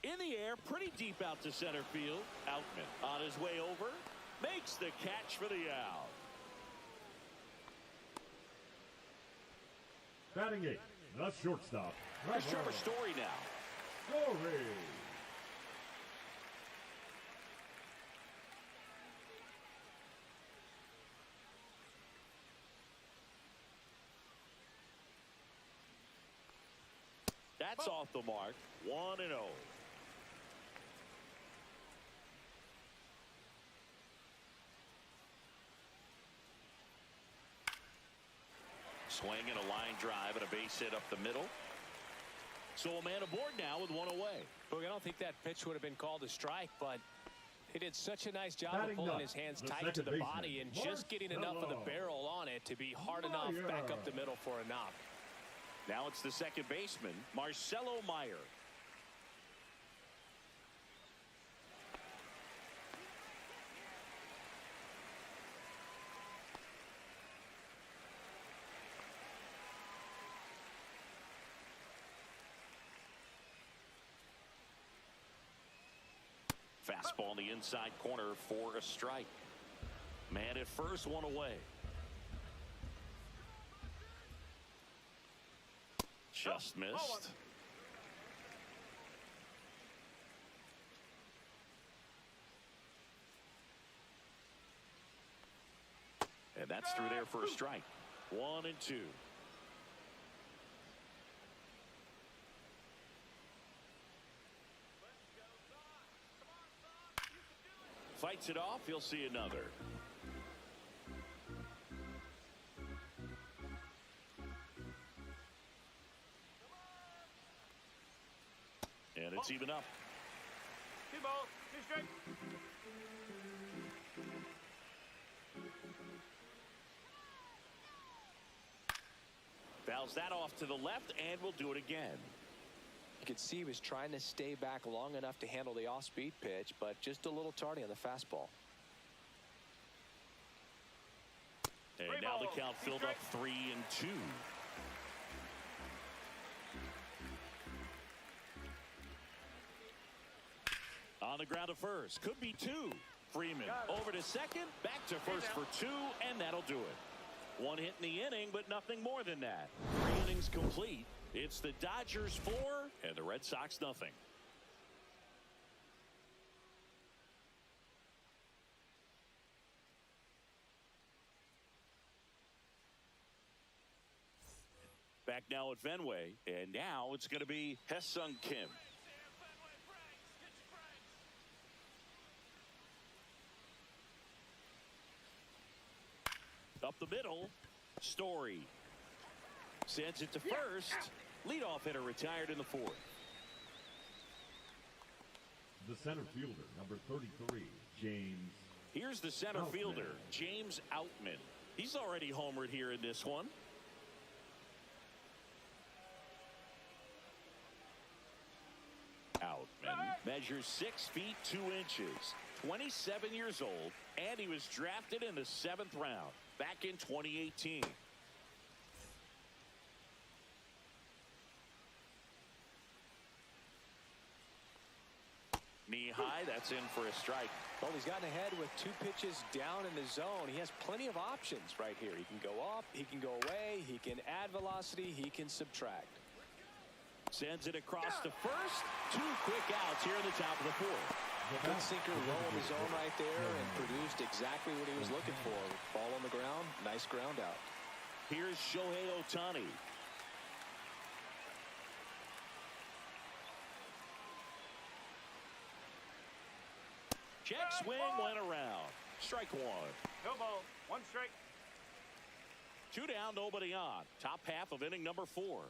In the air, pretty deep out to center field. Outman on his way over. Makes the catch for the out. Batting 8, the shortstop. Here's Trevor Story now. Story. That's off the mark. 1-0. Swing and a line drive and a base hit up the middle. So a man aboard now with 1 away. Look, I don't think that pitch would have been called a strike, but he did such a nice job of Batting pulling ninth, his hands the tight to the second body and baseman, just getting enough of the Marcelo barrel on it to be hard enough back up the middle for a knock. Now it's the second baseman, Marcelo Meyer. Fastball in the inside corner for a strike. Man at first, 1 away. Just missed. And that's through there for a strike. 1-2. Fights it off. He'll see another. And it's even up. 2 balls, 2 strikes. Fouls that off to the left and will do it again. You could see he was trying to stay back long enough to handle the off-speed pitch, but just a little tardy on the fastball. And 3 now the balls, count 2 filled up strikes. 3-2. On the ground to first. Could be 2. Freeman over to second. Back to first for 2, and that'll do it. 1 hit in the inning, but nothing more than that. 3 innings complete. It's the Dodgers 4 and the Red Sox nothing. Back now at Fenway, and now it's going to be Hesung Kim. Up the middle, Story. Sends it to first. Leadoff hitter retired in the fourth. The center fielder, number 33, James. Here's the center Outman. fielder, James Outman. He's already homered here in this one. Outman measures 6 feet 2 inches, 27 years old, and he was drafted in the 7th round back in 2018. Knee high, that's in for a strike. Well, he's gotten ahead with 2 pitches down in the zone. He has plenty of options right here. He can go up, he can go away, he can add velocity, he can subtract. Sends it across to first. 2 quick outs here in the top of the fourth. Good sinker low in the zone right there and produced exactly what he was looking for. Ball on the ground, nice ground out. Here's Shohei Ohtani. Check swing went around. Strike 1. No ball. 1 strike. 2 down, nobody on. Top half of inning number 4.